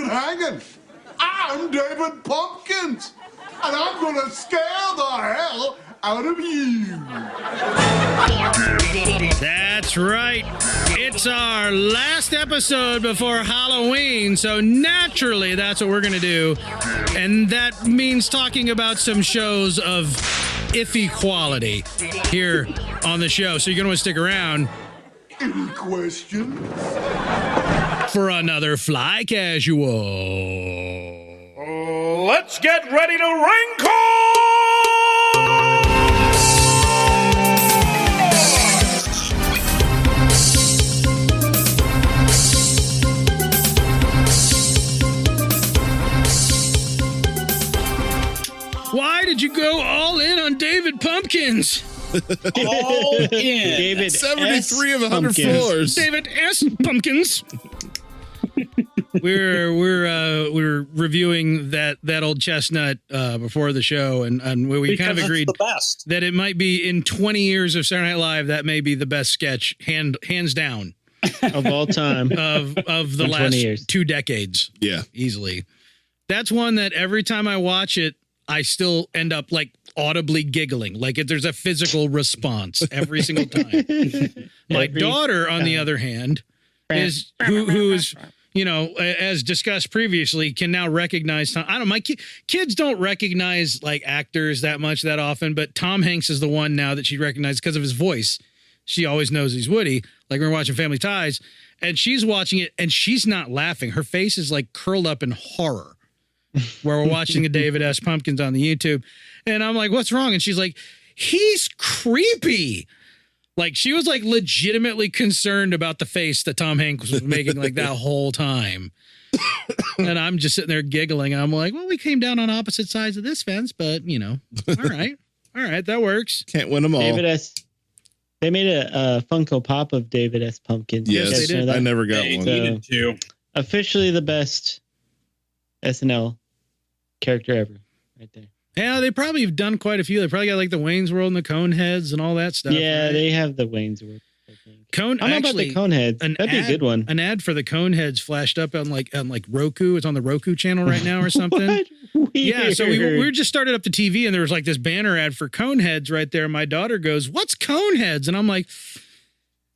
it hanging. I'm David Pumpkins, and I'm going to scare the hell out of you. That's right. It's our last episode before Halloween, so naturally that's what we're going to do. And that means talking about some shows of iffy quality here on the show. So you're going to want to stick around. Any questions? For another Fly Casual. Let's get ready to wrinkle! Why did you go all in on David Pumpkins? All in. David 73 of 100 Pumpkins. floors. David S. Pumpkins. We're reviewing that old chestnut before the show, and we kind of agreed the best. that it might be in 20 years of Saturday Night Live, that may be the best sketch, hands down, of all time. of the In 20 last years. 2 decades. Yeah. Easily. That's one that every time I watch it, I still end up like audibly giggling. Like there's a physical response every single time. My daughter, on the other hand, is who is, you know, as discussed previously, can now recognize Tom. I don't know, my kids don't recognize like actors that often, but Tom Hanks is the one now that she recognizes because of his voice. She always knows he's Woody. Like we're watching Family Ties, and she's watching it, and she's not laughing. Her face is like curled up in horror. Where we're watching a David S. Pumpkins on the YouTube, and I'm like, "What's wrong?" And she's like, "He's creepy." Like she was like legitimately concerned about the face that Tom Hanks was making like that whole time. And I'm just sitting there giggling. I'm like, "Well, we came down on opposite sides of this fence, but you know, all right, that works." Can't win them all. David S. They made a Funko Pop of David S. Pumpkins. Yes, they did. I never got They one. needed to. Officially the best SNL character ever, right there. Yeah, they probably have done quite a few. They probably got like the Wayne's World and the Coneheads and all that stuff. Yeah, right? they have the Wayne's World, I think. I don't know about Actually, the Coneheads. That'd be a good one. An ad for the Coneheads flashed up on like Roku. It's on the Roku channel right now or something. What? Yeah, so we Weird. just started up the TV and there was like this banner ad for Coneheads right there. My daughter goes, "What's Coneheads?" And I'm like,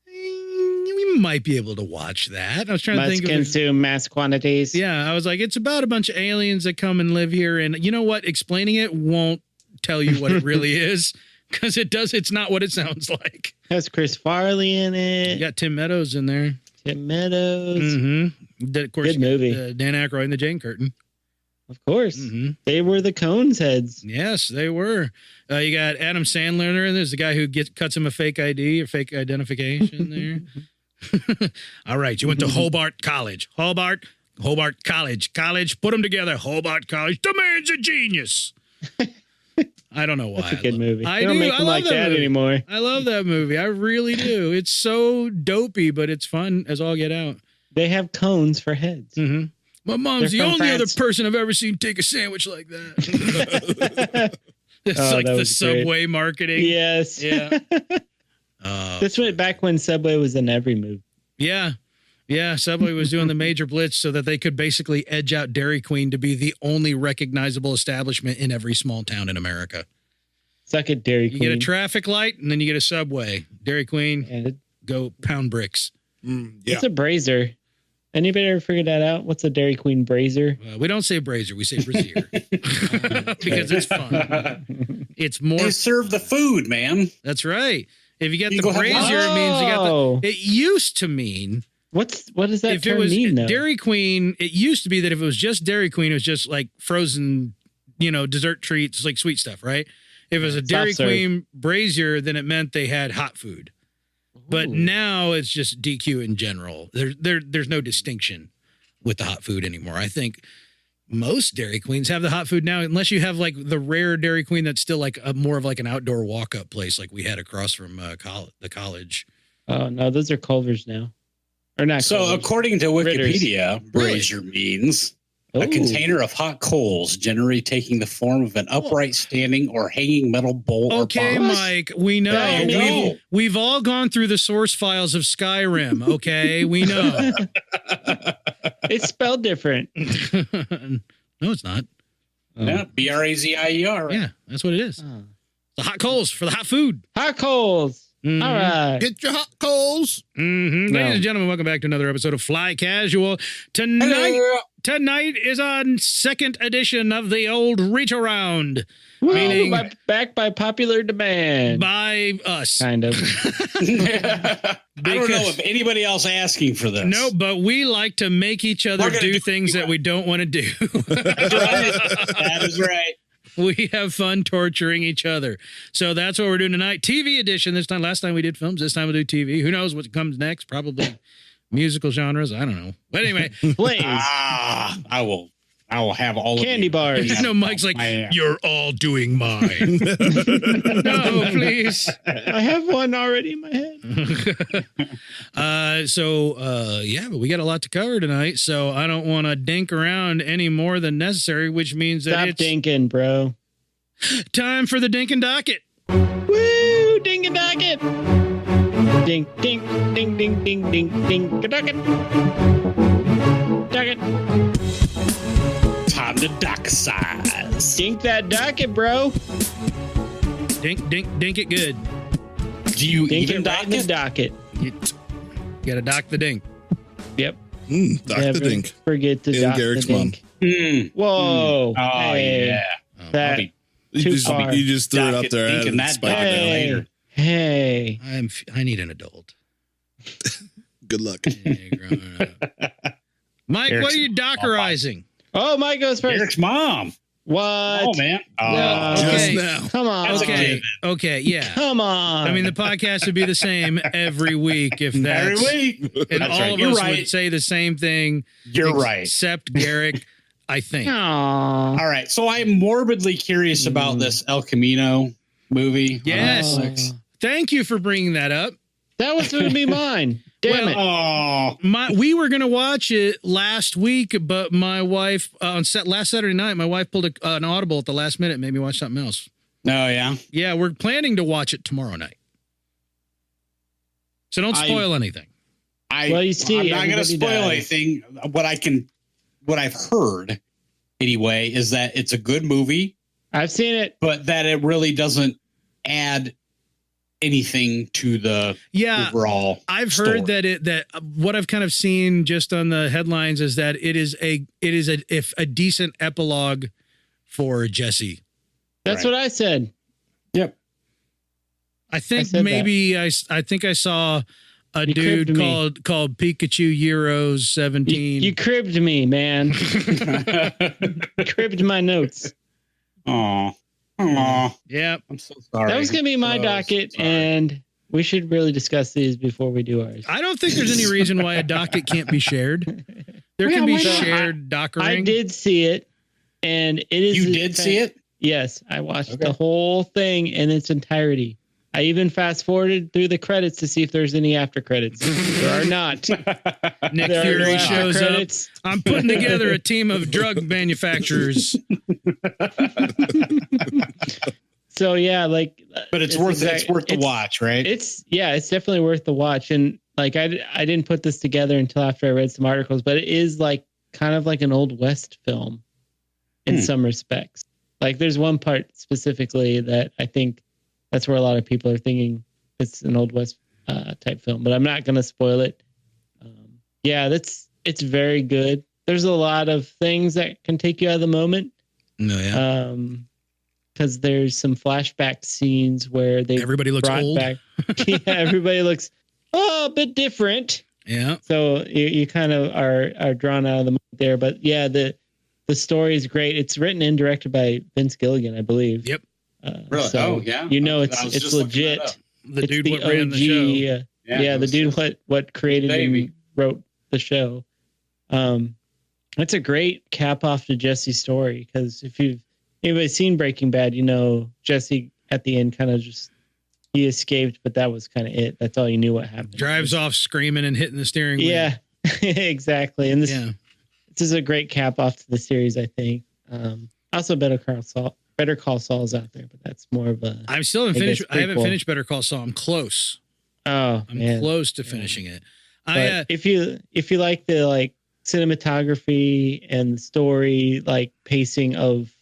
we might be able to watch that. I was trying to Must think of consume mass quantities. yeah, I was like, it's about a bunch of aliens that come and live here, and you know what? Explaining it won't tell you what it really is because it's not what it sounds like. Has Chris Farley in it. You got Tim Meadows in there. Tim Meadows. Mm-hmm. Of course, Good movie. Dan Aykroyd and the Jane Curtain. Of course. Mm-hmm. They were the Cones heads. Yes, they were. You got Adam Sandler in there. There's the guy who cuts him a fake ID or fake identification there. All right, you went to Hobart College. Hobart College. Put them together. Hobart College. The man's a genius. I don't know why. That's a good movie. I They don't do. make I them love like that that movie. anymore. I love that movie. I really do. It's so dopey, but it's fun as all get out. They have cones for heads. Mm-hmm. My mom's They're the from only other France. person I've ever seen take a sandwich like that. It's Oh, like that the was great. Subway marketing. Yes. Yeah. This went back when Subway was in every movie. Yeah. Yeah. Subway was doing the major blitz so that they could basically edge out Dairy Queen to be the only recognizable establishment in every small town in America. Suck it, Dairy You Queen. get a traffic light and then you get a Subway. Dairy Queen, And go pound bricks. Yeah. it's a brazier. Anybody ever figured that out? What's a Dairy Queen brazier? We don't say brazier, we say brazier. Because it's fun. It's more. They serve the food, man. That's right. If you get You the go have brazier, it means you Oh. got the. It used to mean What does that if it term was mean, though? Dairy Queen, it used to be that if it was just Dairy Queen, it was just like frozen, dessert treats, like sweet stuff, right? If it was a Dairy serve. Queen brazier, then it meant they had hot food. But Ooh. now it's just DQ in general. There's no distinction with the hot food anymore. I think most Dairy Queens have the hot food now, unless you have like the rare Dairy Queen that's still like more of like an outdoor walk-up place like we had across from the college. Oh, no, those are Culver's now. Or not So Culver's. according to Ritters. Wikipedia, brazier means A container of hot coals, generally taking the form of an upright, standing, or hanging metal bowl. Okay, or box. Mike, we know. There you go. We've all gone through the source files of Skyrim. Okay, we know. It's spelled different. No, it's not. Yeah, Brazier. Yeah, that's what it is. The hot coals for the hot food. Hot coals. Mhm. All right. Get your hot coals. Mm-hmm. No. Ladies and gentlemen, welcome back to another episode of Fly Casual. Tonight is our second edition of the old reach around. Meaning Back by popular demand. by us. Kind of. I don't know if anybody else asking for this. No, but we like to make each other We're gonna do do things that we don't want to do. That's right. That is right. We have fun torturing each other. So that's what we're doing tonight. TV edition this time. Last time we did films. This time we'll do TV. Who knows what comes next? Probably musical genres. I don't know. But anyway. Plays. I will have all Candy of bars. You know, Mike's like, My- you're all doing mine. No, please. I have one already in my head. Yeah, but we got a lot to cover tonight. So I don't want to dink around any more than necessary, which means that Stop it's dinking, bro. time for the Dink and Docket. Woo! Ding and docket. Ding, ding, ding, ding, ding, ding, ding, docket. Docket. time to dock size. Dink that docket, bro. Dink, dink, dink it good. Do you Dink even it right dock in the it? docket. You got to dock the dink. Yep. Dock Never the dink. forget to And dock Garrick's the dink. Whoa. Oh, Hey. yeah. That- I'll be You far. just threw it up there. Dinking and that spiked it docket down. Hey. later. Hey. I need an adult. Good luck. Mike, Eric's what are you dockerizing? Oh, Mike goes first. Eric's mom. What? Oh, man. No. Just Okay. now. Come on. That's Okay, okay, yeah. Come on. I mean, the podcast would be the same every week if Every that's... week. And That's all right. of You're us right. would say the same thing. You're right. Except Garrick, I think. Aw. All right. So I'm morbidly curious about this El Camino movie. Yes. Oh. Thank you for bringing that up. That was going to be mine. Damn it. Oh, We were going to watch it last week, but my wife, last Saturday night, my wife pulled an audible at the last minute and made me watch something else. no, yeah. Yeah, we're planning to watch it tomorrow night. So don't spoil anything. Well, you see, I'm not going to everybody spoil dies. anything. What I've heard anyway is that it's a good movie, I've seen it. but that it really doesn't add anything to the overall. I've story. heard that what I've kind of seen just on the headlines is that it is a decent epilogue for Jesse. That's Right. what I said. Yep. I think said maybe I think I saw a You dude cribbed me. called Pikachu Euros 17. You cribbed me, man. You cribbed my notes. Oh, Yeah. I'm so sorry. That was going to be my So docket, sorry. and we should really discuss these before we do ours. I don't think there's any reason why a docket can't be shared. There can be why not? shared dockering. I did see it, and it is. You did see it? Yes, I watched Okay. the whole thing in its entirety. I even fast forwarded through the credits to see if there's any after credits. There are not. Nick There are Fury no after shows up. credits. I'm putting together a team of drug manufacturers. So yeah, like, But it's worth the watch, right? It's definitely worth the watch. And like, I didn't put this together until after I read some articles, but it is like kind of like an Old West film in some respects. Like there's one part specifically that I think that's where a lot of people are thinking it's an Old West type film, but I'm not going to spoil it. It's very good. There's a lot of things that can take you out of the moment. No, yeah. Because there's some flashback scenes where they Everybody looks brought old. back. Yeah, everybody looks a bit different. Yeah. So you kind of are drawn out of the moment there. But yeah, the story is great. It's written and directed by Vince Gilligan, I believe. Yep. Really? So Oh, yeah. You know I was it's just looking that legit. up. The It's dude the what ran the show. Yeah, the dude what created Baby. and wrote the show. It's a great cap off to Jesse's story, because if anybody's seen Breaking Bad, you know Jesse at the end kind of he escaped, but that was kind of it. That's all you knew what happened. Drives off screaming and hitting the steering wheel. Yeah, exactly. And this Yeah. is a great cap off to the series, I think. Also, Better Call Saul is out there, but that's more of a. I haven't finished Better Call Saul. I'm close. Oh, I'm close to finishing it. But if you like the cinematography and the story, pacing of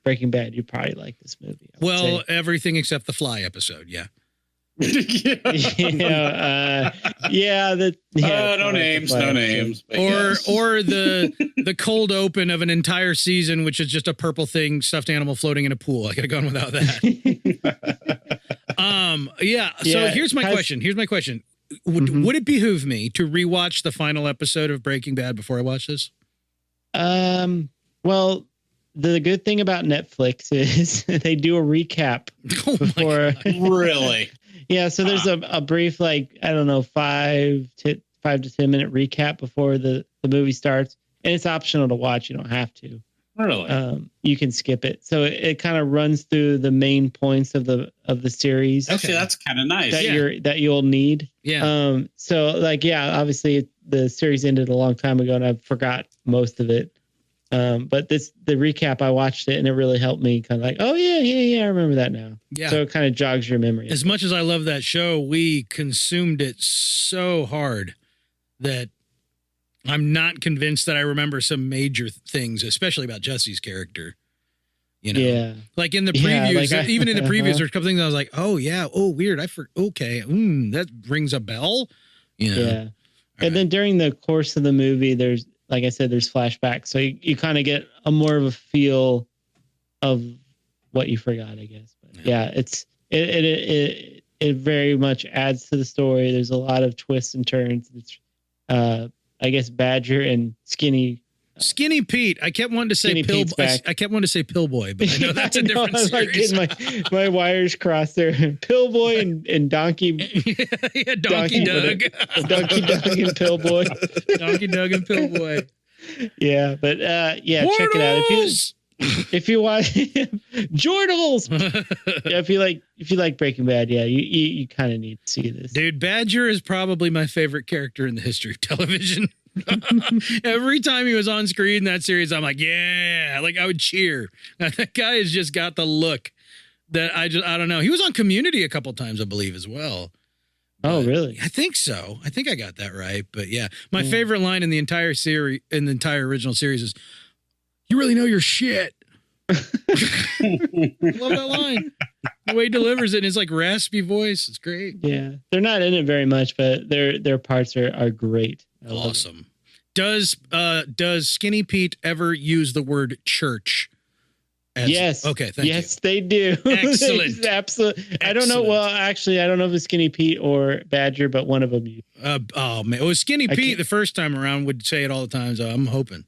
Breaking Bad, you probably like this movie. Everything except the Fly episode. Yeah. No names. Or the cold open of an entire season, which is just a purple thing, stuffed animal floating in a pool. I could have gone without that. So here's my question. Would it behoove me to rewatch the final episode of Breaking Bad before I watch this? Well, the good thing about Netflix is they do a recap before. Really? Yeah, so there's a brief, 5 to 10 minute recap before the movie starts, and it's optional to watch. You don't have to. Really? You can skip it. So it kind of runs through the main points of the series. Actually, that's kind of nice. That you'll need. Yeah. Obviously the series ended a long time ago, and I forgot most of it. But the recap, I watched it and it really helped me kind of I remember that now. Yeah. So it kind of jogs your memory. As much as I love that show, we consumed it so hard that I'm not convinced that I remember some major things, especially about Jesse's character. Yeah. Like in the previews, even in the previews, there's a couple things I was like, oh yeah, oh weird. Okay. That rings a bell. Yeah. And then during the course of the movie, there's, like I said, there's flashbacks. So you kind of get a more of a feel of what you forgot, I guess. But it very much adds to the story. There's a lot of twists and turns. It's, I guess Badger and Skinny Pete. I kept wanting to say I kept wanting to say Pillboy, but I know that's a different series. My wires crossed there. Pillboy and Donkey. Donkey Doug. Donkey Doug and Pillboy. Donkey Doug and Pillboy. Yeah, but Portals! Check it out if you watch Jordals. If you like Breaking Bad, you kind of need to see this. Dude, Badger is probably my favorite character in the history of television. Every time he was on screen in that series, I'm like, yeah, I would cheer. That guy has just got the look that I don't know. He was on Community a couple times, I believe, as well. Oh, really? I think so. I think I got that right. But yeah, my favorite line in the entire series, in the entire original series, is, "You really know your shit." Love that line. The way he delivers it in his raspy voice, it's great. Yeah, they're not in it very much, but their parts are great. Awesome. Does Skinny Pete ever use the word church? Yes. Okay. Thank you. Yes, they do. Excellent. Absolutely. I don't know. Well, actually, I don't know if it's Skinny Pete or Badger, but one of them. Oh man, it was Skinny Pete the first time around. Would say it all the time. So I'm hoping.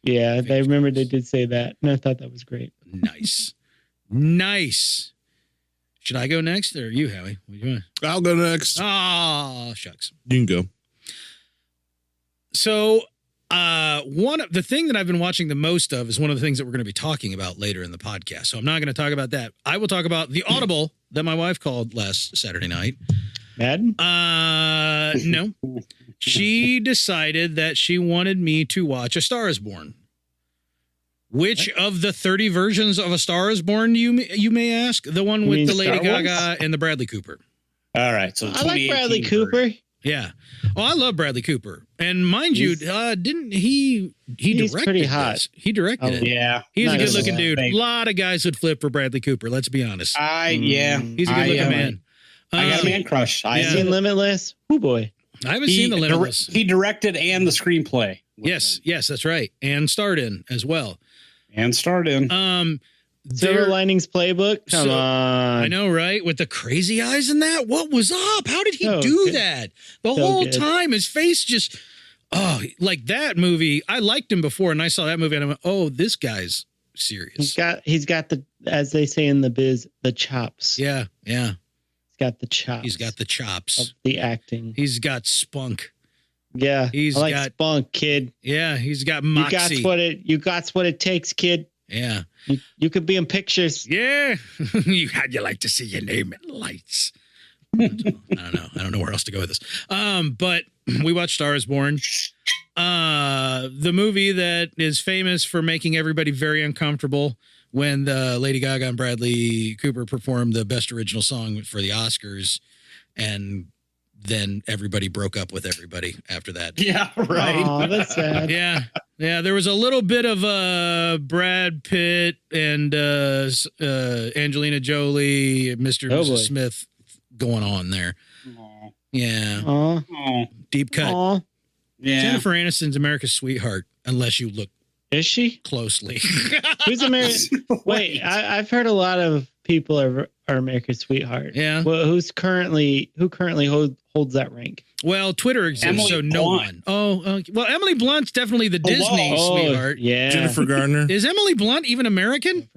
Yeah, I remember they did say that, and I thought that was great. Nice. Should I go next, or you, Howie? What do you want? I'll go next. Oh, shucks. You can go. So, the thing that I've been watching the most of is one of the things that we're going to be talking about later in the podcast. So I'm not going to talk about that. I will talk about the Audible that my wife called last Saturday night. Madden? No. She decided that she wanted me to watch A Star Is Born. Which of the 30 versions of A Star Is Born, you may ask? The one with the Lady Gaga and the Bradley Cooper. All right. So I like Bradley Cooper. Yeah. Oh, I love Bradley Cooper. And mind you, didn't he directed pretty hot. This. He directed it. Yeah. He's a good looking dude. A lot of guys would flip for Bradley Cooper, let's be honest. He's a good looking man. I got a man crush. I've seen Limitless. Oh boy. I haven't seen the Limitless. He directed and the screenplay. Yes, that's right. And starred in as well. Silver Linings Playbook. Come on. I know, right? With the crazy eyes in that. What was up? How did he do that? The whole time, his face just, like that movie. I liked him before, and I saw that movie, and I went, oh, this guy's serious. He's got the, as they say in the biz, the chops. Yeah. He's got the chops. He's got the chops. Of the acting. He's got spunk. Yeah. He's got spunk, kid. Yeah, he's got moxie. You got what it takes, kid. Yeah. You could be in pictures. Yeah. How'd you like to see your name in lights? I don't know. I don't know where else to go with this. But we watched Star Is Born. The movie that is famous for making everybody very uncomfortable when the Lady Gaga and Bradley Cooper performed the best original song for the Oscars, and then everybody broke up with everybody after that. Yeah, right. Oh, that's sad. Yeah, there was a little bit of Brad Pitt and Angelina Jolie, Mr. and Mrs. Smith going on there. Aw. Yeah. Aw. Deep cut. Aw. Yeah. Jennifer Aniston's America's sweetheart, unless you look Is she? closely. Who's American? Wait, I've heard a lot of people are America's sweetheart. Yeah. Well, who currently holds that rank? Well, Twitter exists, Emily so no Blunt. one. Oh, well, Emily Blunt's definitely the Disney sweetheart. Yeah. Jennifer Garner. Is Emily Blunt even American?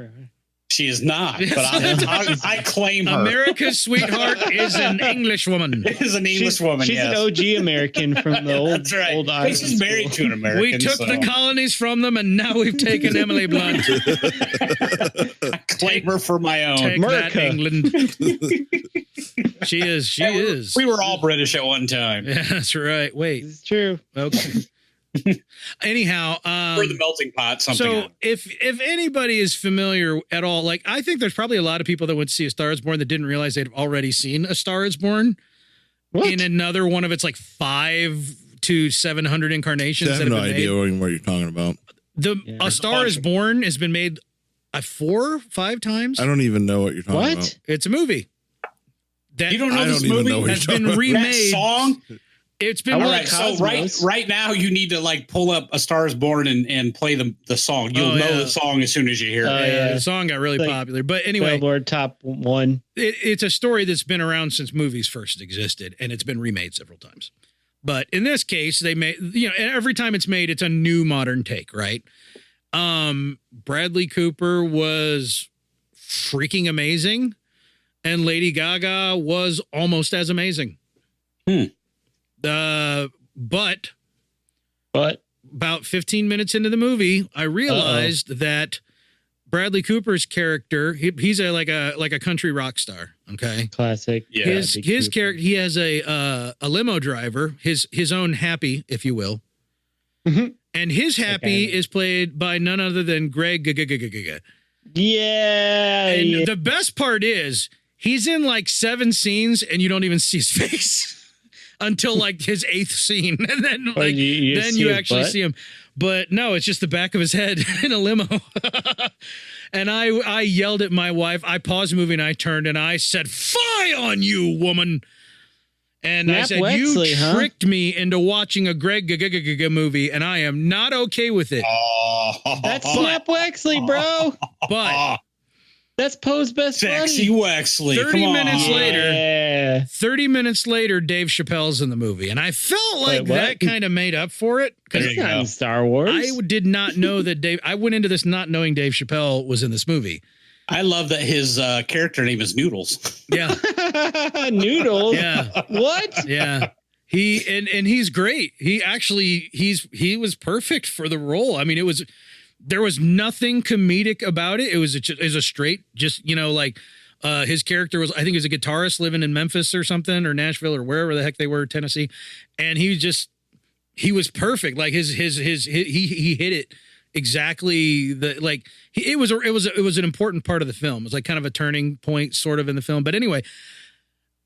She is not, but I claim her. America's sweetheart is an English woman. Is an English woman. She's yes. an OG American from the old That's right. old But Irish she's married to an American. We took the colonies from them, and now we've taken Emily Blunt. I claim her for my own. Take that, America. England. She is. She is. We were all British at one time. Yeah, that's right. Wait. This is true. Okay. Anyhow, We're the melting pot. so if anybody is familiar at all, like I think there's probably a lot of people that went to see A Star Is Born that didn't realize they'd already seen A Star Is Born in another one of its like 500 to 700 incarnations. I have no idea what you're talking about. A Star Is Born has been made 4 or 5 times. I don't even know what you're talking about. It's a movie. That you don't know I this don't even movie know what has you're been talking about. that remade. song. It's been All like right, so right now you need to like pull up A Star Is Born and play the song. You'll know the song as soon as you hear it. Yeah, the song got really popular. But anyway, Billboard top 1. it's a story that's been around since movies first existed, and it's been remade several times. But in this case, they made, every time it's made, it's a new modern take, right? Bradley Cooper was freaking amazing, and Lady Gaga was almost as amazing. But about 15 minutes into the movie, I realized that Bradley Cooper's character, he's like a country rock star. Okay. Classic. Yeah. His character, he has a limo driver, his own Happy, if you will. Mm-hmm. And his Happy is played by none other than Greg. Yeah. And the best part is he's in like 7 scenes and you don't even see his face until like his 8th scene. And then like you actually see him. But no, it's just the back of his head in a limo. And I yelled at my wife. I paused the movie and I turned and I said, "Fie on you, woman." And I said, Wexley, you tricked me into watching a Greg movie, and I am not okay with it. That's Snap Wexley, bro. But that's Poe's best Sexy buddy. Wexley. 30 minutes later, Yeah. 30 minutes later, Dave Chappelle's in the movie. And I felt like that kind of made up for it. Because He's not in Star Wars. I did not know that I went into this not knowing Dave Chappelle was in this movie. I love that his character name is Noodles. Yeah. Noodles. Yeah. What? Yeah. And he's great. He was perfect for the role. I mean, there was nothing comedic about it. It was a straight, just, his character was, I think he was a guitarist living in Memphis or something, or Nashville or wherever the heck they were, Tennessee. And he was perfect. Like he hit it exactly. It was an important part of the film. It was like kind of a turning point sort of in the film. But anyway,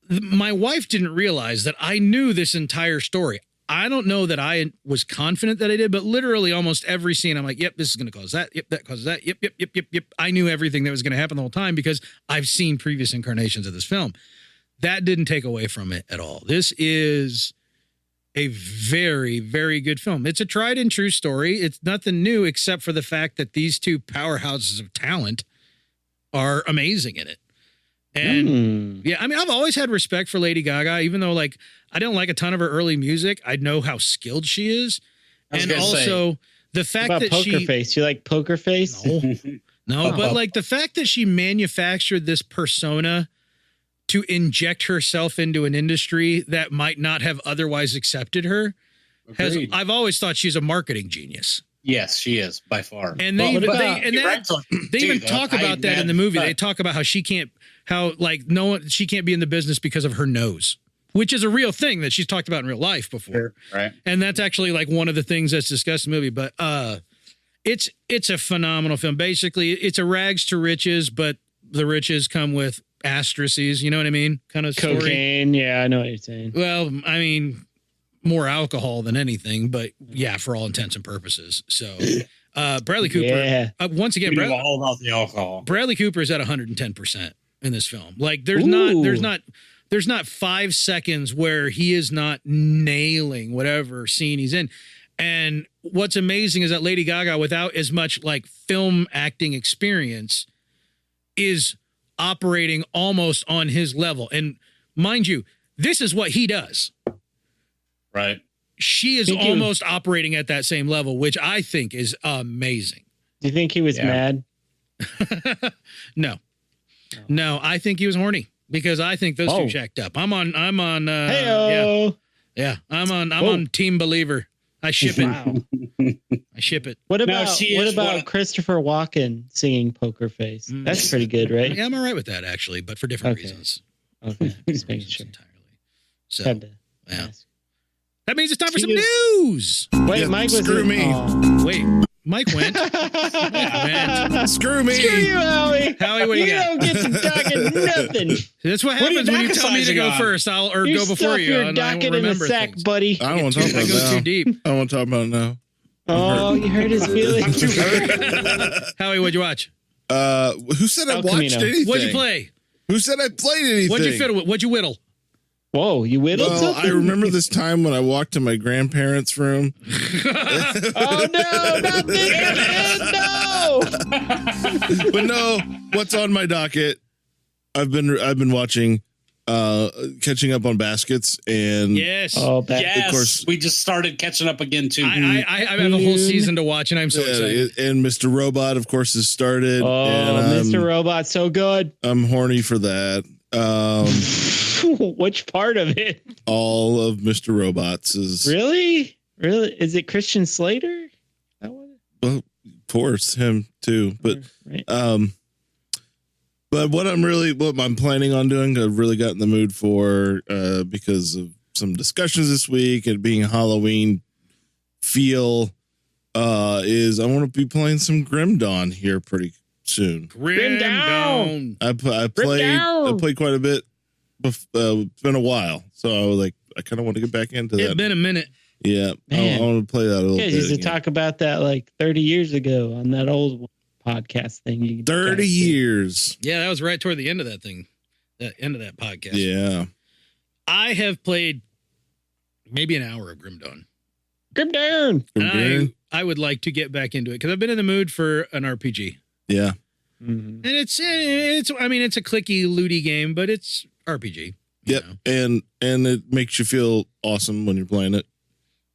my wife didn't realize that I knew this entire story. I don't know that I was confident that I did, but literally almost every scene, I'm like, yep, this is going to cause that. Yep, that causes that. Yep. I knew everything that was going to happen the whole time because I've seen previous incarnations of this film. That didn't take away from it at all. This is a very, very good film. It's a tried and true story. It's nothing new except for the fact that these two powerhouses of talent are amazing in it. And yeah, I mean, I've always had respect for Lady Gaga, even though like I don't like a ton of her early music. I know how skilled she is. And also the fact that Poker Face. You like Poker Face? No, but like the fact that she manufactured this persona to inject herself into an industry that might not have otherwise accepted her. I've always thought she's a marketing genius. Yes, she is by far. And they even talk about that in the movie. They talk about how she can't be in the business because of her nose. which is a real thing that she's talked about in real life before. Right. And that's actually like one of the things that's discussed in the movie. But it's a phenomenal film. Basically, it's a rags to riches, but the riches come with asterisks. You know what I mean? Kind of story. Cocaine. Yeah, I know what you're saying. Well, I mean, more alcohol than anything, but yeah, for all intents and purposes. So Bradley Cooper, once again, all about the alcohol. Bradley Cooper is at 110% in this film. Like there's not 5 seconds where he is not nailing whatever scene he's in. And what's amazing is that Lady Gaga, without as much like film acting experience, is operating almost on his level. And mind you, this is what he does. Right. She is almost operating at that same level, which I think is amazing. Do you think he was mad? No, I think he was horny because I think those two jacked up. I'm on Team Believer. I ship it. Wow. I ship it. What about Christopher Walken singing Poker Face? That's pretty good, right? Yeah, I'm all right with that actually, but for different reasons. Okay, just making sure. Entirely. So, yeah. Ask. That means it's time for some news. Wait, Mike was screw me. Oh. Wait, Mike went. Screw me. Screw you, Howie. Howie, what you you got? don't get to docket nothing. That's what happens when you tell me to go first. I'll go before you. Your and I won't docket in a remember sack, things. buddy. I don't want to talk about I it go now. too deep. I don't want to talk about it now. Oh, you hurt his feelings. Howie, what'd you watch? Who said I watched anything? What'd you play? Who said I played anything? What'd you fiddle with? What'd you whittle? Whoa, you whittled Well, something? I remember this time when I walked to my grandparents' room. Oh no, not this again, no! But no, what's on my docket? I've been watching catching up on baskets and yes. Oh, yes. Of course. We just started catching up again too. I have a whole season to watch and I'm so excited. And Mr. Robot, of course, has started. Oh, and Mr. Robot, so good. I'm horny for that. Which part of it? All of Mr. Robots is Really? Is it Christian Slater? That one? well, of course, him too. But Right. but what I'm planning on doing, I've really got in the mood for because of some discussions this week and being Halloween feel is I want to be playing some Grim Dawn here pretty soon. Grim down. I played quite a bit. It's been a while, so I kind of want to get back into that. It's been a minute. Yeah, I want to play that a little Yeah, bit. used to again. talk about that like 30 years ago on that old podcast thing. 30 years. Yeah, that was right toward the end of that thing. The end of that podcast. Yeah. I have played maybe an hour of Grim Dawn. Grim down. And I would like to get back into it because I've been in the mood for an RPG. Yeah. Mm-hmm. And it's I mean, it's a clicky, looty game, but it's RPG. Yep. know? And it makes you feel awesome when you're playing it.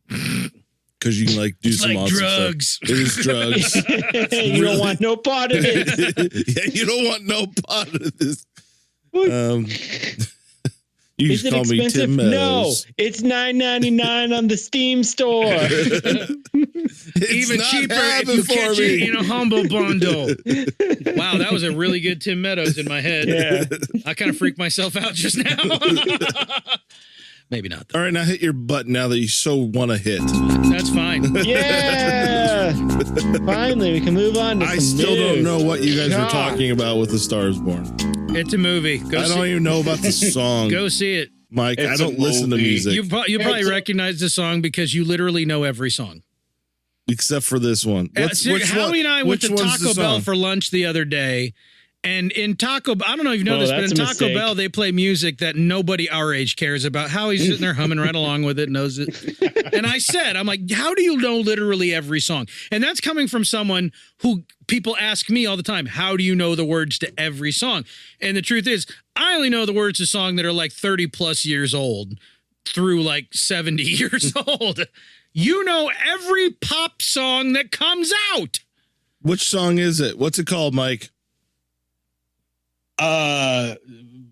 Because you can like do It's some like awesome drugs. stuff. It is drugs. You don't want no part of it. Yeah, you don't want no part of this. You Is just it call me expensive? Tim No, Meadows. it's $9.99 on the Steam store. It's Even not cheaper if happening you for catch me. it in a humble bundle. Wow, that was a really good Tim Meadows in my head. Yeah. I kind of freaked myself out just now. Maybe not, though. All right, now hit your button now that you so want to hit. That's fine. Yeah. Finally, we can move on to I some still don't news. know what you guys God. are talking about with The Star Is Born. It's a movie. Go I see don't even know about the song. Go see it. Mike, It's I don't a listen to movie. music You probably recognize the song because you literally know every song. except for this one. Howie and I went to which one's the Taco Bell song? for lunch the other day. And in Taco Bell, I don't know if you know Oh, this, but in that's a Taco mistake. Bell, they play music that nobody our age cares about. Howie's sitting there humming right along with it, knows it. And I said, I'm like, how do you know literally every song? And that's coming from someone who people ask me all the time, how do you know the words to every song? And the truth is, I only know the words to songs that are like 30 plus years old through like 70 years old. You know every pop song that comes out. Which song is it? What's it called, Mike?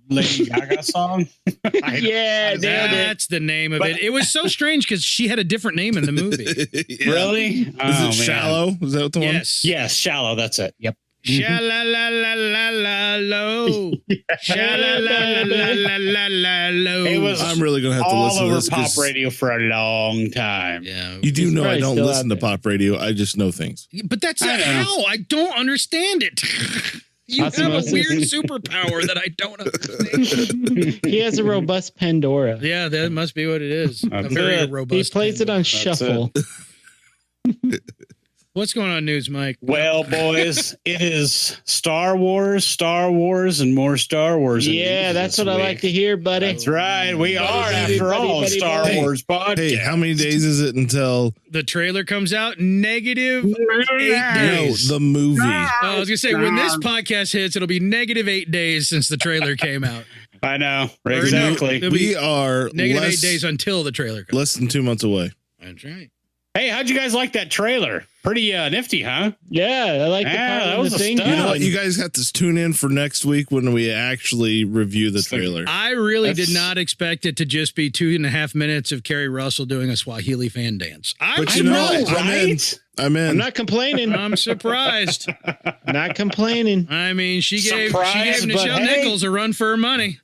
Lady Gaga song. Yeah, nailed it. That's the name of it. It was so strange because she had a different name in the movie. Yeah. Really? Is it Shallow? Is that the one? Yes. Yes, Shallow. That's it. Yep. Sha la la la la la lo. Sha la la la la la la lo. It was I'm really gonna have to all listen to over this. pop 'Cause radio for a long time. Yeah. You do He's know I probably don't still listen to out there. pop radio. I just know things. But that's I know. how. I don't understand it. You have a Osmosis. weird superpower that I don't understand. He has a robust Pandora. Yeah, that must be what it is. That's A very it. robust. He plays it on shuffle. What's going on, News Mike? Well, boys, it is Star Wars, and more Star Wars. Yeah, that's what I like to hear, buddy. That's right. We are, buddy, after buddy, all, buddy, Star buddy. Wars podcast. Hey, how many days is it until The trailer comes out negative 8 no days. the movie? I was gonna say when this podcast hits, it'll be negative 8 days since the trailer came out. I know. Or no, Exactly. it'll be We are negative less, 8 days until the trailer comes. less than 2 months away. That's right. Hey, how'd you guys like that trailer? Pretty nifty, huh? Yeah, I like the Yeah, part that when was the a thing. stud. You know what? Um, You guys have to tune in for next week when we actually review the trailer. I really That's- did not expect it to just be 2.5 minutes of Kerry Russell doing a Swahili fan dance. But I you know, know, I'm in. right? I'm in. I'm not complaining. I'm surprised. Not complaining. I mean, she gave Surprised, but Nichelle hey. Nichols a run for her money.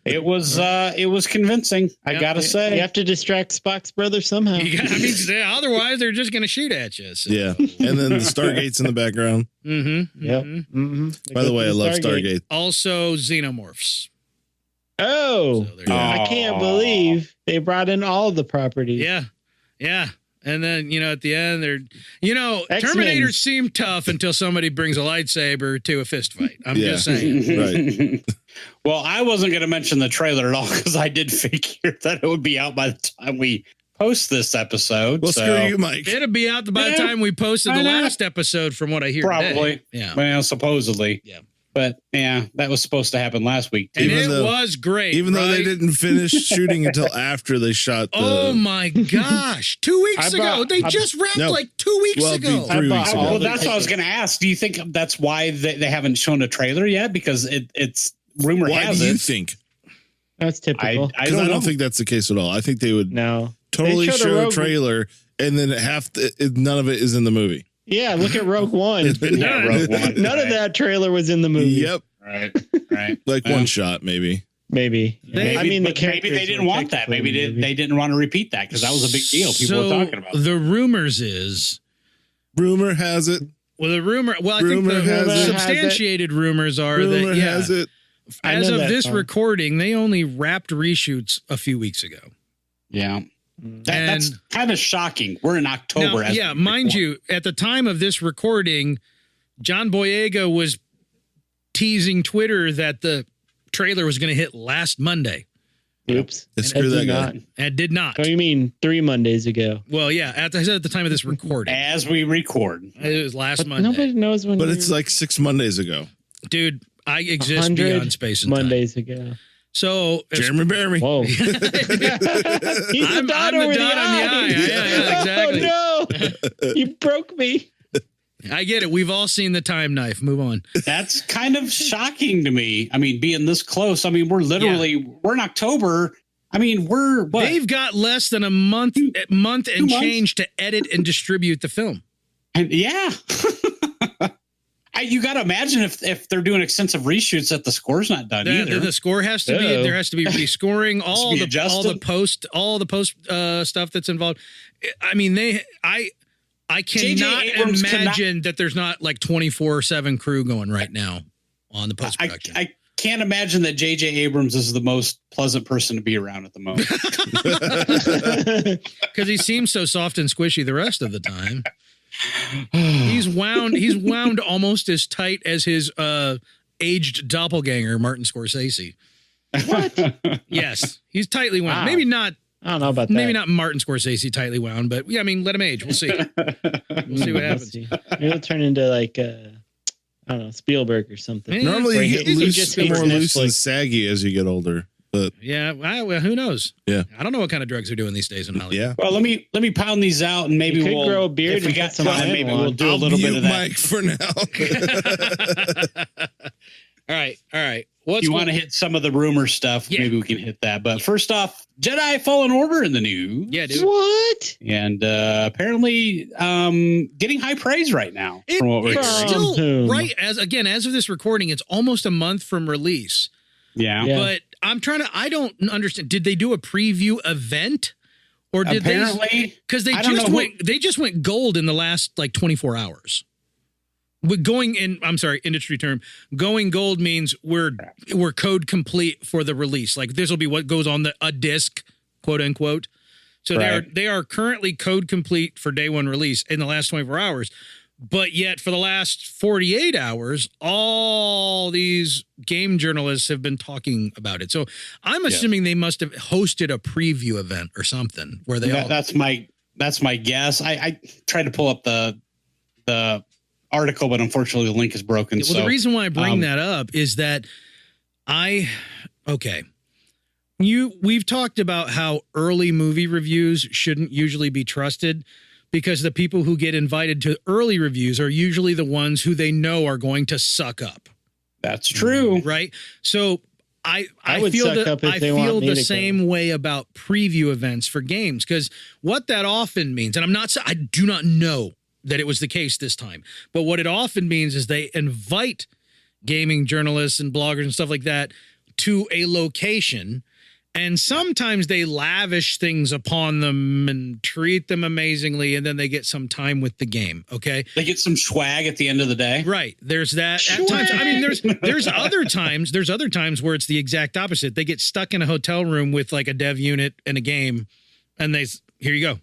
It was convincing. I Yeah, gotta yeah. say. You have to distract Spock's brother somehow. Otherwise they're just going to shoot at you. So. Yeah, and then the Stargate's in the background. Mm-hmm. Yep. mm-hmm. Mm-hmm. By the way, I love Stargate. Also, xenomorphs. Oh, So there you go. I can't believe they brought in all the properties. Yeah. Yeah. And then, at the end, X-Men. Terminators seem tough until somebody brings a lightsaber to a fist fight. I'm Yeah. just saying. Right. Well, I wasn't going to mention the trailer at all because I did figure that it would be out by the time we post this episode. Well, so screw you, Mike. It'll be out by the Yeah, time we posted I the know. last episode from what I hear Probably. today. Yeah. Well, supposedly. Yeah. But yeah, that was supposed to happen last week too. And Even it though- was great. Even though they right? didn't finish shooting until after they shot the. Oh my gosh. 2 weeks ago. They just wrapped No. like 2 weeks Well, ago. be 3 weeks ago. Well, that's what I was going to ask. Do you think that's why they haven't shown a trailer yet? Because it's rumor Why has do you it. think? That's typical. I Because don't I know. don't think that's the case at all. I think they would no. totally They showed a show a Rogue- trailer and then none of it is in the movie. Yeah, look at Rogue One. It's been Yeah, done. Rogue One. None of that trailer was in the movie. Yep. Right. Right. Like one shot, maybe. Maybe. Maybe, I mean, the but maybe they characters didn't were want that. technically Maybe in the movie. they didn't want to repeat that because that was a big deal. People were talking about. The rumors is Rumor has it. I think Rumor the has it. substantiated rumors are Rumor that has it. I as know of that this song. recording, they only wrapped reshoots a few weeks ago. Yeah. And- That's kind of shocking. We're in October. Now, mind you, at the time of this recording, John Boyega was teasing Twitter that the trailer was going to hit last Monday Oops. Screw that guy. Not. and did not. Oh, you mean 3 Mondays ago? Well, yeah, I said at the time of this recording. as we record. It was last But Monday. nobody knows when. But you're it's like 6 Mondays ago. Dude, I exist 100 beyond space and time. Mondays ago. So, Jeremy Bearimy. Whoa. He's I'm the dot the over the dot on the eye. eye. Yeah, exactly. Oh, no. You broke me. I get it. We've all seen the time knife. Move on. That's kind of shocking to me. I mean, being this close. I mean, we're in October. I mean, we're what? They've got less than a month and months. change to edit and distribute the film. And yeah. You got to imagine if they're doing extensive reshoots that the score's not done either. The score has to be Uh-oh. there has to be rescoring all be the adjusted. post stuff that's involved. I mean, I cannot Abrams imagine that there's not like 24/7 crew going right now on the post production. I can't imagine that J.J. Abrams is the most pleasant person to be around at the moment. Because he seems so soft and squishy the rest of the time. He's wound almost as tight as his aged doppelganger, Martin Scorsese. What? Yes, he's tightly wound. Wow. Maybe not. I don't know about that. Maybe not Martin Scorsese tightly wound, but yeah, I mean, let him age. We'll see. We'll see what happens. Maybe it'll turn into like I don't know, Spielberg or something. Yeah. Normally Where you he- get he loose, just more hates loose and Netflix. saggy as you get older. But Yeah, well, who knows? Yeah. I don't know what kind of drugs they're doing these days in Hollywood. yeah. Well, let me pound these out and maybe You could we'll grow a beard if we and got put some time. flannel Maybe on. we'll do a I'll little bit mute of that. Mike for now. All right. You want to hit some of the rumor stuff? Yeah. Maybe we can hit that. But first off, Jedi Fallen Order in the news. Yeah, dude. What? And apparently getting high praise right now from what we're It's hearing. still Whom? right as of this recording, it's almost a month from release. Yeah. Yeah. But I don't understand. Did they do a preview event? Or did Apparently, because they I don't just know they just went gold in the last like 24 hours. Industry term. Going gold means we're code complete for the release. Like this will be what goes on a disc, quote unquote. So they are currently code complete for day one release in the last 24 hours. But yet for the last 48 hours, all these game journalists have been talking about it. So I'm assuming they must have hosted a preview event or something where they that's my guess. I tried to pull up the article, but unfortunately the link is broken. Well, the reason why I bring that up is that we've talked about how early movie reviews shouldn't usually be trusted because the people who get invited to early reviews are usually the ones who they know are going to suck up. That's true. Right. So I would feel suck up if I they want feel me the to same way about preview events for games, because what that often means, and I do not know that it was the case this time, but what it often means is they invite gaming journalists and bloggers and stuff like that to a location, and sometimes they lavish things upon them and treat them amazingly, and then they get some time with the game. Okay, They get some swag at the end of the day. right? There's that. At times, I mean, there's other times where it's the exact opposite. They get stuck in a hotel room with like a dev unit and a game, and here you go.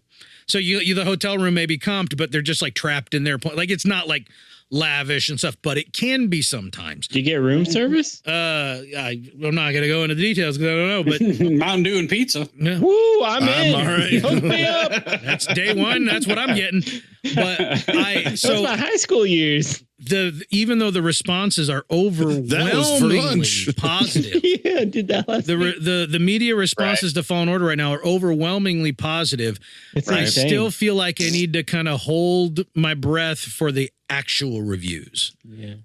So the hotel room may be comped, but they're just like trapped in their point. Like it's not like lavish and stuff, but it can be sometimes. Do you get room service? I'm not gonna go into the details because I don't know, but Mountain Dew and pizza. yeah, Woo, I'm in. all right. Hook me up. that's day one. That's what I'm getting. But That's my high school years. even though the responses are That was for overwhelmingly lunch. positive. Yeah, I did that last week. The media responses to Fallen Order right now are overwhelmingly positive. It's I insane. still feel like I need to kind of hold my breath for the actual reviews,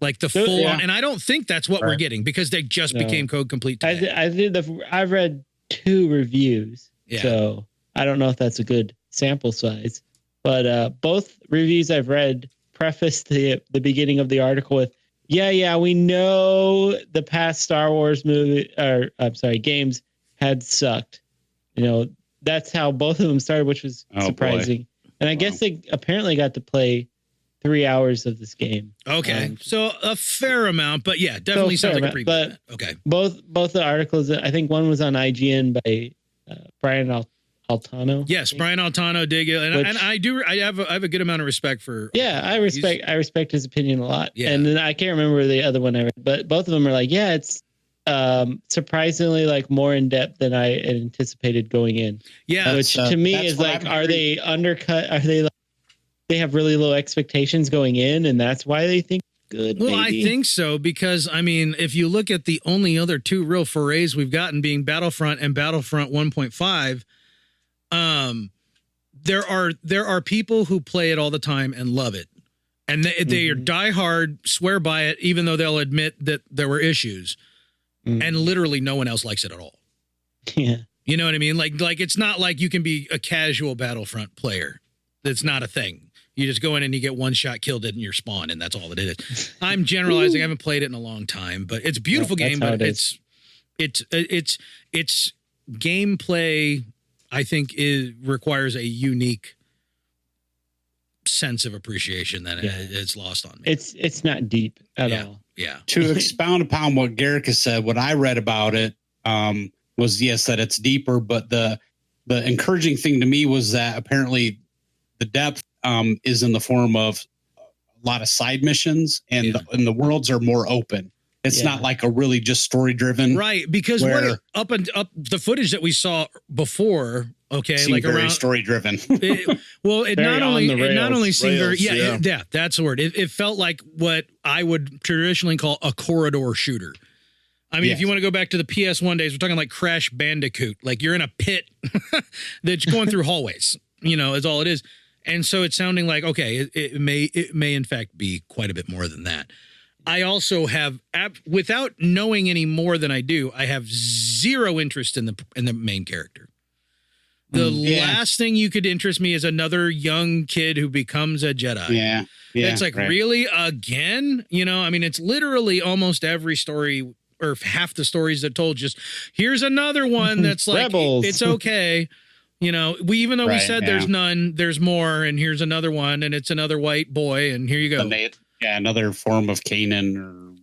like the full on. And I don't think that's what we're getting because they just became code complete today. I've read 2 reviews, Yeah. so I don't know if that's a good sample size. But both reviews I've read preface the beginning of the article with, yeah, we know the past Star Wars games had sucked. You know, that's how both of them started, which was surprising. And I guess they apparently got to play 3 hours of this game. Okay, so a fair amount, but yeah, definitely sounds like a preview. But okay, both the articles, I think one was on IGN by Brian Altano. Yes, Brian Altano did it, and I have a good amount of respect for. Yeah, I respect his opinion a lot. Yeah. And then I can't remember the other one I read, but both of them are like, yeah, it's surprisingly like more in depth than I had anticipated going in. Yeah, which to me is like, are they undercut? Are they like, they have really low expectations going in, and that's why they think good? Well, maybe? I think so because I mean, if you look at the only other 2 real forays we've gotten being Battlefront and Battlefront 1.5. There are people who play it all the time and love it, and they are diehard, swear by it, even though they'll admit that there were issues, and literally no one else likes it at all. Yeah, you know what I mean? Like it's not like you can be a casual Battlefront player. That's not a thing. You just go in and you get one shot, killed it in your spawn, and that's all it is. I'm generalizing. I haven't played it in a long time, but it's a beautiful game. But it's gameplay. I think requires a unique sense of appreciation that it's lost on me. It's not deep at all. Yeah. To expound upon what Garrick has said, what I read about it was, yes, that it's deeper, but the encouraging thing to me was that apparently the depth is in the form of a lot of side missions, and the worlds are more open. It's not like a really just story driven, right? Because up the footage that we saw before, okay, like very around story driven. It not only seemed very that's the word. It felt like what I would traditionally call a corridor shooter. I mean, if you want to go back to the PS1 days, we're talking like Crash Bandicoot. Like you're in a pit that's going through hallways. You know, is all it is. And so it's sounding like, okay, it may in fact be quite a bit more than that. I also have, without knowing any more than I do, I have zero interest in the main character. The last thing you could interest me is another young kid who becomes a Jedi. Yeah. It's like, really? Again? You know, I mean, it's literally almost every story or half the stories that told just, here's another one that's like, Rebels. It's okay. You know, even though we said there's none, there's more, and here's another one, and it's another white boy, and here you go. Another form of Kanan or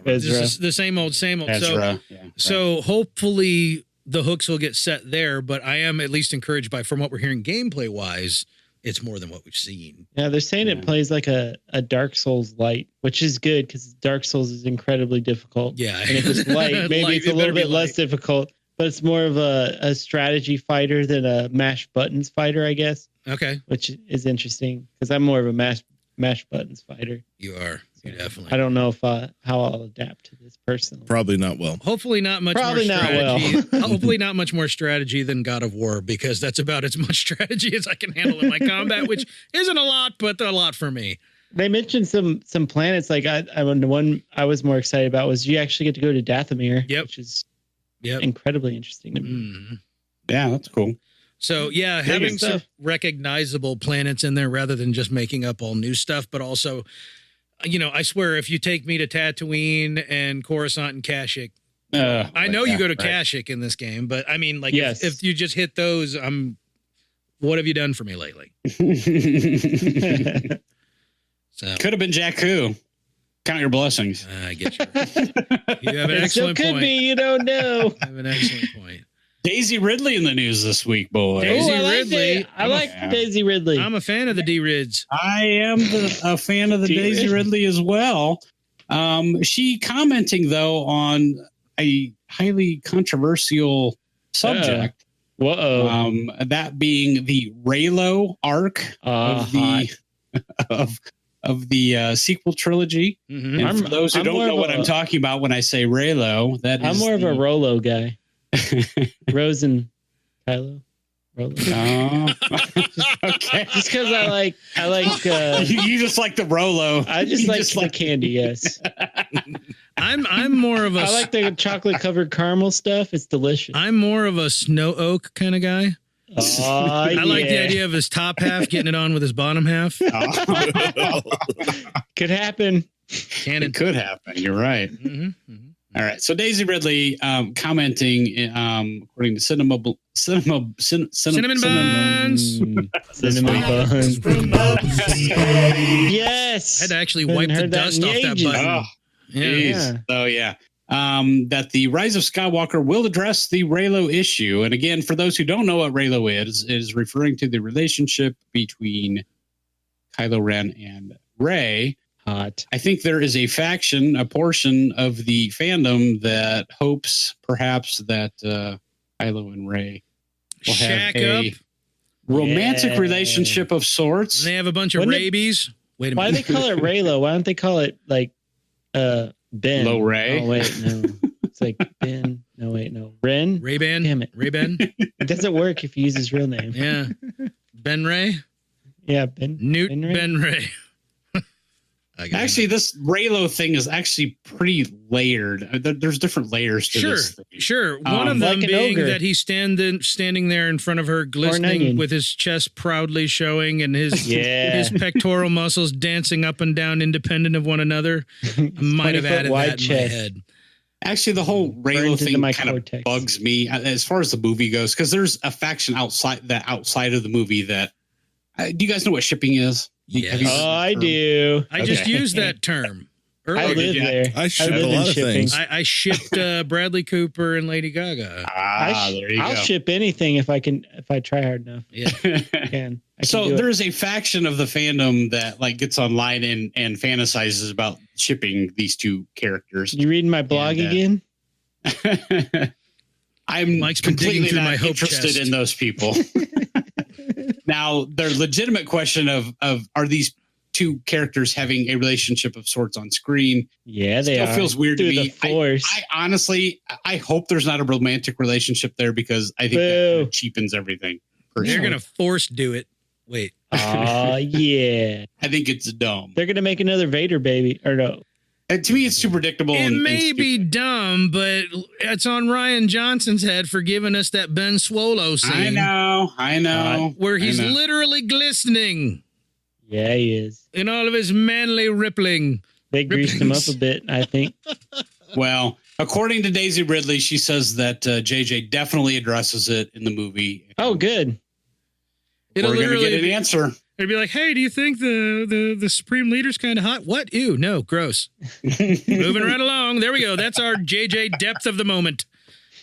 this is the same old. Ezra. So hopefully the hooks will get set there, but I am at least encouraged by, from what we're hearing gameplay wise, it's more than what we've seen. Yeah, they're saying it plays like a Dark Souls light, which is good because Dark Souls is incredibly difficult. Yeah. And if it's light, maybe it's a little bit less difficult, but it's more of a strategy fighter than a mash buttons fighter, I guess. Okay. Which is interesting because I'm more of a mash buttons fighter. You are. You definitely. I don't know if how I'll adapt to this personally. Probably not well. Hopefully not much Probably more not strategy. well. Hopefully not much more strategy than God of War, because that's about as much strategy as I can handle in my combat, which isn't a lot, but a lot for me. They mentioned some planets. Like the one I was more excited about was you actually get to go to Dathomir, which is incredibly interesting to me. Mm-hmm. Yeah, that's cool. So yeah, having some recognizable planets in there rather than just making up all new stuff, but also, you know, I swear if you take me to Tatooine and Coruscant and Kashyyyk, I know you go to Kashyyyk in this game, but I mean, like, if you just hit those, what have you done for me lately? So could have been Jakku. Count your blessings. I get you. You have an excellent could point. Be, you don't know. You have an excellent point. Daisy Ridley in the news this week, boy. Daisy I Ridley. I like Daisy Ridley. I'm a fan of the D-Rids. I am a fan of the Daisy Ridley as well. She commenting, though, on a highly controversial subject. Whoa. That being the Reylo arc of the sequel trilogy. Mm-hmm. And for those who don't know what I'm talking about when I say Reylo, I'm more of a Rolo guy. Rose and Kylo. Rolo. Oh, okay. Just because I like you just like the Rolo. I just like the candy. Yes. I'm more of a. I like the chocolate covered caramel stuff. It's delicious. I'm more of a snow oak kind of guy. I like the idea of his top half getting it on with his bottom half. Could happen. It could happen. You're right. Mm-hmm. Mm-hmm. All right. So Daisy Ridley commenting, according to Cinnamon Buns. Cinnamon buns. Yes. I had to actually wipe the dust off that button. Oh, yeah. That the Rise of Skywalker will address the Reylo issue. And again, for those who don't know what Reylo is referring to the relationship between Kylo Ren and Rey. Hot. I think there is a faction, a portion of the fandom that hopes perhaps that Kylo and Rey will have a romantic relationship of sorts. They have a bunch of rabies. Wait a minute. Why do they call it Reylo? Why don't they call it like Ben? Low Ray. Oh wait, no. It's like Ben. No wait, no. Ren. Ray-Ban. Damn it. Ray-Ban. It doesn't work if you use his real name. Yeah. Ben Ray. Yeah, Ben. Newt Ben Ray. Actually, this Reylo thing is actually pretty layered. There's different layers to this thing. Sure. One of them being that he's standing there in front of her, glistening with his chest proudly showing and his his pectoral muscles dancing up and down independent of one another. I might have added that in my head. Actually, the whole Reylo thing kind of bugs me as far as the movie goes, because there's a faction outside of the movie that. Do you guys know what shipping is? Yes. I do. I just used that term. I live there. I shipped a lot of things. I shipped Bradley Cooper and Lady Gaga. There you I'll go. ship anything if I try hard enough. Yeah. So there's a faction of the fandom that like gets online and fantasizes about shipping these two characters. You reading my blog again? I'm Mike's been digging completely through my not hope interested chest. in those people. Now, their legitimate question of are these two characters having a relationship of sorts on screen? Yeah, they still are. feels weird to Through me. the Force. I honestly, I hope there's not a romantic relationship there because I think that kind of cheapens everything. They're gonna force do it. Wait. Oh yeah. I think it's dumb. They're gonna make another Vader baby, or no? To me, it's too predictable. It and may be stupid. dumb, but it's on Ryan Johnson's head for giving us that Ben Swallow scene. I know. Where he's I know. literally glistening Yeah, he is. in all of his manly rippling. They greased him up a bit, I think. Well, according to Daisy Ridley, she says that JJ definitely addresses it in the movie. Oh, good. It'll We're going to literally get an be, answer. it'd be like, hey, do you think the Supreme Leader's kind of hot? What? Ew, no, gross. Moving right along. There we go. That's our JJ depth of the moment.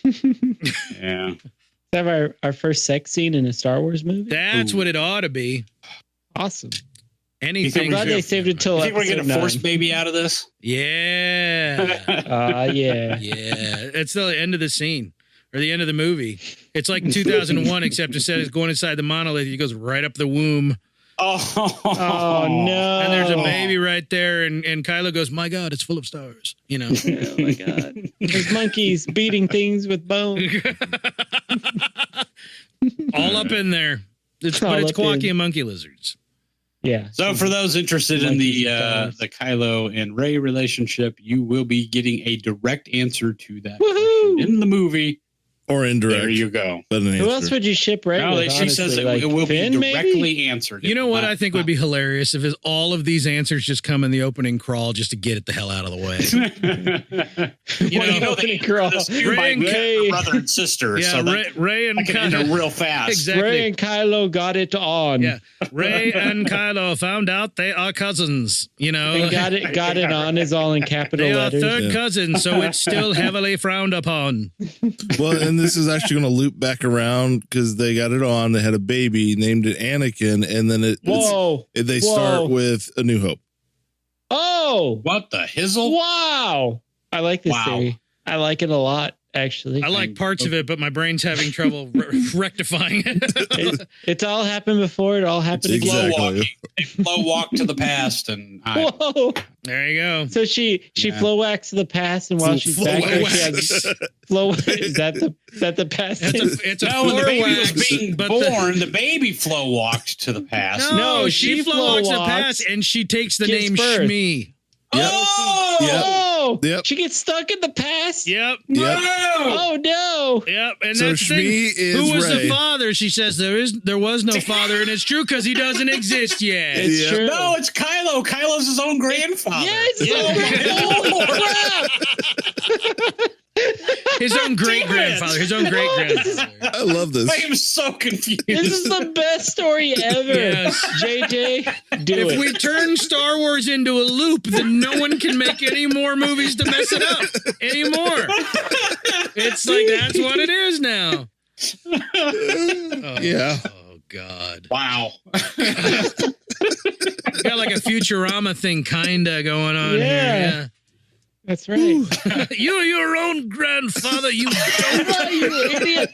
Yeah. Let's have our first sex scene in a Star Wars movie. That's what it ought to be. Awesome. I'm Anything. glad they saved it till You think we're episode going to force 9. baby out of this? Yeah. Yeah. Yeah. It's the end of the scene or the end of the movie. It's like 2001, except instead of going inside the monolith, he goes right up the womb. Oh, no. And there's a baby right there. And Kylo goes, my God, it's full of stars. You know, Oh, my God. There's monkeys beating things with bone. all up in there. But All it's up in. Kwaki and monkey lizards. Yeah. So for those interested in the Kylo and Rey relationship, you will be getting a direct answer to that Woohoo! question in the movie. Or indirect. There you go. But an Who answer. else would you ship Ray No, with, she says honestly? it will Finn, be maybe? directly answered. You know what I think would be hilarious if all of these answers just come in the opening crawl just to get it the hell out of the way. you know, know opening they crawl. this too Ray by and Ray. brother and sister. Yeah, so Ray and that can end Kylo. real fast. Exactly. Ray and Kylo got it on. Yeah, Ray and Kylo found out they are cousins. You know, And got it on is all in capital they are letters. third cousins, so it's still heavily frowned upon. Well, and this is actually going to loop back around because they got it on. They had a baby, named it Anakin, and then they start with A New Hope. Oh, What the hizzle? wow. I like this Wow. theory. I like it a lot, actually. I like parts of it, but my brain's having trouble rectifying it. It's all happened before. It all happened again. Flow Exactly. walking. They flow walk to the past, and Whoa. There you go. So she flow waxed to the past, and while she's back there, she has flow. Is that the past? It's a no, when the floor baby wax, was being but born, the baby flow walked to the past. No, she she flow flow walks the walks, past, and she takes the gives name birth. Shmi. Oh! Yep. Oh, Yep. she gets stuck in the past. Yep. Yep. Oh no. Yep. And So that's the thing. Shmi is Who was Rey. the father? She says there was no father, and it's true because he doesn't exist yet. It's Yeah. true. No, it's Kylo. Kylo's his own grandfather. Yes. Oh, crap. His own great grandfather. His own great grandfather. I love this. I am so confused. This is the best story ever. Yes. JJ, do If it. we turn Star Wars into a loop, then no one can make any more movies to mess it up anymore. It's like that's what it is now. Oh, Yeah. Oh God. Wow. Got like a Futurama thing kinda going on Yeah. here. That's right. Yeah. You're your own grandfather, you don't. You idiot.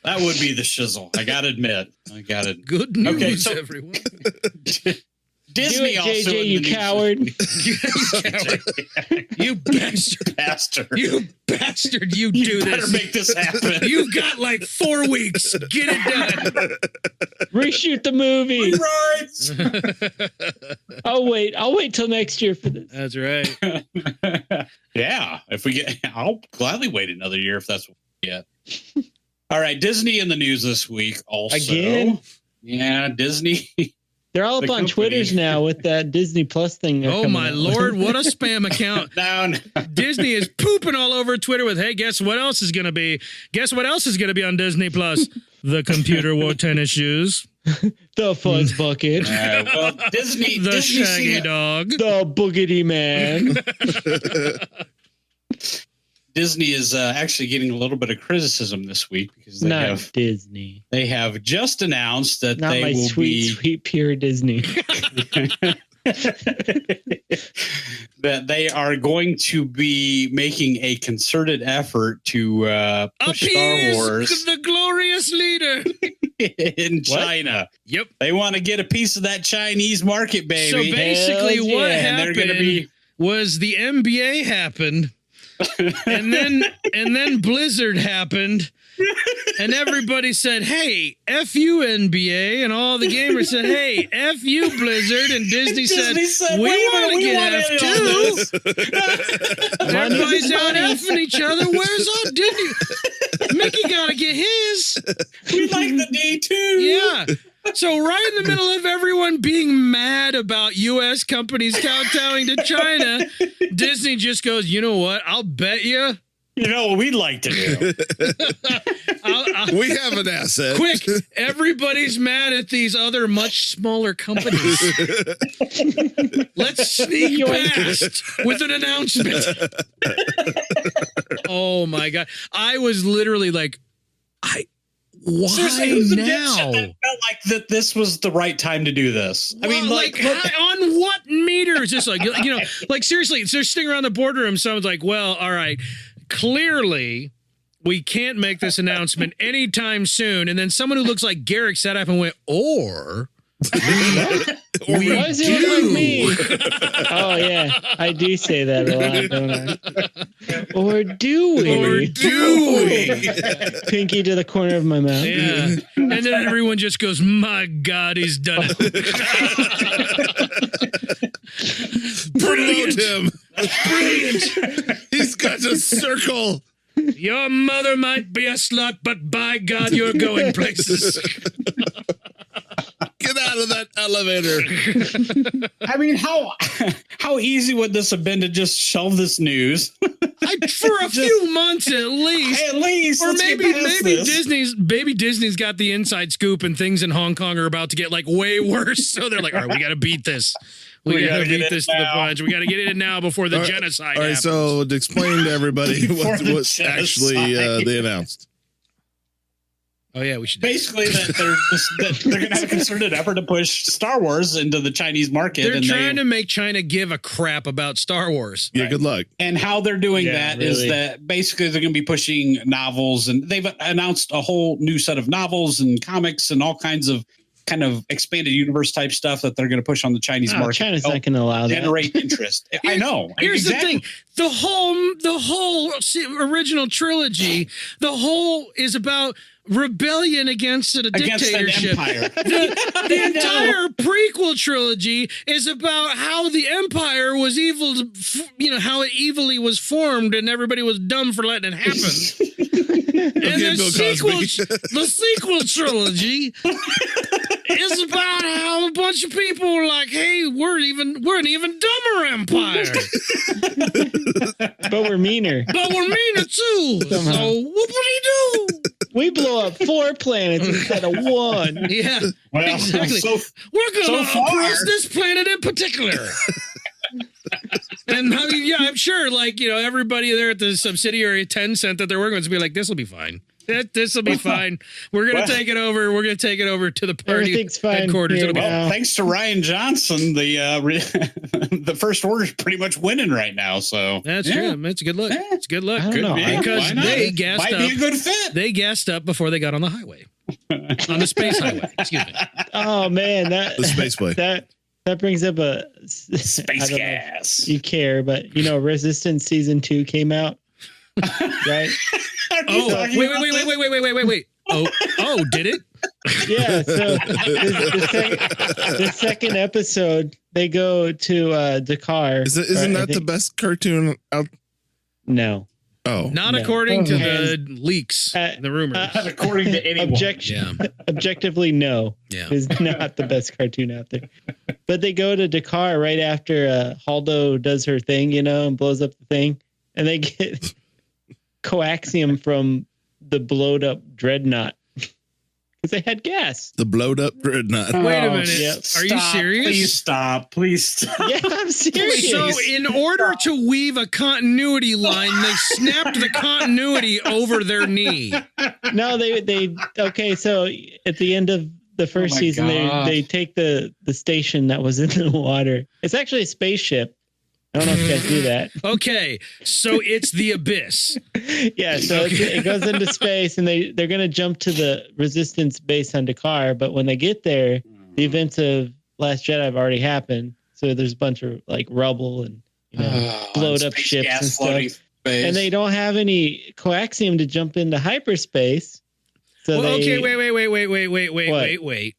That would be the shizzle. I gotta admit. Good news, Okay, so- everyone. Disney Do it, also JJ, in the you news coward. this week. You bastard. Bastard. You bastard. You do You better this. make this happen. You've got like 4 weeks. Get it done. Reshoot the movie. Rewrites. I'll wait till next year for this. That's right. Yeah, if we get, I'll gladly wait another year if that's what we get. All right, Disney in the news this week also. Again? Yeah, Disney. They're all The up on company. Twitter's now with that Disney Plus thing. they're Oh coming my out Lord, with. what a spam account. Down. Disney is pooping all over Twitter with, hey, guess what else is going to be? Guess what else is going to be on Disney Plus? The computer wore tennis shoes. The Fuzz Bucket. Well, Disney. The Disney Shaggy seen- Dog. The Boogity Man. Disney is actually getting a little bit of criticism this week because Not Disney. they have just announced that Not they my will sweet, sweet, pure Disney. that they are going to be making a concerted effort to push Star Appease Wars the glorious leader. in China. Yep. They want to get a piece of that Chinese market, baby. So basically Hell what yeah. And they're happened going to be was the NBA happened, And then Blizzard happened, and everybody said, "Hey, F you NBA," and all the gamers said, "Hey, F you Blizzard," and Disney said, "We want to get F too." Everybody's out effing each other. Where's our Disney? Mickey got to get his. We like the D too. Yeah. So right in the middle of everyone being mad about U.S. companies kowtowing to China, Disney just goes, "You know what? I'll bet you." You know what we'd like to do? We have an asset. Quick, everybody's mad at these other much smaller companies. Let's sneak past with an announcement. Oh my God. I was literally like, why Seriously, now? That felt like that this was the right time to do this. I mean, like on what meter is this? Like, like seriously, they're sitting around the boardroom. Someone's like, well, all right, clearly we can't make this announcement anytime soon. And then someone who looks like Garrick sat up and went, or we Why does it look like me? Oh yeah, I do say that a lot, don't I? Or do we? Pinky to the corner of my mouth. Yeah. And then everyone just goes, "My God, he's done it." Promote him. Brilliant. He's got a circle. Your mother might be a slut, but by God, you're going places. Get out of that elevator. I mean, how easy would this have been to just shelve this news? For a few months at least. At least, or let's get maybe past this. Disney's got the inside scoop, and things in Hong Kong are about to get like way worse. So they're like, all right, we got to beat this. We got to beat this to the punch. We got to get it in now before the genocide. All right, happens. so to explain to everybody what actually they announced. Oh yeah, we should. Basically, that they're going to have a concerted effort to push Star Wars into the Chinese market. They're trying to make China give a crap about Star Wars. Yeah, good luck. And how they're doing that is that basically they're going to be pushing novels, and they've announced a whole new set of novels and comics and all kinds of kind of expanded universe type stuff that they're going to push on the Chinese market. China's not going to allow that. Generate interest. I know. Here's the thing: the whole original trilogy, the whole is about rebellion against a dictatorship. An empire. The entire prequel trilogy is about how the empire was evil, how it evilly was formed, and everybody was dumb for letting it happen. And the sequel trilogy is about how a bunch of people were like, "Hey, we're an even dumber empire, but we're meaner. But we're meaner too. Somehow. So whoop-a-dee-doo. We blow up 4 planets instead of 1. Yeah, Well, exactly. We're going to oppress this planet in particular." And I mean, yeah, I'm sure, everybody there at the subsidiary Tencent that they're working with is be like, "This will be fine. This will be fine. We're going to take it over. We're going to take it over to the party headquarters." It'll be thanks to Ryan Johnson, the First Order's pretty much winning right now. So that's true. It's a good look. It's a good look. Could be. Because they gassed might up. be a good fit. They gassed up before they got on the highway, on the space highway. Excuse me. Oh man, The spaceway. That brings up a Space gas. You care, but Resistance season 2 came out, right? Oh, wait. Oh, did it? Yeah. So the second episode, they go to Dakar. Isn't that the best cartoon out? No. Oh, not according to the leaks, the rumors. Not according to anyone. Objectively, no. Yeah. It's not the best cartoon out there. But they go to Dakar right after Haldo does her thing, and blows up the thing. And they get coaxium from the blowed up dreadnought. Because they had gas. The blowed up dreadnought. Wait a minute. Yep. Are you serious? Please stop. Yeah, I'm serious. So in order to weave a continuity line, they snapped the continuity over their knee. No, they okay, so at the end of the first season, they take the station that was in the water. It's actually a spaceship. I don't know if you guys knew that. Okay, so it's the Abyss. Yeah, so it goes into space, and they're going to jump to the Resistance base on Dakar. But when they get there, the events of Last Jedi have already happened. So there's a bunch of rubble and blowed up ships and stuff. hyperspace. And they don't have any coaxium to jump into hyperspace. So Well, they, okay, wait.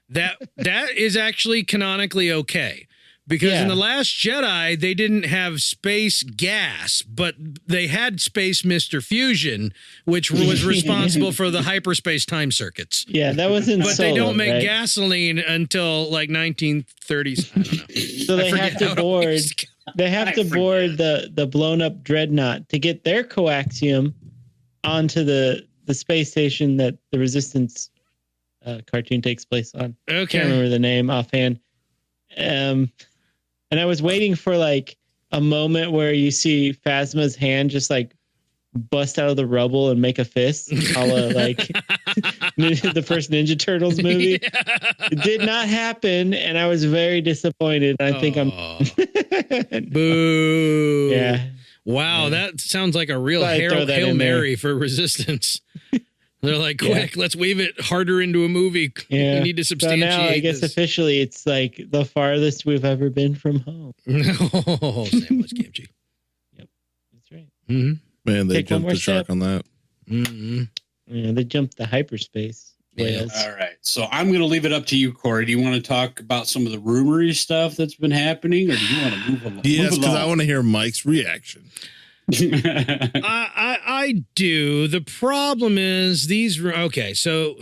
That is actually canonically okay. Because in The Last Jedi, they didn't have space gas, but they had space Mr. Fusion, which was responsible for the hyperspace time circuits. Yeah, that was in But Solo, they don't make right? gasoline until like 1930s. I don't know. So they have to board. They have to board the blown up dreadnought to get their coaxium onto the space station that the Resistance cartoon takes place on. Okay. Can't remember the name offhand. And I was waiting for like a moment where you see Phasma's hand just like bust out of the rubble and make a fist, a la like the first Ninja Turtles movie. Yeah. It did not happen, and I was very disappointed. I think I'm boo. Yeah. Wow, that sounds like a real Thought I'd throw that Hail in there. Mary for Resistance. They're like, quick, let's weave it harder into a movie. Yeah. We need to So substantiate now I guess this. officially it's like the farthest we've ever been from home. Oh, Sam was kimchi. That's right. Mm-hmm. Man, they Take one jumped more the shark step. on that. Mm-hmm. Yeah, they jumped the hyperspace. Yeah. whales. All right. So I'm going to leave it up to you, Corey. Do you want to talk about some of the rumory stuff that's been happening, or do you want to move along? Yes, because I want to hear Mike's reaction. I do. The problem is okay, so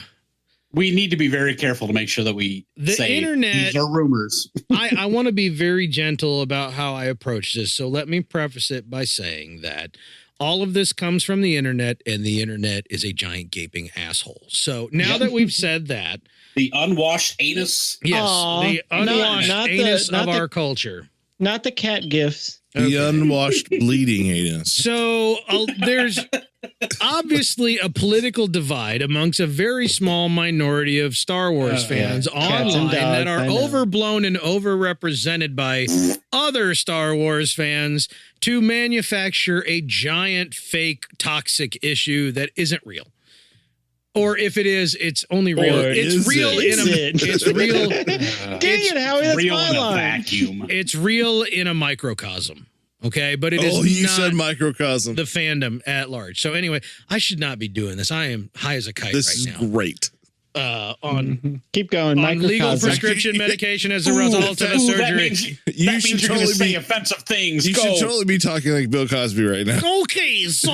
we need to be very careful to make sure that we The say internet- these are rumors. I want to be very gentle about how I approach this. So let me preface it by saying that all of this comes from the internet, and the internet is a giant gaping asshole. So now that we've said that, The unwashed anus. yes, Aw, the unwashed not the- anus not of the- our culture. Not the cat gifts. The unwashed bleeding anus. So there's obviously a political divide amongst a very small minority of Star Wars fans Cats and online that dogs, are I know. overblown and overrepresented by other Star Wars fans to manufacture a giant fake toxic issue that isn't real. Or if it is, it's only real. Or It's is real it? in a. It's real. Dang it, Howie, that's real my in a line. vacuum. It's real in a microcosm. Okay, but it is Oh, you not said microcosm. the fandom at large. So anyway, I should not be doing this. I am high as a kite This right is now. great. On Keep going. legal Microcosm. prescription medication as a Ooh, result of a Ooh, that surgery. means, You that means should you're going totally to say be- offensive things. You Go. should totally be talking like Bill Cosby right now. Okay, so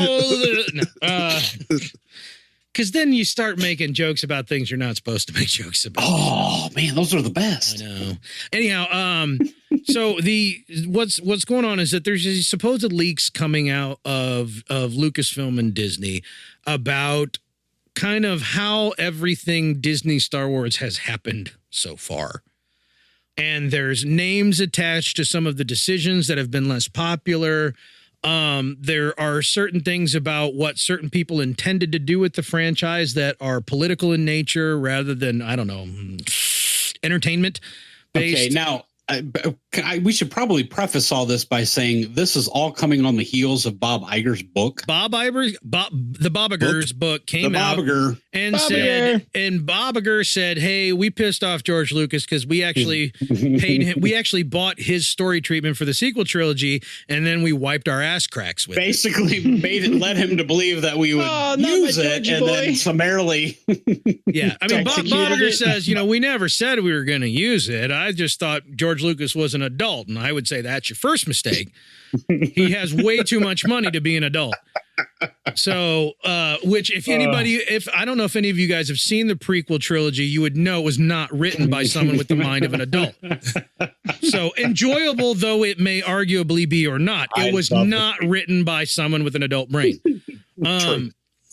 because then you start making jokes about things you're not supposed to make jokes about. Oh man, those are the best. I know. Anyhow, so what's going on is that there's these supposed leaks coming out of Lucasfilm and Disney about kind of how everything Disney Star Wars has happened so far. And there's names attached to some of the decisions that have been less popular. There are certain things about what certain people intended to do with the franchise that are political in nature rather than, I don't know, entertainment based. Okay, now we should probably preface all this by saying this is all coming on the heels of Bob Iger's book. The Bob Iger's book came The out Bob Iger. and Bob said, Iger. and Bob Iger said, "Hey, we pissed off George Lucas because we actually paid him. We actually bought his story treatment for the sequel trilogy, and then we wiped our ass cracks with it." Basically led him to believe that we would Oh, not use my it, Georgie and then boy. summarily. Yeah, I mean, Bob Executed Iger it. says, we never said we were going to use it. I just thought George Lucas was an adult, and I would say that's your first mistake. He has way too much money to be an adult. So, which if I don't know if any of you guys have seen the prequel trilogy, you would know it was not written by someone with the mind of an adult. So enjoyable though it may arguably be or not, it was not written by someone with an adult brain.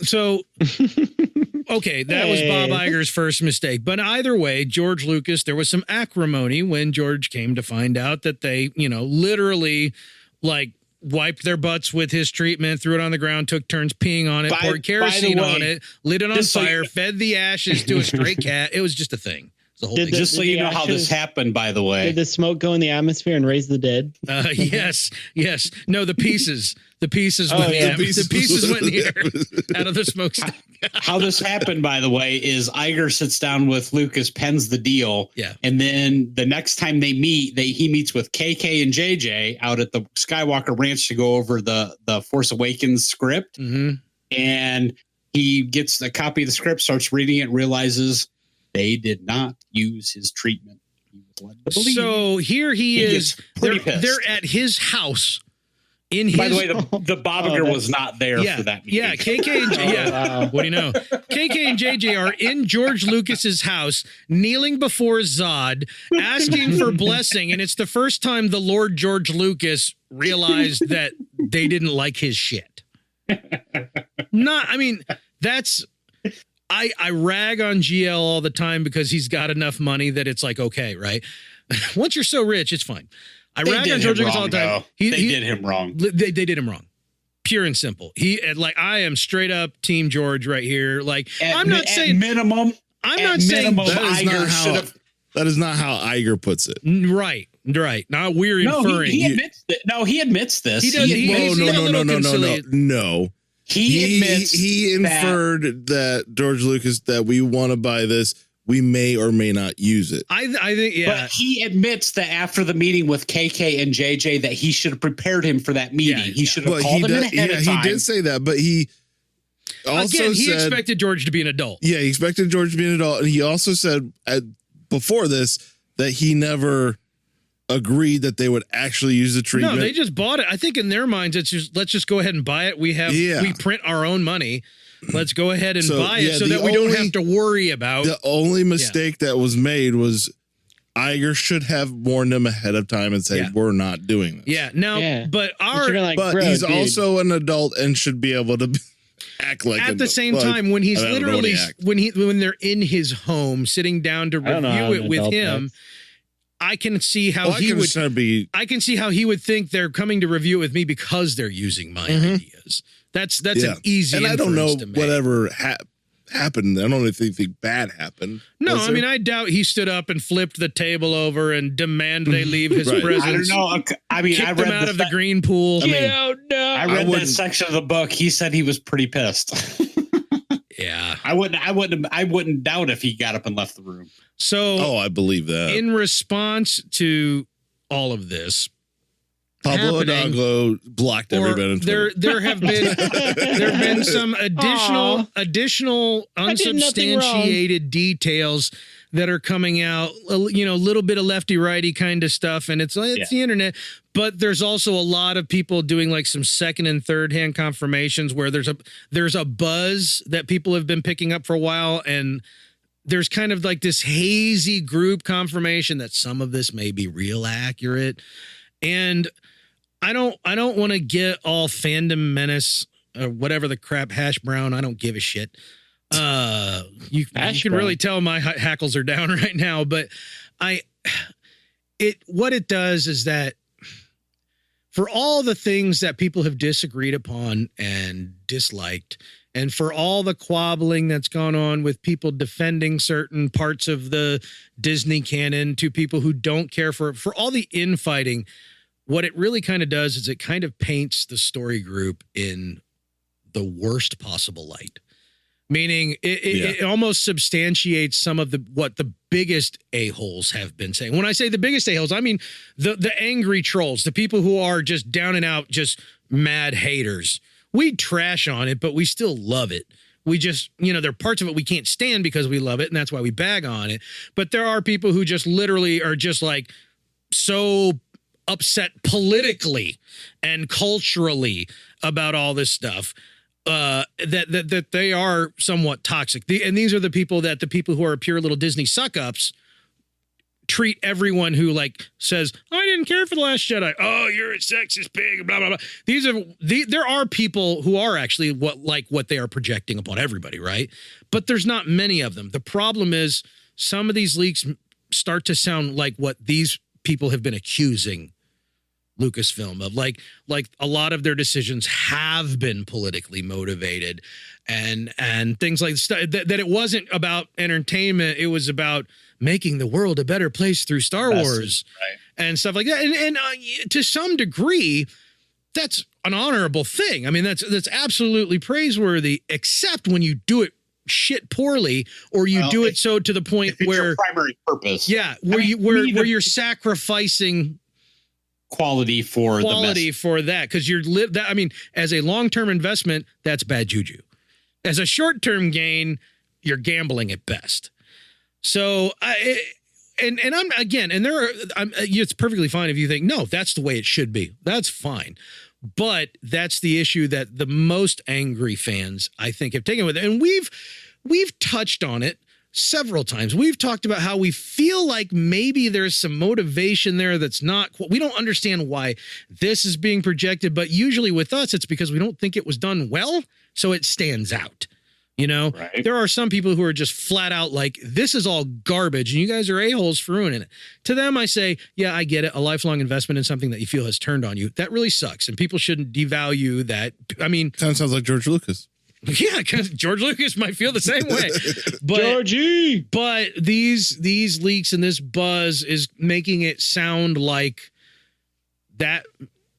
So, okay, that was Bob Iger's first mistake. But either way, George Lucas, there was some acrimony when George came to find out that they, literally like wiped their butts with his treatment, threw it on the ground, took turns peeing on it, poured kerosene on it, lit it on just so fire, you- fed the ashes to a stray cat. It was just a thing. The whole Did thing. the- Just so you know how this happened, by the way. Did the smoke go in the atmosphere and raise the dead? Yes. No, the pieces. The pieces Oh, went. yeah. The pieces went in the air out of the smokestack. How this happened, by the way, is Iger sits down with Lucas, pens the deal. Yeah. And then the next time they meet, he meets with KK and JJ out at the Skywalker Ranch to go over the Force Awakens script. Mm-hmm. And he gets a copy of the script, starts reading it, realizes they did not use his treatment. He was led to believe. So here he is. gets pretty They're, pissed. they're at his house. In his, By the way, the Bobiger was not there yeah, for that meeting. yeah, KK and yeah. Wow. What do you know? KK and JJ are in George Lucas's house, kneeling before Zod, asking for blessing, and it's the first time the Lord George Lucas realized that they didn't like his shit. I mean, that's. I rag on GL all the time because he's got enough money that it's like, okay, right? Once you're so rich, it's fine. I They rag did on George him Lucas all wrong, the time. though. They did him wrong. They did him wrong. Pure and simple. I am straight up Team George right here. Like, I'm not saying minimum. I'm not saying That is not Iger how- should have. That is not how Iger puts it. right. Now we're No, inferring. he admits that. No, he admits this. He does- he- he's a little conciliated. No. He admits he inferred that George Lucas, that we want to buy this, we may or may not use it. I think, yeah. But he admits that after the meeting with KK and JJ, that he should have prepared him for that meeting. Yeah, he should have But called him ahead of time. he did say that, but he also Again, he said, expected George to be an adult. yeah, he expected George to be an adult, and he also said before this that he never agreed that they would actually use the treatment. No, they just bought it. I think in their minds, it's just let's just go ahead and buy it. We print our own money. Let's go ahead and buy it so that we don't have to worry about. The only mistake that was made was Iger should have warned them ahead of time and said, we're not doing this. Yeah. Now, but he's also an adult and should be able to act like at the same time when he's literally when they're in his home sitting down to review it with him. I can see how he would I can see how he would think they're coming to review it with me because they're using my ideas. That's an easy. And I don't know to make. whatever happened. I don't think anything bad happened. No, I mean, I doubt he stood up and flipped the table over and demanded they leave his presence. I don't know. I mean, kicked I read him out of the green pool. I read that section of the book. He said he was pretty pissed. Yeah, I wouldn't doubt if he got up and left the room. So, I believe that. In response to all of this, Pablo Hidalgo blocked everybody on Twitter. There have been some additional unsubstantiated details that are coming out, a little bit of lefty righty kind of stuff, and it's the internet. But there's also a lot of people doing like some second and third hand confirmations where there's a buzz that people have been picking up for a while, and there's kind of like this hazy group confirmation that some of this may be real accurate. And I don't want to get all fandom menace or whatever the crap hash brown. I don't give a shit. You can really tell my hackles are down right now, but what it does is that for all the things that people have disagreed upon and disliked, and for all the quabbling that's gone on with people defending certain parts of the Disney canon to people who don't care for all the infighting, what it really kind of does is it kind of paints the story group in the worst possible light. Meaning it almost substantiates some of what the biggest a-holes have been saying. When I say the biggest a-holes, I mean the angry trolls, the people who are just down and out, just mad haters. We trash on it, but we still love it. We just, there are parts of it we can't stand because we love it, and that's why we bag on it. But there are people who just literally are just like so upset politically and culturally about all this stuff. That they are somewhat toxic. And these are the people who are pure little Disney suck-ups treat everyone who says, I didn't care for The Last Jedi. Oh, you're a sexist pig, blah, blah, blah. There are people who are actually what they are projecting upon everybody, right? But there's not many of them. The problem is some of these leaks start to sound like what these people have been accusing Lucasfilm of, like a lot of their decisions have been politically motivated and things like that it wasn't about entertainment. It was about making the world a better place through Star Wars and stuff like that. And to some degree, that's an honorable thing. I mean, that's absolutely praiseworthy, except when you do it shit poorly, or you do it so to the point where your primary purpose. Yeah, where you're sacrificing quality for that, because I mean, as a long-term investment, that's bad juju. As a short-term gain, you're gambling at best. So it's perfectly fine if you think, no, that's the way it should be. That's fine. But that's the issue that the most angry fans, I think, have taken with it. And we've touched on it several times. We've talked about how we feel like maybe there's some motivation there that's not, we don't understand why this is being projected, but usually with us, it's because we don't think it was done well, so it stands out. You know, There are some people who are just flat out like, this is all garbage and you guys are a-holes for ruining it. To them, I say, yeah, I get it. A lifelong investment in something that you feel has turned on you. That really sucks. And people shouldn't devalue that. I mean, kind of sounds like George Lucas. Yeah, because George Lucas might feel the same way. But, Georgie! But these leaks and this buzz is making it sound like that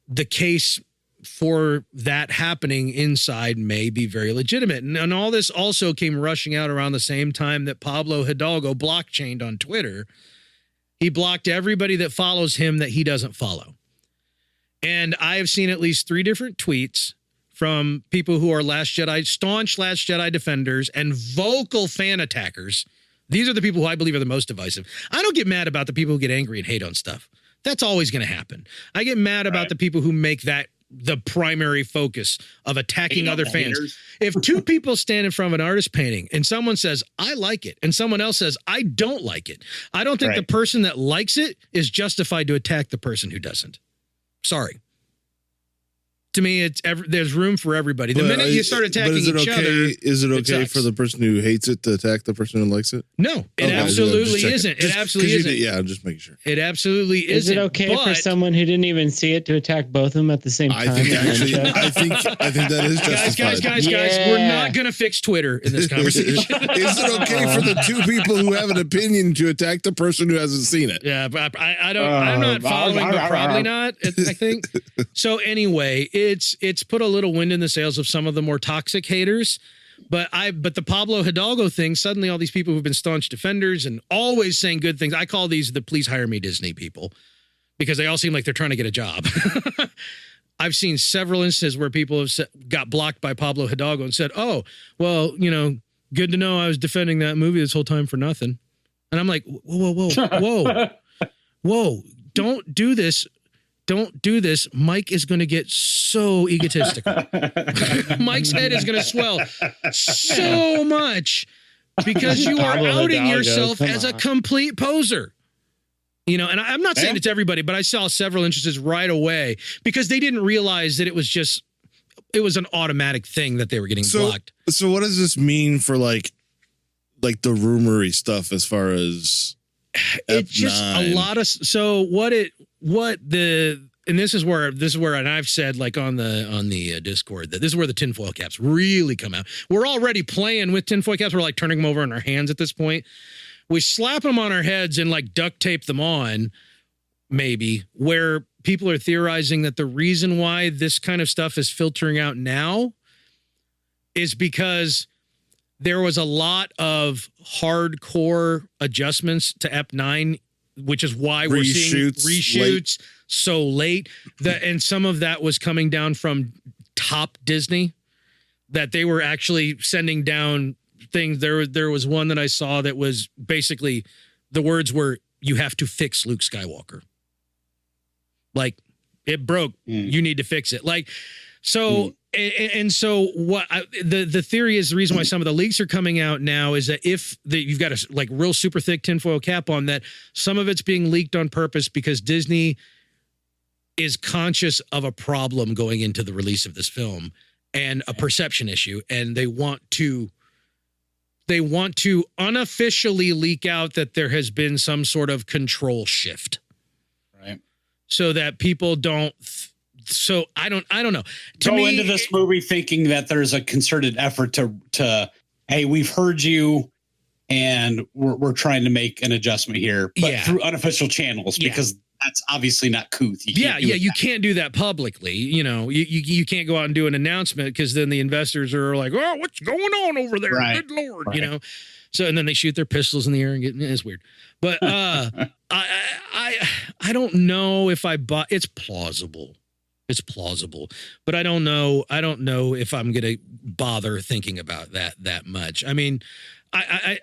the case for that happening inside may be very legitimate. And all this also came rushing out around the same time that Pablo Hidalgo blockchained on Twitter. He blocked everybody that follows him that he doesn't follow. And I have seen at least 3 different tweets from people who are staunch Last Jedi defenders and vocal fan attackers. These are the people who I believe are the most divisive. I don't get mad about the people who get angry and hate on stuff. That's always going to happen. I get mad about the people who make that the primary focus of attacking other fans. Haters. If 2 people stand in front of an artist painting and someone says, I like it, and someone else says, I don't like it, I don't think the person that likes it is justified to attack the person who doesn't. Sorry. To me, there's room for everybody. The minute you start attacking each other, is it okay for the person who hates it to attack the person who likes it? No, it absolutely isn't. It absolutely isn't. Yeah, I'm just making sure. It absolutely isn't. Is it okay for someone who didn't even see it to attack both of them at the same time? I think that is justified. Guys, we're not going to fix Twitter in this conversation. Is it okay for the 2 people who have an opinion to attack the person who hasn't seen it? Yeah, but I'm not following, but probably not. I think so. Anyway. It's put a little wind in the sails of some of the more toxic haters, but the Pablo Hidalgo thing, suddenly all these people who've been staunch defenders and always saying good things. I call these the please hire me Disney people, because they all seem like they're trying to get a job. I've seen several instances where people have got blocked by Pablo Hidalgo and said, oh, well, good to know I was defending that movie this whole time for nothing. And I'm like, whoa, don't do this. Don't do this. Mike is going to get so egotistical. Mike's head is going to swell so much because you are outing yourself as a complete poser. And I'm not saying it's everybody, but I saw several instances right away because they didn't realize that it was an automatic thing that they were getting blocked. So what does this mean for like the rumory stuff as far as it's just a lot of and this is where and I've said like on the Discord that this is where the tinfoil caps really come out. We're already playing with tinfoil caps. We're like turning them over in our hands at this point. We slap them on our heads and like duct tape them on, maybe, where people are theorizing that the reason why this kind of stuff is filtering out now is because there was a lot of hardcore adjustments to Ep9, which is why we're seeing reshoots so late. And some of that was coming down from top Disney, that they were actually sending down things. There was one that I saw that was basically the words were, you have to fix Luke Skywalker. Like, it broke. You need to fix it. Like, so... And so what the theory is, the reason why some of the leaks are coming out now is that you've got a like real super thick tinfoil cap on, that some of it's being leaked on purpose because Disney is conscious of a problem going into the release of this film and a perception issue, and they want to unofficially leak out that there has been some sort of control shift, right? So that people don't. So I don't know. Go into this movie thinking that there's a concerted effort to, hey, we've heard you. and we're trying to make an adjustment here, but through unofficial channels because that's obviously not couth. You can't do that publicly. You know, you can't go out and do an announcement because then the investors are like, oh, what's going on over there? Right. Good Lord, you know. So and then they shoot their pistols in the air and get it's weird. But I don't know if I buy. It's plausible. It's plausible, but I don't know. I don't know if I'm going to bother thinking about that much. I mean, I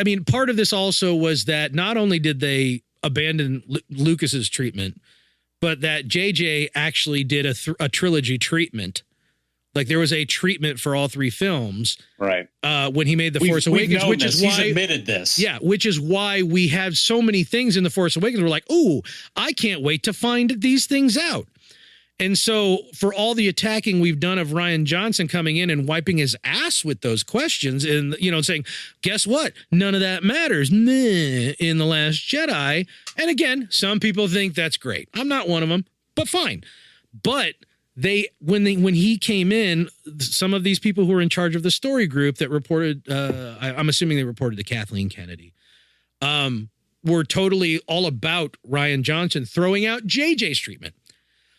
mean, part of this also was that not only did they abandon Lucas's treatment, but that JJ actually did a trilogy treatment. Like there was a treatment for all three films, right? When he made The Force Awakens, which is why he's admitted this. Yeah, which is why we have so many things in The Force Awakens. We're like, oh, I can't wait to find these things out. And so for all the attacking we've done of Rian Johnson coming in and wiping his ass with those questions and, you know, saying, guess what? None of that matters in The Last Jedi. And again, some people think that's great. I'm not one of them, but fine. But when he came in, some of these people who were in charge of the story group that reported, I'm assuming they reported to Kathleen Kennedy, were totally all about Rian Johnson throwing out JJ's treatment.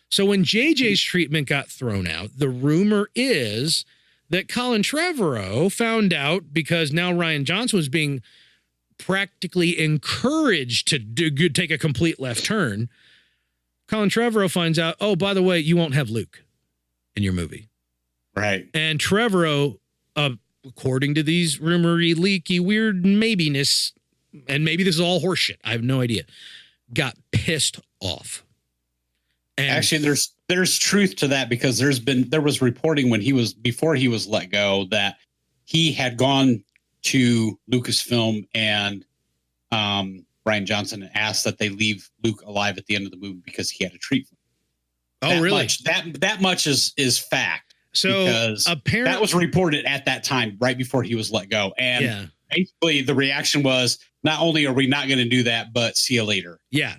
So when JJ's treatment got thrown out, the rumor is that Colin Trevorrow found out because now Rian Johnson was being practically encouraged to take a complete left turn. Colin Trevorrow finds out, oh, by the way, you won't have Luke in your movie. Right. And Trevorrow, according to these rumory, leaky, weird maybiness, and maybe this is all horseshit, I have no idea, got pissed off. And actually, there's truth to that because there was reporting before he was let go that he had gone to Lucasfilm and Rian Johnson and asked that they leave Luke alive at the end of the movie because he had a treatment. Oh, really? That much is fact. So apparently that was reported at that time, right before he was let go. And basically the reaction was, not only are we not going to do that, but see you later. Yeah.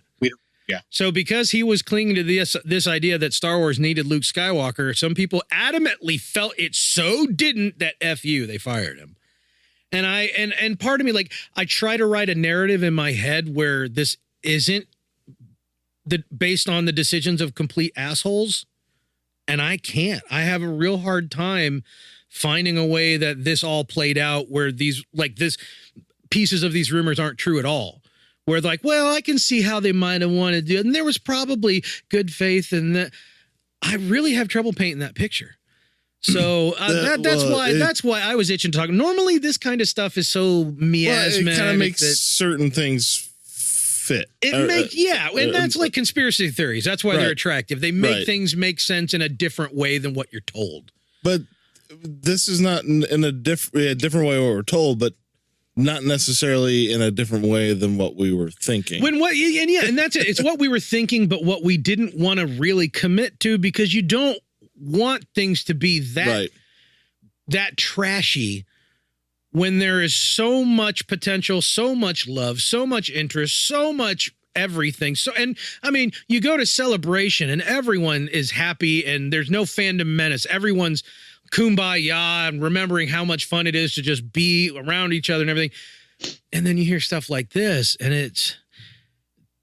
Yeah. So because he was clinging to this idea that Star Wars needed Luke Skywalker, some people adamantly felt it so didn't that F you, they fired him. And and part of me, like, I try to write a narrative in my head where this isn't based on the decisions of complete assholes. And I can't. I have a real hard time finding a way that this all played out where these pieces of these rumors aren't true at all. Where they're like, well, I can see how they might have wanted to do it. And there was probably good faith in that. I really have trouble painting that picture. So that's why I was itching to talk. Normally, this kind of stuff is so miasmatic. It kind of makes certain things fit. And that's like conspiracy theories. That's why they're attractive. They make things make sense in a different way than what you're told. But this is not in a different way what we're told, but not necessarily in a different way than what we were thinking. And that's it. It's what we were thinking, but what we didn't want to really commit to because you don't want things to be that trashy when there is so much potential, so much love, so much interest, so much everything. So, and I mean, you go to Celebration and everyone is happy and there's no fandom menace. Everyone's kumbaya and remembering how much fun it is to just be around each other and everything. And then you hear stuff like this and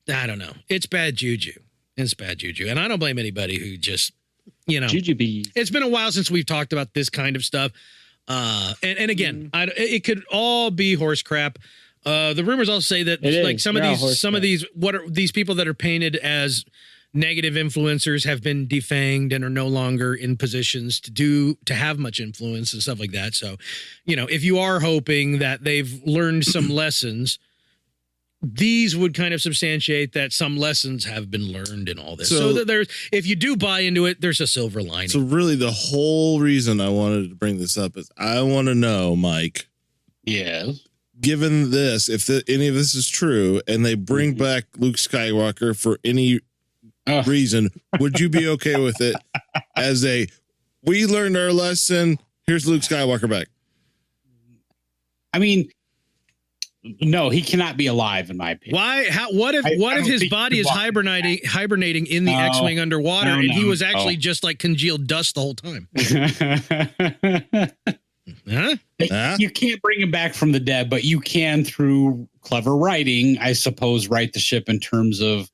I don't know. It's bad juju. It's bad juju. And I don't blame anybody who just, Jujubee. It's been a while since we've talked about this kind of stuff. And again, it could all be horse crap. The rumors also say that some of these people that are painted as negative influencers have been defanged and are no longer in positions to have much influence and stuff like that. So, if you are hoping that they've learned some lessons, these would kind of substantiate that some lessons have been learned in all this. So that if you do buy into it, there's a silver lining. So really the whole reason I wanted to bring this up is I want to know, Mike. Yes. Given this, if any of this is true and they bring back Luke Skywalker for any reason, would you be okay with it as we learned our lesson, here's Luke Skywalker back? I mean, no, he cannot be alive in my opinion. Why? What if his body is hibernating in the X-Wing underwater and he was actually just like congealed dust the whole time? Huh? Huh? You can't bring him back from the dead, but you can, through clever writing, I suppose, right the ship in terms of,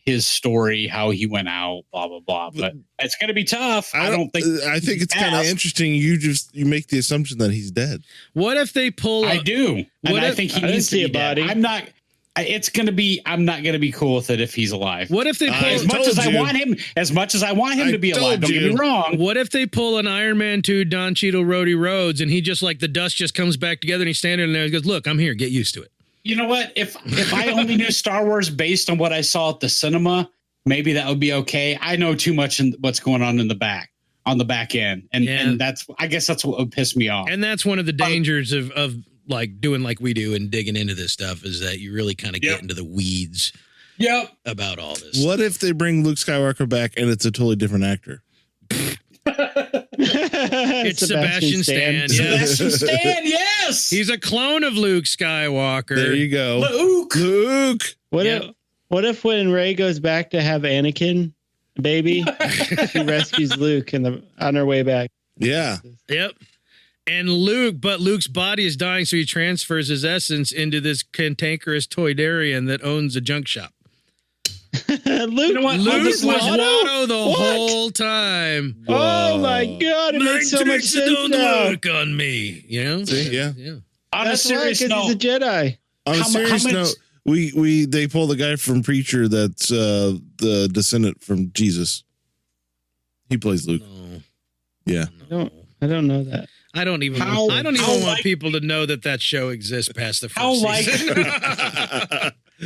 his story, how he went out, blah, blah, blah. But it's going to be tough. I think it's kind of interesting. You make the assumption that he's dead. What if they pull? I do. And I think he needs to be dead. I'm not going to be cool with it if he's alive. What if they pull? As much as I want him to be alive, don't get me wrong. What if they pull an Iron Man 2 Don Cheadle Rhodey Rhodes and he just like the dust just comes back together and he's standing there and goes, "Look, I'm here. Get used to it." You know what? If I only knew Star Wars based on what I saw at the cinema, maybe that would be okay. I know too much in what's going on in the back end, and I guess that's what would piss me off. And that's one of the dangers of like doing like we do and digging into this stuff is that you really kind of get into the weeds. Yep. About all this. What if they bring Luke Skywalker back and it's a totally different actor? It's Sebastian Stan. Sebastian Stan, yes. He's a clone of Luke Skywalker. There you go. Luke. What if when Rey goes back to have Anakin, baby, she rescues Luke on her way back? Yeah. Yep. And Luke's body is dying, so he transfers his essence into this cantankerous toydarian that owns a junk shop. Luke was Watto the whole time. Oh my God! It makes so much sense don't now. work on me. See, yeah. On a serious note, he's a Jedi. On a serious note, they pull the guy from Preacher that's the descendant from Jesus. He plays Luke. No. Yeah. I don't know that. I don't even want people to know that show exists past the first season.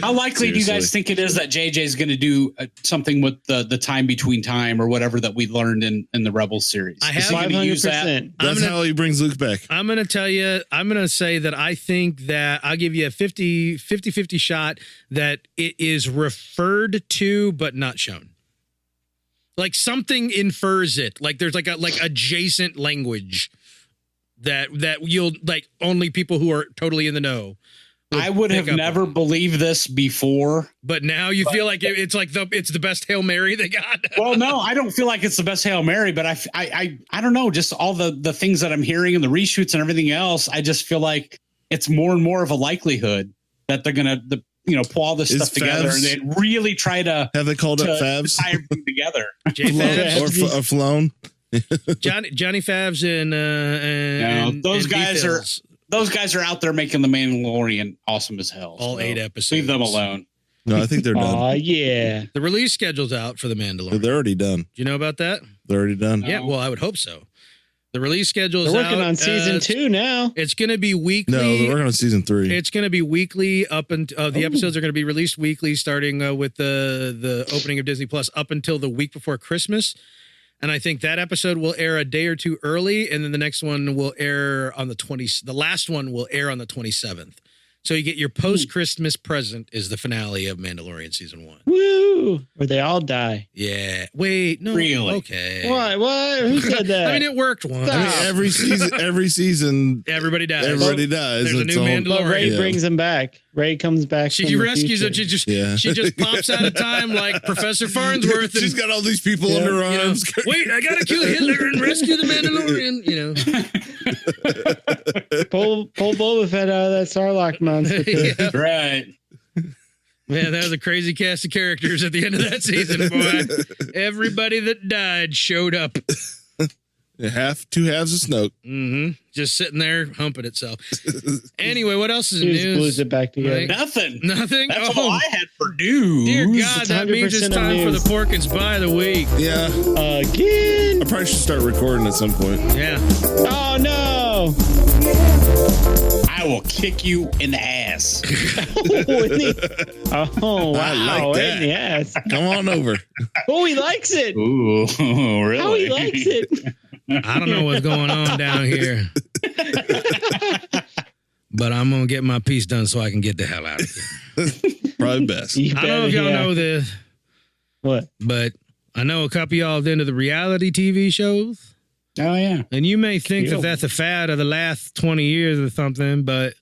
How likely do you guys think it is that JJ is going to do something with the time between time or whatever that we learned in the Rebels series? I have 500%. That's how he brings Luke back. I'm going to tell you, I'm going to say that I think that I'll give you a 50-50 shot that it is referred to but not shown. Like something infers it. Like there's like adjacent language that you'll like only people who are totally in the know. I would have never believed this before. But now you feel like it's like it's the best Hail Mary they got. Well, no, I don't feel like it's the best Hail Mary, but I don't know, just all the things that I'm hearing and the reshoots and everything else, I just feel like it's more and more of a likelihood that they're going to pull all this stuff together and they really try to have they called up Favs? Tie everything together. or flown. Johnny Favs and those guys are. Those guys are out there making The Mandalorian awesome as hell. All 8 episodes. Leave them alone. No, I think they're done. Oh, yeah. The release schedule's out for The Mandalorian. They're already done. Do you know about that? They're already done. Yeah, well, I would hope so. The release schedule is out. They're working on season 2 now. It's going to be weekly. No, they're working on season 3. It's going to be weekly up until the episodes are going to be released weekly starting with the opening of Disney Plus up until the week before Christmas. And I think that episode will air a day or two early, and then the next one will air on the 20th. The last one will air on the 27th. So you get your post-Christmas present is the finale of Mandalorian season 1. Woo! Where they all die. Yeah. Wait, no. Really? Okay. What? Who said that? I mean, it worked once. I mean, every season, everybody dies. Everybody dies. There's a new Mandalorian. But Rey brings him back. Rey comes back. She rescues him. She just pops out of time like Professor Farnsworth. She's got all these people in her arms. Wait, I gotta kill Hitler and rescue the Mandalorian. Pull Boba Fett out of that Sarlacc monster. Yeah. Right. Man, that was a crazy cast of characters at the end of that season, boy. Everybody that died showed up. Two halves of Snoke. Mm-hmm. Just sitting there humping itself. Anyway, what else is He just news? glues it back together. Right? Nothing. That's all I had for news. Dear God, that means it's time for the Porkins Buy of the Week. Yeah. Again. I probably should start recording at some point. Yeah. Oh, no. I will kick you in the ass. Oh, wow. I like that. In the ass. Come on over. Oh, he likes it. Ooh, really? How he likes it. I don't know what's going on down here. But I'm going to get my piece done so I can get the hell out of here. Probably best. I don't know if y'all know this. What? But I know a couple of y'all into the reality TV shows. Oh, yeah. And you may think that that's a fad of the last 20 years or something, but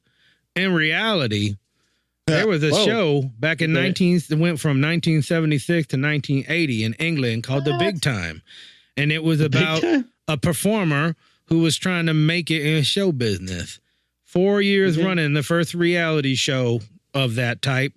in reality, there was a show back in that went from 1976 to 1980 in England called The Big Time. And it was about a performer who was trying to make it in show business. 4 years running the first reality show of that type.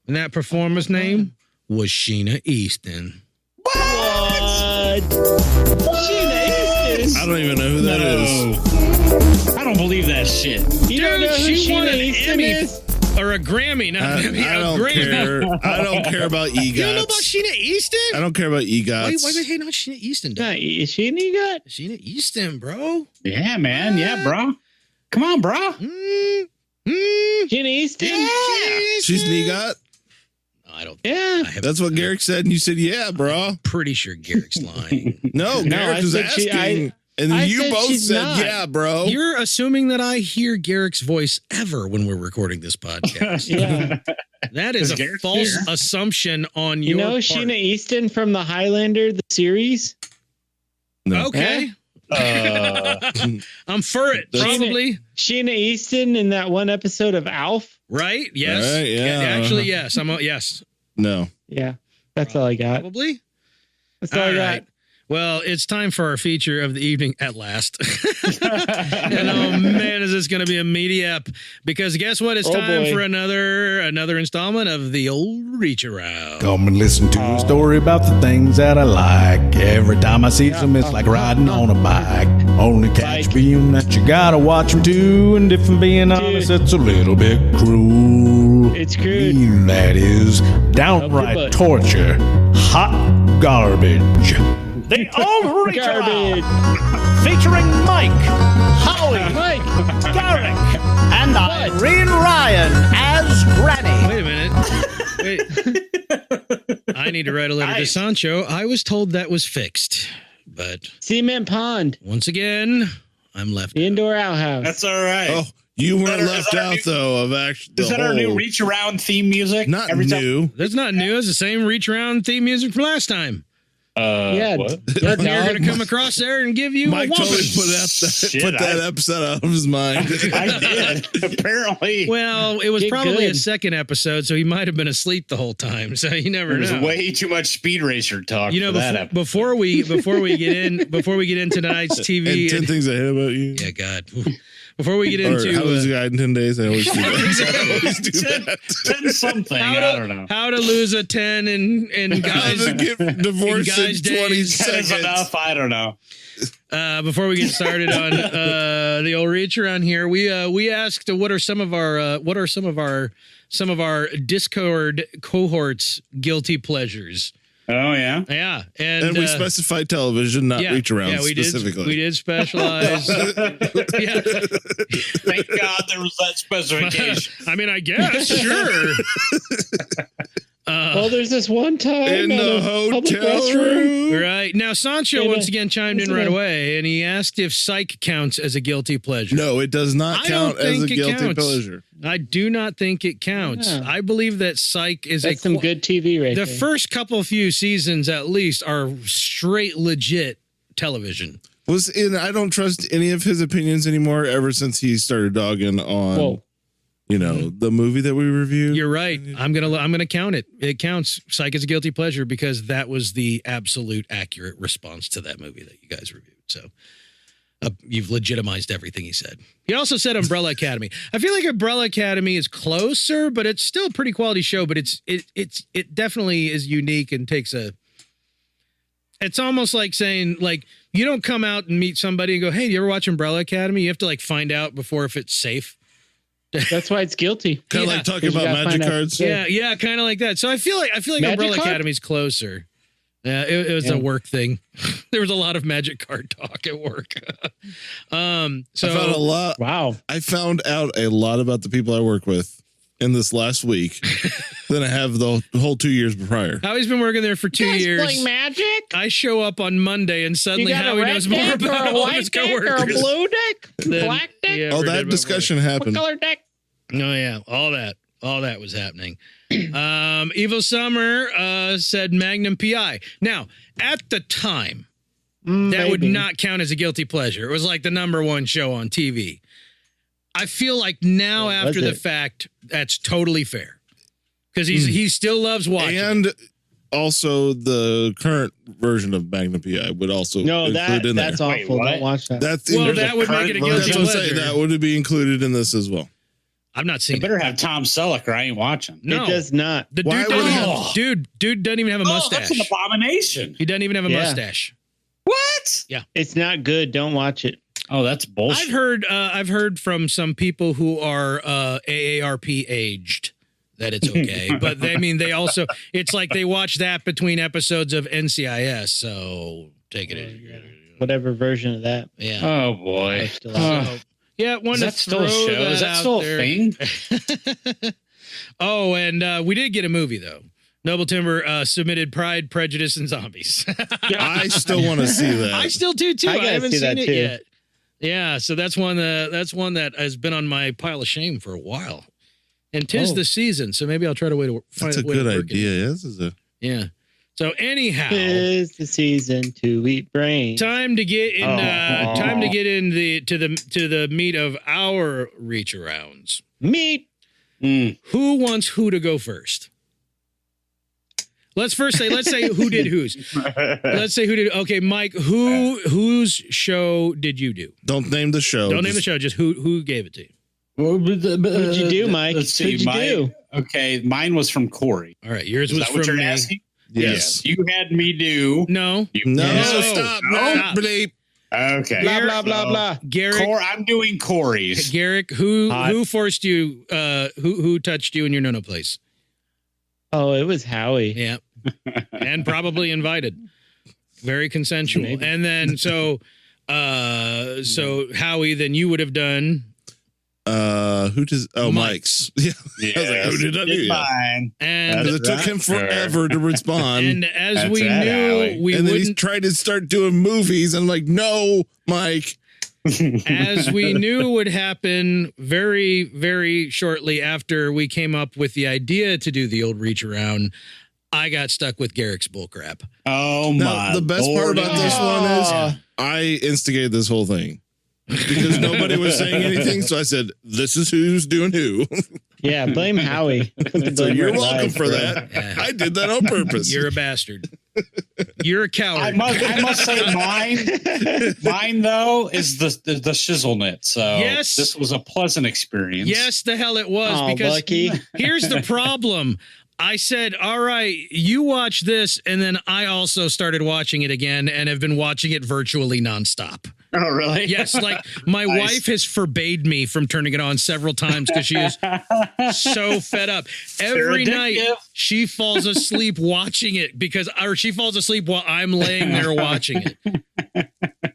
And that performer's name was Sheena Easton. What? Sheena Easton? I don't even know who that is. I don't believe that shit. You don't know who she won Sheena an Easton Emmy is? or a Grammy, not I Emmy, a don't Grammy. care. I don't care about EGOTs. You don't know about Sheena Easton? I don't care about EGOTs. Why are they hating on Sheena Easton? Nah, is she an EGOT? Sheena Easton, bro. Yeah, man. Yeah, bro. Come on, bro. Sheena Easton? She's an EGOT? I don't. Yeah. That's what Garrick said, and you said, yeah, bro. Pretty sure Garrick's lying. No, Garrick I was said asking, and I then you said both she's said, not. yeah, bro. You're assuming that I hear Garrick's voice ever when we're recording this podcast. Yeah. That is a Garrick's false here. assumption on You your know part. Sheena Easton from The Highlander, the series? No. Okay. I'm for it, That's- probably. Sheena Easton in that one episode of Alf? Right? Yes. Right, yeah. Actually, yes. Yes. No. Yeah. That's all I got. Probably. That's all I All got. right. Well, it's time for our feature of the evening at last. And oh man, is this going to be a meaty ep? Because guess what? It's Oh, time boy. for another installment of the old reach around. Come and listen to a story about the things that I like. Every time I see them, it's like riding on a bike. Only catch Bike. being that you gotta watch them too. And if I'm being honest, it's a little bit cruel. It's crude. That is downright butt. torture. Hot garbage. The old reach Garbage. around, featuring Mike, Howie, Mike. Garrick, and What? Irene Ryan as Granny. Wait a minute. Wait. I need to write a letter to Sancho. I was told that was fixed, but Cement Pond. once again, I'm left. The indoor outhouse. That's all right. Oh, you weren't Is left that our out, new- though, of actually. Is that our new reach around theme music? Not Every time- new. That's not new. It's the same reach around theme music from last time. Yeah. What? Yeah, You're dog. going to come across there and give you Mike a woman. totally Shit, put that episode out of his mind. I did. Apparently. Well, it was Get probably a good. second episode, so he might have been asleep the whole time. So you never There's know. way too much Speed Racer talk. You know, for that episode. before we get into tonight's TV, And 10 things I hate about you. yeah, God. Before we get Or into how was the guy in 10 days? I always do that. I always do 10, that. 10 something. I don't know. how to lose a 10 in How guys. to get divorced in guys' 20 days. 10 is seconds. enough. I don't know. Before we get started on the old reach around here, we asked what are some of our Discord cohorts guilty pleasures. Oh, yeah. Yeah, And we specified television, not reach around specifically. We did specialize. Yeah. Thank God there was that specification. I mean, I guess sure. Well, there's this one time In at the a public hotel restroom. room. Right now, Sancho once again chimed in right away, and he asked if Psych counts as a guilty pleasure. No, it does not I count don't as a think it guilty counts. pleasure. I do not think it counts. Yeah. I believe that Psych is That's some good TV right The there. first couple few seasons, at least, are straight legit television. I don't trust any of his opinions anymore ever since he started dogging on, Whoa. the movie that we reviewed. You're right. I'm gonna count it. It counts. Psych is a guilty pleasure because that was the absolute accurate response to that movie that you guys reviewed. So you've legitimized everything he said. He also said Umbrella Academy. I feel like Umbrella Academy is closer, but it's still a pretty quality show. But it definitely is unique and takes a. It's almost like saying like you don't come out and meet somebody and go, "Hey, do you ever watch Umbrella Academy?" You have to like find out before if it's safe. That's why it's guilty. Kind of Yeah. like talking 'Cause you about gotta magic find out. cards. Yeah, kind of like that. So I feel like Magic Umbrella card? Academy's closer. Yeah, it was a work thing. There was a lot of magic card talk at work. So I found a lot. Wow. I found out a lot about the people I work with in this last week than I have the whole 2 years prior. Howie's been working there for 2 years. Playing magic? I show up on Monday and You suddenly got a Howie red knows more deck or about a all of his white deck or a coworkers. blue deck? than Black deck? he Oh, ever did that about discussion What happened. color deck? work. Oh yeah, all that was happening. Evil Summer said Magnum PI. Now, at the time, that would Maybe. not count as a guilty pleasure. It was like the #1 show on TV. I feel like now, Was after the it? fact, that's totally fair because he still loves watching. And also the current version of Magnum PI would also include in there. That's awful. Wait, Don't watch that. That's Well, that would make it a that's guilty what I'm saying. pleasure. That would be included in this as well. I've not seen It better have Tom Selleck or I ain't watching. No. It does not. The Why dude doesn't would have, it? dude doesn't even have a mustache. That's an abomination. He doesn't even have a Yeah. mustache. What? It's not good. Don't watch it. Oh, that's bullshit. I've heard from some people who are AARP aged that it's okay, but they also it's like they watch that between episodes of NCIS. So take it in. Whatever version of that. Yeah. Oh boy. Still out. So, yeah. One Is that still a show? Is that still a thing? Oh, and we did get a movie though. Noble Timber submitted Pride, Prejudice, and Zombies. I still want to see that. I still do too. I I gotta haven't see seen that it too. yet. Yeah, so that's one that has been on my pile of shame for a while. And 'tis the season, so maybe I'll try to find That's a way to good work it. idea. Yeah, this is a Yeah. So anyhow, Tis the season to eat brain. time to get in to the meat of our reach arounds. Meat. Who wants who to go first? Let's say who did whose. Let's say who did. Okay, Mike, whose show did you do? don't name the show. Don't name the show, just who gave it to you. What did you do, Mike? Let's see. What'd you do? Okay, mine was from Corey. All right, yours Is was that what from you're me. asking? Yes. You had me do. No. No, No. stop. No. No, bleep. Okay. Blah blah blah blah. Garrick, I'm doing Corey's. Garrick, who Hot. forced you? Who touched you in your no place? Oh, it was Howie. Yeah, and probably invited. Very consensual. Maybe. And then so Howie, then you would have done. Who does? Oh, Mike's. Yeah. I was like, who did I do? Yeah. Mine. And Because it took him forever to respond. and as That's we right, knew, Howie. we and then he wouldn't. tried to start doing movies. I'm like, no, Mike. As we knew would happen very, very shortly after we came up with the idea to do the old reach around, I got stuck with Garrick's bullcrap. Oh Now, my! the best part Lord. about this one is I instigated this whole thing because nobody was saying anything. So I said, this is who's doing who. Yeah, blame Howie. Put the So blame you're where it welcome lies, for bro. that. Yeah. I did that on purpose. You're a bastard. You're a coward. I must say mine though is the shizzle knit. So Yes. this was a pleasant experience. Yes, the hell it was. Oh, Because Bucky. here's the problem. I said, all right, you watch this. And then I also started watching it again and have been watching it virtually nonstop. Oh really? Yes, like my Nice. wife has forbade me from turning it on several times because she is so fed up. Every They're night addictive. she falls asleep watching it or she falls asleep while I'm laying there watching it.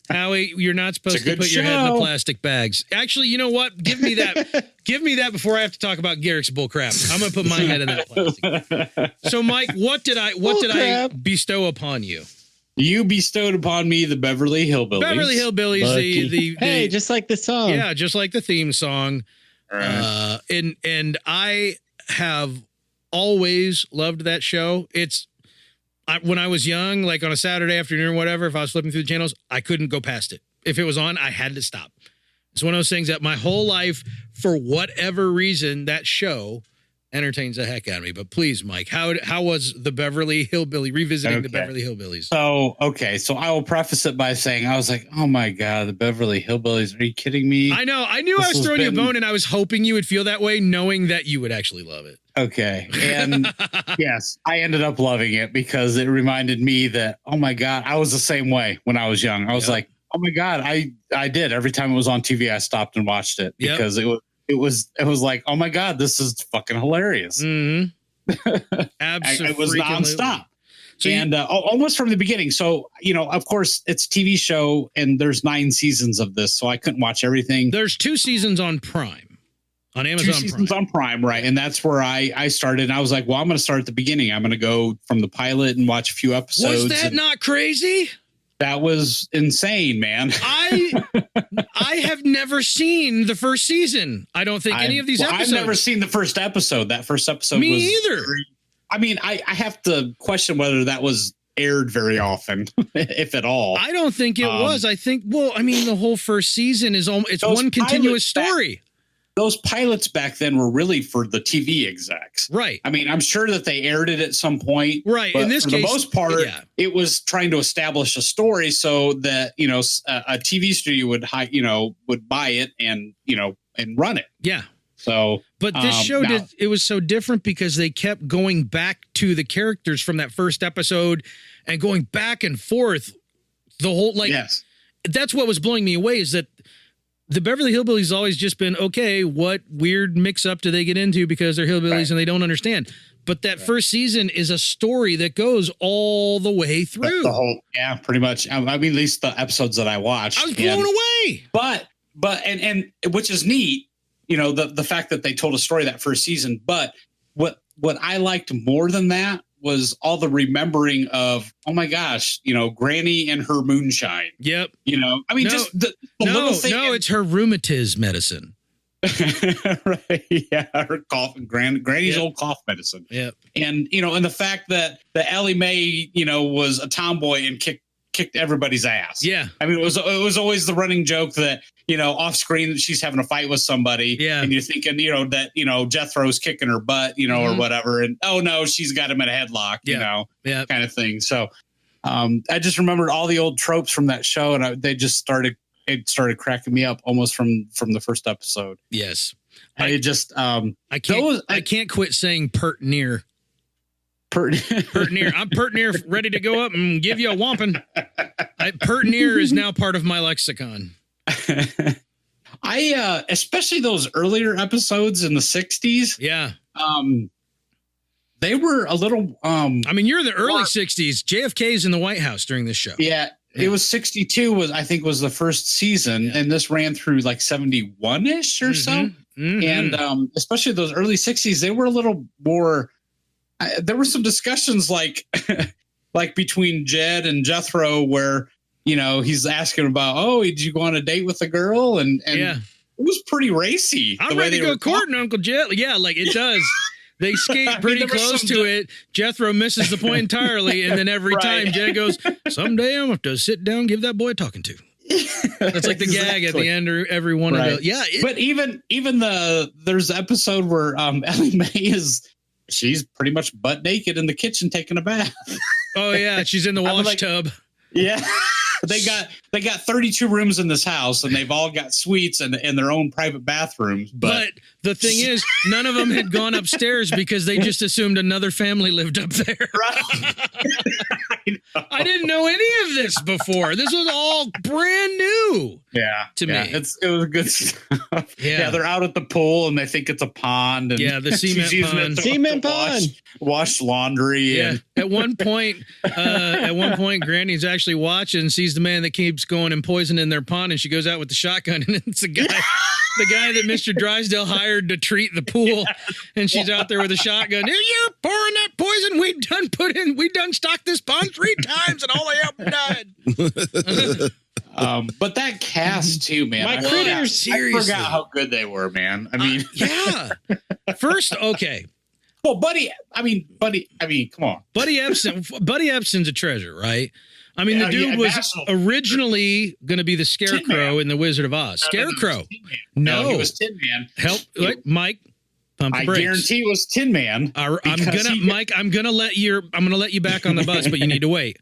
Howie, you're not supposed It's a to good put your head in the show. plastic bags. Actually, you know what? Give me that. Give me that before I have to talk about Garrick's bull crap. I'm going to put my head in that plastic. So, Mike, what did I Bullcrap. bestow upon you? You bestowed upon me the Beverly Hillbillies. Beverly Hillbillies, Bucky. the Hey, just like the song. yeah, just like the theme song. Right. And I have always loved that show. When I was young, like on a Saturday afternoon or whatever, if I was flipping through the channels, I couldn't go past it. If it was on, I had to stop. It's one of those things that my whole life, for whatever reason, that show entertains the heck out of me. But please, Mike, how was the Beverly Hillbilly revisiting the Okay. Beverly Hillbillies? So I will preface it by saying I was like, oh my God, the Beverly Hillbillies. Are you kidding me? I know. I knew This I was has throwing you a been- bone, and I was hoping you would feel that way, knowing that you would actually love it. Okay. And yes, I ended up loving it because it reminded me that, oh my God, I was the same way when I was young. I was Yep. like, oh my God, I did. Every time it was on TV, I stopped and watched it Yep. because it was like, oh my God, this is fucking hilarious. Mm-hmm. It Absolutely. was nonstop. So you- And almost from the beginning. So, of course, it's a TV show and there's 9 seasons of this. So I couldn't watch everything. There's 2 seasons on Prime, on 2 Amazon seasons Prime. on Prime, right? And that's where I started. And I was like, well, I'm going to start at the beginning. I'm going to go from the pilot and watch a few episodes. Was that And not crazy? that was insane, man. I have never seen the first season. I don't think any of these episodes. I've never seen the first episode. That first episode Me was either. I mean, I have to question whether that was aired very often, if at all. I don't think it was. I think, well, I mean, the whole first season is almost, it's Those one continuous pilots story. those pilots back then were really for the TV execs. Right. I mean, I'm sure that they aired it at some point. Right. But In this for case, the most part, yeah. it was trying to establish a story so that, you know, a TV studio would buy it and, you know, and run it. Yeah. So, but this show it was so different because they kept going back to the characters from that first episode and going back and forth the whole, like, yes. That's what was blowing me away, is that the Beverly Hillbillies always just been, okay, what weird mix up do they get into because they're hillbillies and they don't understand. But that first season is a story that goes all the way through. The whole, yeah, pretty much. I mean, at least the episodes that I watched. I was blown away. But which is neat, you know, the fact that they told a story that first season. But what I liked more than that was all the remembering of, oh my gosh, you know, Granny and her moonshine. Yep. You know, I mean, just the little thing. No, it's her rheumatism medicine. Right. Yeah. Her cough, Granny's old cough medicine. Yep. And, you know, and the fact that the Ellie Mae, you know, was a tomboy and kicked everybody's ass. Yeah. I mean, it was always the running joke that, you know, off screen she's having a fight with somebody. Yeah. And you're thinking, you know, that, you know, Jethro's kicking her butt, you know, or whatever. And oh no, she's got him in a headlock, you know, kind of thing. So I just remembered all the old tropes from that show, and it started cracking me up almost from the first episode. Yes. I can't quit saying pert near. Pert near. I'm pert near, ready to go up and give you a whomping. Pert near is now part of my lexicon. Especially those earlier episodes in the 60s. Yeah. They were a little I mean, you're in the early 60s. JFK's in the White House during this show. Yeah. It was 62 was the first season, and this ran through like 71-ish or so. And especially those early 60s, they were a little more there were some discussions like between Jed and Jethro where, you know, he's asking about, oh, did you go on a date with a girl? And it was pretty racy. I'm ready to go courting Uncle Jed. Yeah, like it does. They skate pretty close to it. Jethro misses the point entirely. And then every time Jed goes, someday I'm going to have to sit down and give that boy a talking to. That's like the gag at the end of every one of the. Yeah. But even there's the episode where Ellie Mae she's pretty much butt naked in the kitchen taking a bath. Oh yeah, she's in the wash tub. Yeah. They got 32 rooms in this house, and they've all got suites and their own private bathrooms. But the thing is, none of them had gone upstairs because they just assumed another family lived up there. Right. I didn't know any of this before. This was all brand new. Yeah. To me. It was good stuff. Yeah. They're out at the pool and they think it's a pond. And the cement pond. Wash laundry. Yeah. And At one point, Granny's actually watching and sees the man that keeps going and poisoning their pond, and she goes out with the shotgun, and it's the guy that Mr. Drysdale hired to treat the pool, and she's out there with a shotgun. You're pouring that poison we done stocked this pond 3 times, and all they ever died. But that cast too, man. My critters, seriously. I forgot how good they were, man. I mean, First, okay. Well, Buddy, come on. Buddy Epson's a treasure, right? I mean, the dude was originally going to be the Scarecrow in The Wizard of Oz. Scarecrow. No, he was Tin Man. Help, Mike. Pump the brakes. I guarantee it was Tin Man. Mike, I'm gonna let you back on the bus, but you need to wait.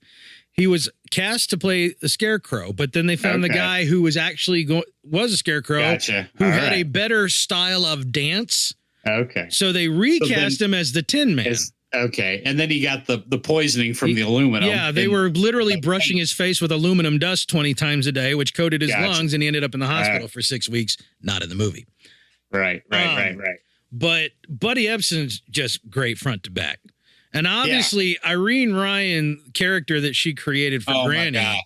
He was cast to play the Scarecrow, but then they found the guy who was actually was a Scarecrow, who had a better style of dance. Okay. So they recast him as the Tin Man. Okay. And then he got the poisoning from the aluminum. Yeah, they were literally brushing his face with aluminum dust 20 times a day, which coated his lungs, and he ended up in the hospital for 6 weeks. Not in the movie. Right. But Buddy Epson's just great front to back. And obviously, Irene Ryan character that she created for Granny. My God.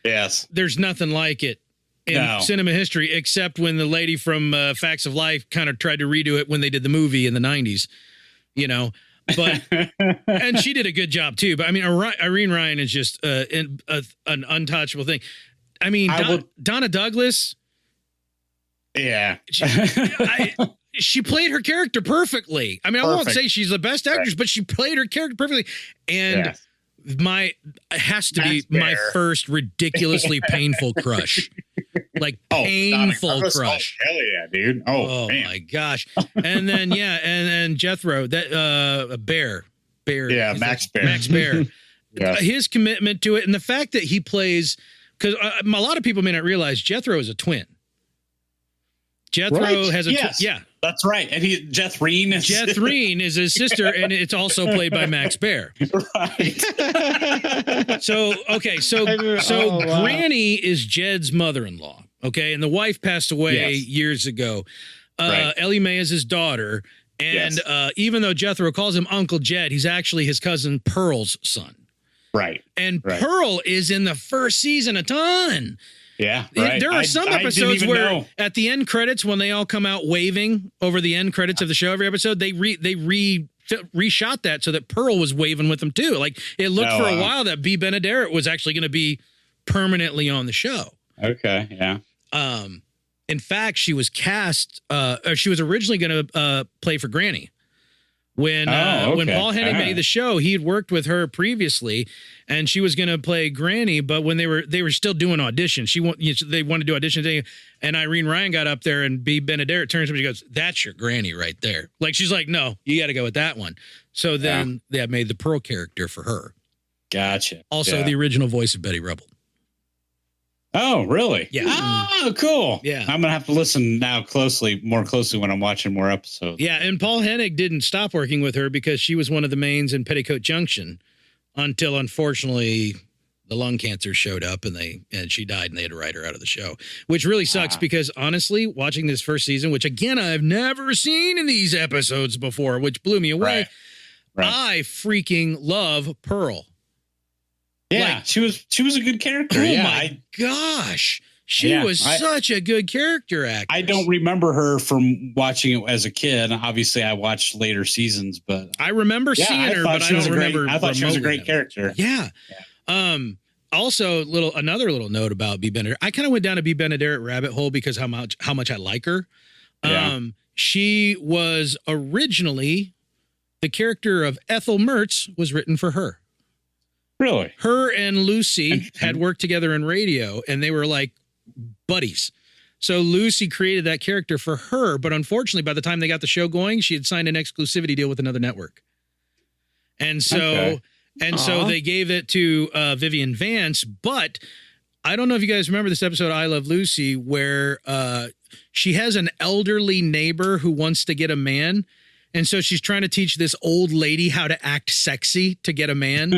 Yes. There's nothing like it in cinema history, except when the lady from Facts of Life kind of tried to redo it when they did the movie in the 90s, you know. But and she did a good job too. But I mean, Irene Ryan is just an untouchable thing. I mean, Donna Douglas. Yeah, she played her character perfectly. I mean, I won't say she's the best actress, but she played her character perfectly. And my first ridiculously painful crush like Oh, painful Donna Carlos? crush. Oh, hell yeah, dude. Oh, man. my gosh. And then and Jethro, that Bear. Yeah, Max Bear. Max Bear. Yeah. His commitment to it, and the fact that he plays, because a lot of people may not realize Jethro is a twin. Jethro Right. has a Yes. yeah. That's right. And Jethreen is Jethreen is his sister, and it's also played by Max Bear. right. So wow. Granny is Jed's mother-in-law. Okay, and the wife passed away Yes. years ago. Right. Ellie Mae is his daughter, and Yes. even though Jethro calls him Uncle Jed, he's actually his cousin Pearl's son. Right. And Right. Pearl is in the first season a ton. Yeah. Right. There are some I didn't episodes even where know. at the end credits, when they all come out waving over the end credits of the show every episode, they reshot that so that Pearl was waving with them too. Like it looked for a while that B. Benaderet was actually going to be permanently on the show. Okay. Yeah. In fact, she was cast, or she was originally going to play for Granny. When Paul Hennig made the show, he had worked with her previously, and she was going to play Granny. But when they were still doing auditions, they wanted to do auditions, and Irene Ryan got up there, and B. Benaderet turns to me, she goes, "That's your Granny right there." Like she's like, "No, you got to go with that one." So then they made the Pearl character for her. Gotcha. Also, the original voice of Betty Rubble. Oh, really? Yeah. Oh, cool. Yeah. I'm gonna have to listen now more closely when I'm watching more episodes. Yeah, and Paul Hennig didn't stop working with her because she was one of the mains in Petticoat Junction until, unfortunately, the lung cancer showed up and she died and they had to write her out of the show, which really sucks because honestly, watching this first season, which again I've never seen in these episodes before, which blew me away, Right. I freaking love Pearl. Yeah, Like, she was a good character. Oh yeah, my gosh. She was such a good character actress. I don't remember her from watching it as a kid. Obviously, I watched later seasons, but I remember seeing her, but I don't remember. I thought she was a remotely great character. Yeah. Also, another little note about B. Benaderet. I kind of went down a B. Benaderet rabbit hole because how much I like her. Yeah. She was originally the character of Ethel Mertz was written for her. Really? Her and Lucy had worked together in radio, and they were like buddies. So Lucy created that character for her, but unfortunately, by the time they got the show going, she had signed an exclusivity deal with another network. And so, so they gave it to Vivian Vance. But I don't know if you guys remember this episode, I Love Lucy, where she has an elderly neighbor who wants to get a man. And so she's trying to teach this old lady how to act sexy to get a man.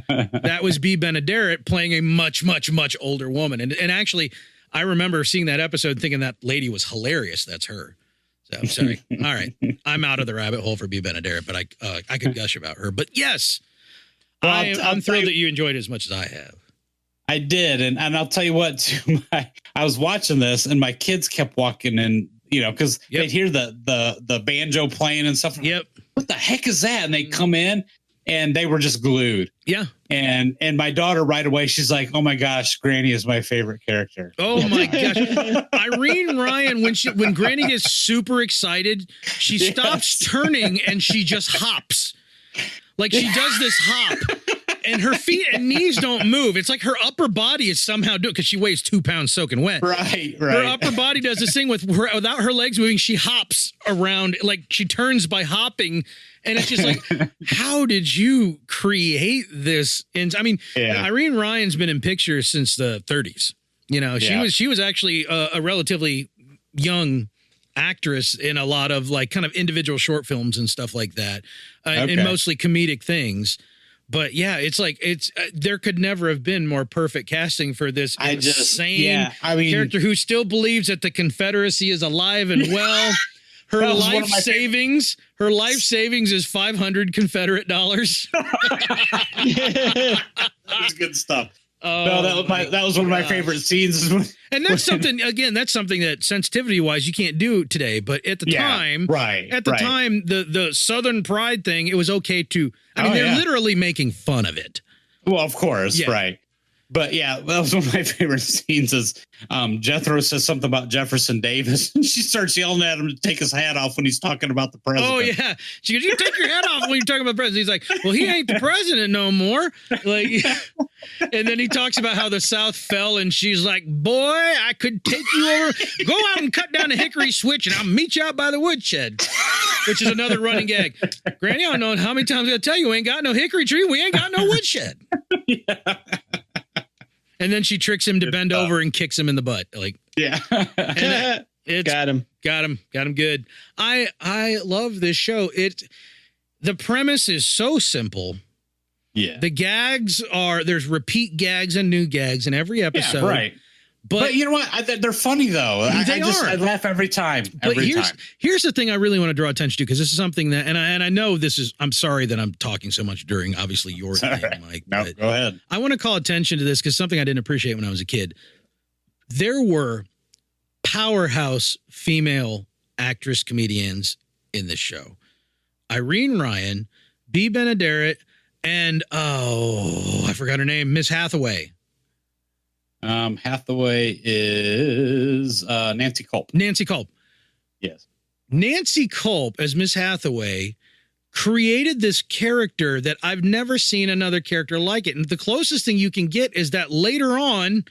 That was B. Benaderet playing a much, much, much older woman. And actually, I remember seeing that episode thinking that lady was hilarious. That's her. So I'm sorry. All right. I'm out of the rabbit hole for B. Benaderet, but I could gush about her. But yes, Well, I'm thrilled that you enjoyed it as much as I have. I did. And I'll tell you what, too, I was watching this and my kids kept walking in, because they'd hear the banjo playing and stuff. Yep. What the heck is that? And they come in and they were just glued. Yeah. And my daughter right away, she's like, "Oh my gosh, Granny is my favorite character." Oh my gosh. Irene Ryan, when Granny gets super excited, she stops turning and she just hops. Like she does this hop. And her feet and knees don't move. It's like her upper body is somehow doing, because she weighs 2 pounds soaking wet. Right. Her upper body does this thing without her legs moving. She hops around, like she turns by hopping. And it's just like, how did you create this? And I mean, Irene Ryan's been in pictures since the 30s. She was actually a relatively young actress in a lot of like kind of individual short films and stuff like that, and mostly comedic things. But yeah, it's like there could never have been more perfect casting for this insane character who still believes that the Confederacy is alive and well. Her life savings is $500 Confederate dollars. That's good stuff. No, that was one of my favorite scenes. And that's something, again, that sensitivity wise, you can't do today. But at the time, time, the Southern pride thing, it was okay to, they're literally making fun of it. Well, of course. Right. But yeah, that was one of my favorite scenes is Jethro says something about Jefferson Davis and she starts yelling at him to take his hat off when he's talking about the president. Oh yeah. She goes, you take your hat off when you're talking about the president. He's like, well, he ain't the president no more. Like, and then he talks about how the South fell and she's like, boy, I could take you over. Go out and cut down the hickory switch and I'll meet you out by the woodshed. Which is another running gag. Granny, I don't know how many times I gotta tell you, we ain't got no hickory tree. We ain't got no woodshed. Yeah. And then she tricks him to bend over and kicks him in the butt. Like, yeah. Got him good. I love this show. The premise is so simple. Yeah. The gags there's repeat gags and new gags in every episode. Yeah, right. But you know what? They're funny though. I laugh every time. Here's the thing I really want to draw attention to, because this is something that, and I know this is, I'm sorry that I'm talking so much during obviously your thing, Mike. No, go ahead. I want to call attention to this because something I didn't appreciate when I was a kid. There were powerhouse female actress comedians in this show. Irene Ryan, Bea Benaderet, and I forgot her name, Miss Hathaway. Hathaway is Nancy Culp. Nancy Culp. Yes. Nancy Culp as Miss Hathaway created this character that I've never seen another character like it. And the closest thing you can get is that later on,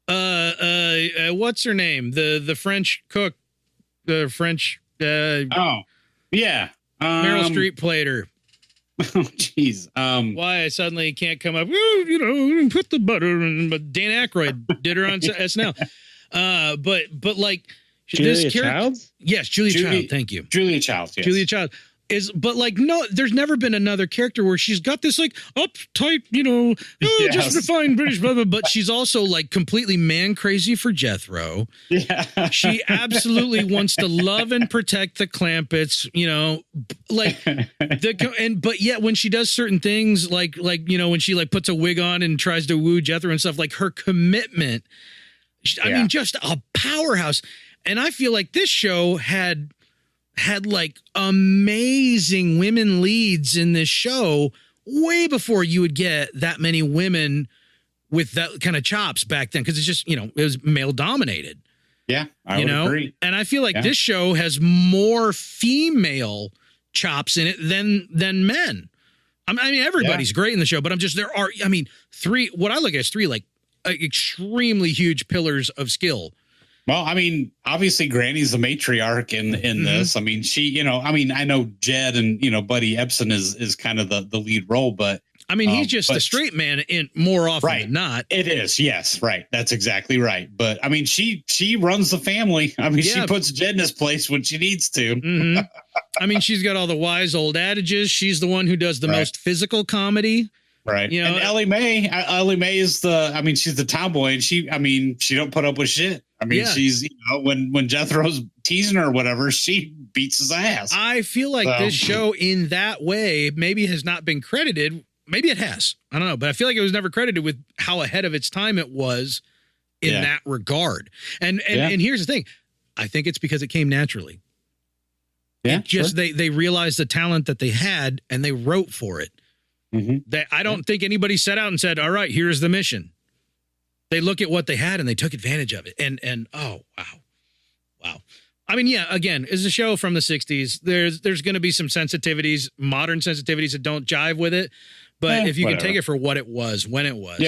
what's her name? The French cook, the French. Yeah. Meryl Streep played her. Oh, jeez. Why I suddenly can't come up, put the butter in, but Dan Aykroyd did her on SNL. But like Julia Childs? Yes, Julia Child. Thank you. Julia Child. Yes. Julia Child but like, no, there's never been another character where she's got this like uptight, just refined British, blah, blah, but she's also like completely man crazy for Jethro. Yeah. She absolutely wants to love and protect the Clampetts, but yet when she does certain things, like, when she like puts a wig on and tries to woo Jethro and stuff, like her commitment, I mean, just a powerhouse. And I feel like this show had like amazing women leads in this show way before you would get that many women with that kind of chops back then. Cause it's just, it was male dominated. Yeah. I would agree. And I feel like this show has more female chops in it than men. I mean, everybody's great in the show, but what I look at is three, like extremely huge pillars of skill. Well, I mean, obviously Granny's the matriarch in this. I mean, she, I know Jed and, Buddy Ebsen is kind of the lead role, but I mean, he's just the straight man in more often than not. It is. Yes. Right. That's exactly right. But I mean, she runs the family. I mean, she puts Jed in his place when she needs to. Mm-hmm. I mean, she's got all the wise old adages. She's the one who does the most physical comedy. Right. And Ellie Mae is she's the tomboy and she don't put up with shit. I mean, she's, when Jethro's teasing her or whatever, she beats his ass. I feel like this show in that way maybe has not been credited. Maybe it has. I don't know. But I feel like it was never credited with how ahead of its time it was in that regard. And here's the thing. I think it's because it came naturally. Yeah. They realized the talent that they had and they wrote for it. Mm-hmm. I don't think anybody set out and said, all right, here's the mission. They look at what they had and they took advantage of it. And oh, wow. I mean, again, it's a show from the 60s. There's going to be some sensitivities, modern sensitivities that don't jive with it. But if you can take it for what it was, when it was,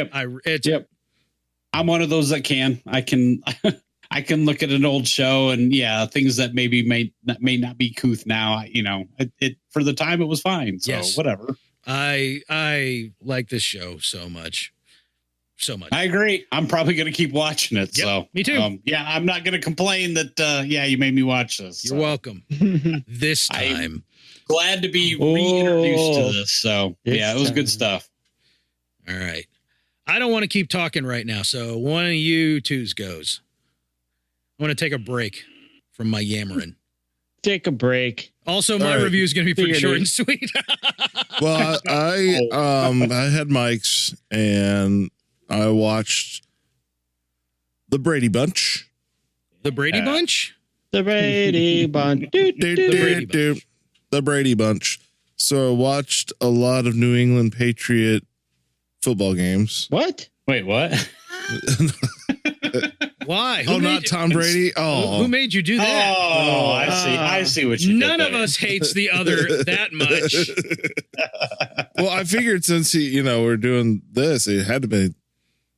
I'm one of those that can. I can look at an old show and things that maybe may not be couth now. It for the time it was fine. So whatever. I like this show so much. I agree. I'm probably going to keep watching it. Yep, so me too. I'm not going to complain that. You made me watch this. You're welcome. This time, I'm glad to be reintroduced to this. So it was good stuff. All right. I don't want to keep talking right now. So one of you twos goes. I want to take a break from my yammering. Take a break. Also, my review is going to be pretty short and sweet. Well, I had Mike's and I watched The Brady Bunch. The Brady Bunch? The Brady Bunch. The Brady Bunch. So I watched a lot of New England Patriot football games. What? Wait, what? Why? Who Oh, made not you- Tom Brady. Oh, Who made you do that? Oh, I see what you did None of there. us hates the other that much. Well, I figured since we're doing this, it had to be,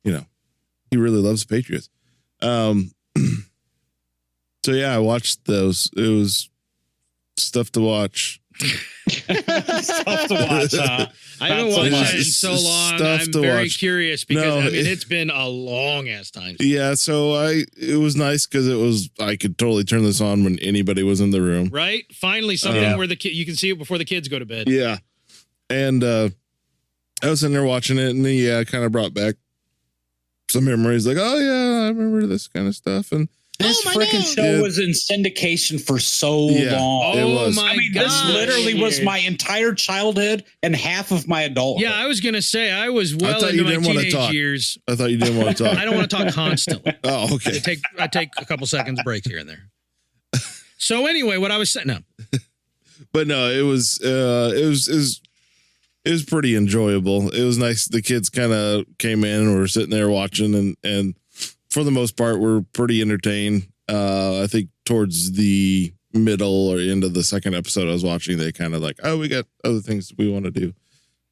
he really loves the Patriots. So yeah, I watched those. It was stuff to watch. Stuff to watch, huh? I haven't Not so watched much. that in so long. Stuff I'm to very watch. curious because No, it's been a long ass time. Yeah, so it was nice because I could totally turn this on when anybody was in the room. Right? Finally, something Yeah. where you can see it before the kids go to bed. Yeah, and I was sitting there watching it, and it kind of brought back some memories. Like, oh yeah, I remember this kind of stuff, and This my freaking nose. show Yeah. was in syndication for so Yeah. long. It Oh was. my I mean, god! this literally was my entire childhood and half of my adulthood. Yeah, I was gonna say I was well thought you into my didn't wanna teenage talk. years. I thought you didn't want to talk. I don't want to talk constantly. Oh, okay. I take a couple seconds breaks here and there. So anyway, what I was saying, no, But no, it was pretty enjoyable. It was nice. The kids kind of came in and were sitting there watching, and for the most part, were pretty entertained. I think towards the middle or end of the second episode I was watching, they kind of like, oh, we got other things we want to do.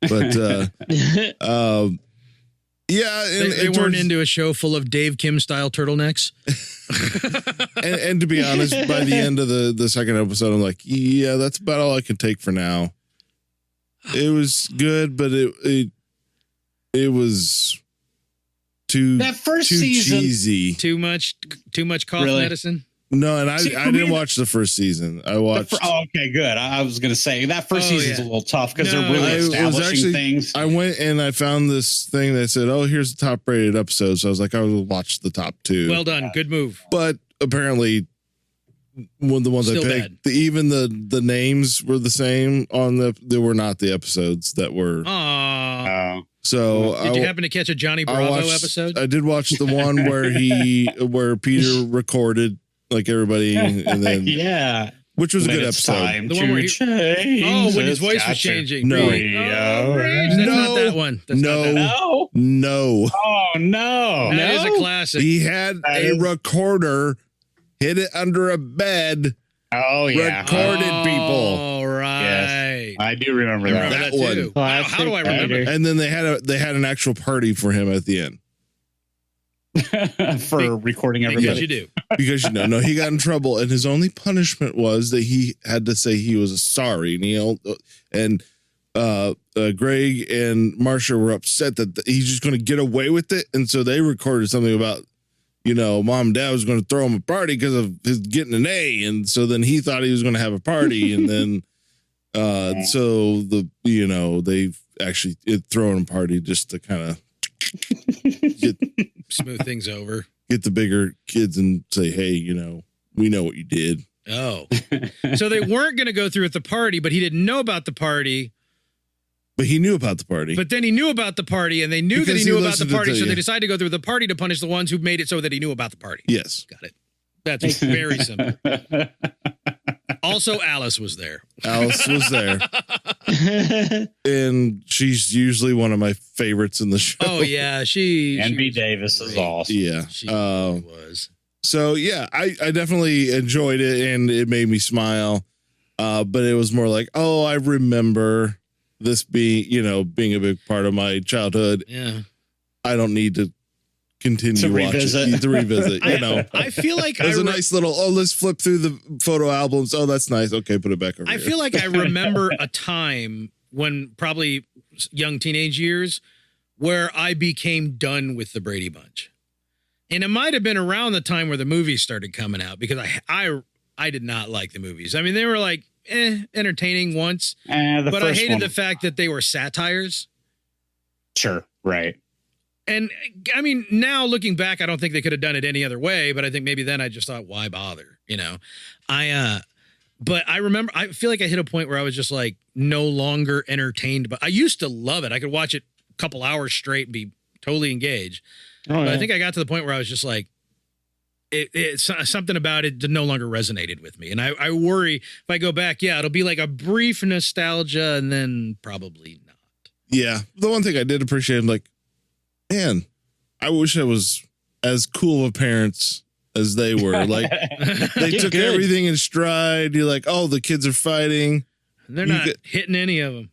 But yeah, and, they and weren't towards- into a show full of Dave Kim style turtlenecks. and to be honest, by the end of the second episode, I'm like, yeah, that's about all I can take for now. It was good, but it was too That first too season, cheesy. Too much cough Really? medicine. No, and See, I for didn't me, watch the first season. I watched. okay, good. I was going to say that first Oh, season's yeah. a little tough because No, they're really I was establishing actually- things. I went and I found this thing that said, "Oh, here's the top rated episode." So I was like, I will watch the top two. Well done. Good move. But apparently, one of the ones Still I picked, even the names were the same on they were not the episodes that were. Aw. So Did you happen to catch a Johnny Bravo episode? I did watch the one where Peter recorded like everybody, and then yeah. which was a When good it's episode. time The to one where he- change. Oh, when his It's voice got was your changing. No. Rage. radio. Rage. That's not that one. That's not that one. No. No, Oh, no. That is No? a classic. he had That a is- recorder, hid it under a bed, Oh, yeah. recorded people, All right. I do remember I that. remember That that, one. too. Classic How do I remember writer. that? and then they had an actual party for him at the end For recording Because everybody. you do. because no, he got in trouble, and his only punishment was that he had to say he was sorry, and Greg and Marsha were upset that he's just going to get away with it, and so they recorded something about mom and dad was going to throw him a party because of his getting an A, and so then he thought he was going to have a party, and then so they've actually thrown him a party just to kind of Smooth things over. get the bigger kids and say, hey, we know what you did. Oh. So they weren't going to go through with the party, but he didn't know about the party. But he knew about the party. But then he knew about the party, and they knew Because that he he knew about the listened to party, so yeah. they decided to go through the party to punish the ones who made it so that he knew about the party. Yes. Got it. That's very simple. Also, Alice was there. Alice was there. And she's usually one of my favorites in the show. Oh, yeah. She NB was Davis is great. awesome. Yeah. She was. So, yeah, I definitely enjoyed it, and it made me smile. But it was more like, oh, I remember this being a big part of my childhood. Yeah. I don't need to continue To watching revisit. to revisit. I feel like It was a nice little, let's flip through the photo albums. Oh, that's nice. Okay, put it back over I here. feel like I remember a time when probably young teenage years where I became done with the Brady Bunch. And it might have been around the time where the movies started coming out because I did not like the movies. I mean, they were like entertaining once, but I hated the fact that they were satires. Sure, right. And I mean, now looking back, I don't think they could have done it any other way, but I think maybe then I just thought, why bother? But I remember, I feel like I hit a point where I was just like no longer entertained, but I used to love it. I could watch it a couple hours straight and be totally engaged. But I think I got to the point where I was just like, it's something about it that no longer resonated with me. And I worry if I go back, it'll be like a brief nostalgia and then probably not. Yeah. The one thing I did appreciate, I'm like, man, I wish I was as cool of parents as they were. Like, they took everything in stride. You're like, oh, the kids are fighting. They're not hitting any of them.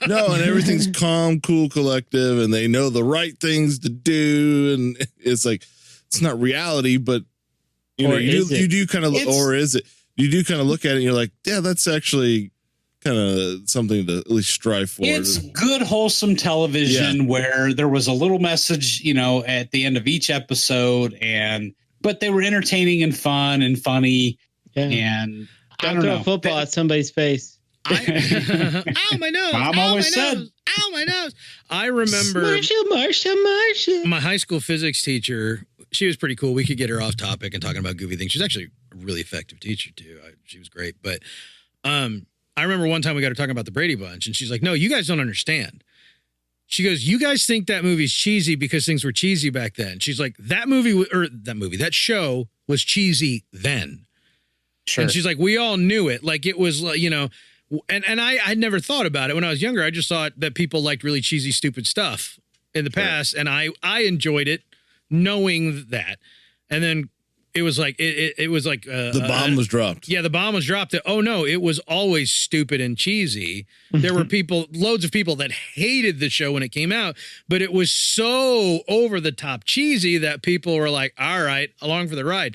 No, and everything's calm, cool, collective, and they know the right things to do. And it's like, it's not reality, but you know, you do kind of, or is it? You do kind of look at it and you're like, yeah, that's actually kind of something to at least strive for. It's good, wholesome television where there was a little message, you know, at the end of each episode, but they were entertaining and fun and funny. Yeah. And don't throw a football at somebody's face. Ow, my nose. Mom always said. Ow, my nose. I remember Marshall. My high school physics teacher. She was pretty cool. We could get her off topic and talking about goofy things. She's actually a really effective teacher too. She was great. But I remember one time we got her talking about the Brady Bunch, and she's like, "No, you guys don't understand." She goes, "You guys think that movie's cheesy because things were cheesy back then." She's like, that show was cheesy then. Sure. And she's like, "We all knew it. Like it was, you know." And I'd never thought about it when I was younger. I just thought that people liked really cheesy, stupid stuff in the past, and I enjoyed it, knowing that. And then it was like it was like the bomb was dropped. Yeah, the bomb was dropped. Oh no, it was always stupid and cheesy. There were loads of people that hated the show when it came out, but it was so over the top cheesy that people were like, "All right, along for the ride."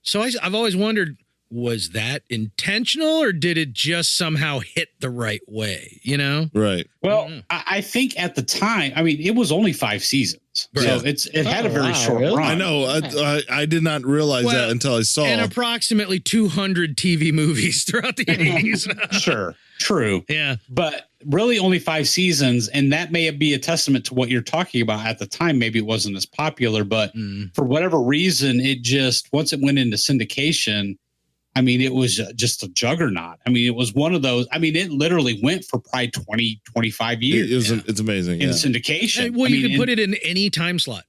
So I've always wondered, was that intentional or did it just somehow hit the right way? You know? Right. Well, I think at the time, I mean, it was only 5 seasons. So it had a very short run. I know. I did not realize that until I saw. And approximately 200 TV movies throughout the 80s. Sure. True. Yeah. But really only 5 seasons. And that may be a testament to what you're talking about at the time. Maybe it wasn't as popular, but for whatever reason, it just, once it went into syndication, I mean, it was just a juggernaut. I mean, it was one of those. I mean, it literally went for probably 20, 25 years. It's amazing. In syndication. Well, you can put it in any time slot.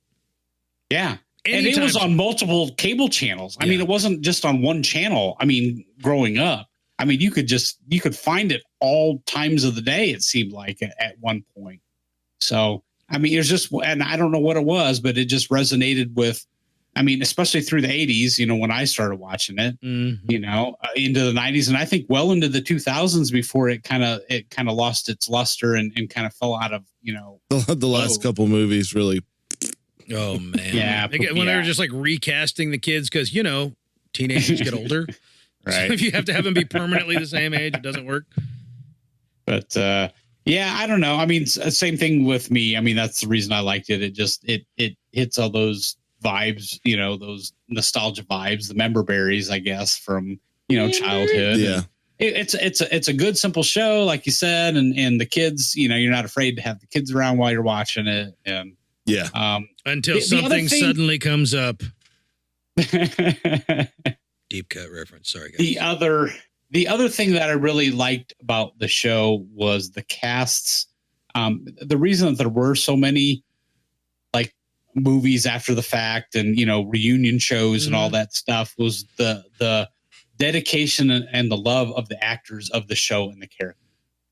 Yeah. And it was on multiple cable channels. I mean, it wasn't just on one channel. I mean, growing up, I mean, you could find it all times of the day, it seemed like at one point. So, I mean, it was just, and I don't know what it was, but it just resonated with, I mean, especially through the 80s, you know, when I started watching it, you know, into the 90s, and I think well into the 2000s before it kind of lost its luster and kind of fell out of, you know, the last couple movies really. Oh man. Yeah. When they were just like recasting the kids, because, you know, teenagers get older. Right. So if you have to have them be permanently the same age, it doesn't work. But yeah, I don't know. I mean, same thing with me. I mean, that's the reason I liked it. It just it hits all those vibes, you know, those nostalgia vibes, the member berries, I guess, from, you know, childhood. Yeah. It's a good, simple show, like you said, and the kids, you know, you're not afraid to have the kids around while you're watching it. And until something suddenly comes up. Deep cut reference. Sorry, guys. The other thing that I really liked about the show was the casts. The reason that there were so many like movies after the fact and, you know, reunion shows and all that stuff was the dedication and the love of the actors of the show and the character.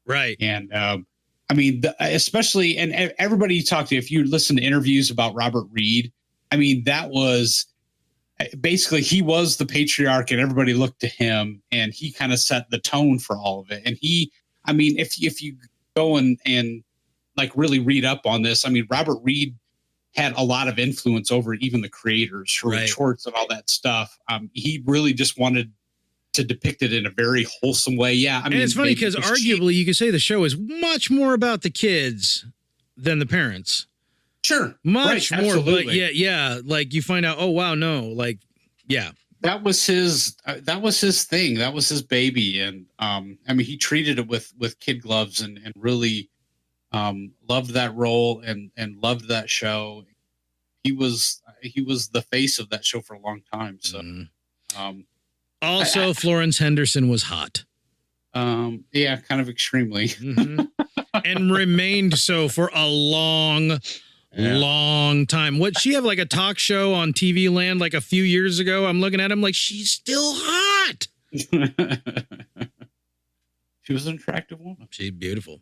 Right. And I mean, especially, and everybody you talk to, if you listen to interviews about Robert Reed, I mean, that was basically, he was the patriarch and everybody looked to him and he kind of set the tone for all of it. And I mean, if you go and like really read up on this, I mean, Robert Reed had a lot of influence over even the creators, Schwartz and all that stuff. He really just wanted to depict it in a very wholesome way. Yeah. I mean, and it's funny because arguably you could say the show is much more about the kids than the parents. Sure. Much more. Absolutely. But yeah. Like you find out, oh, wow, no. Like, yeah. That was his thing. That was his baby. And I mean, he treated it with kid gloves and really loved that role and loved that show. He was the face of that show for a long time. So, also Florence Henderson was hot. Yeah, kind of extremely. And remained so for a long time. What, she have like a talk show on TV Land like a few years ago? I'm looking at him like, she's still hot. She was an attractive woman. She's beautiful.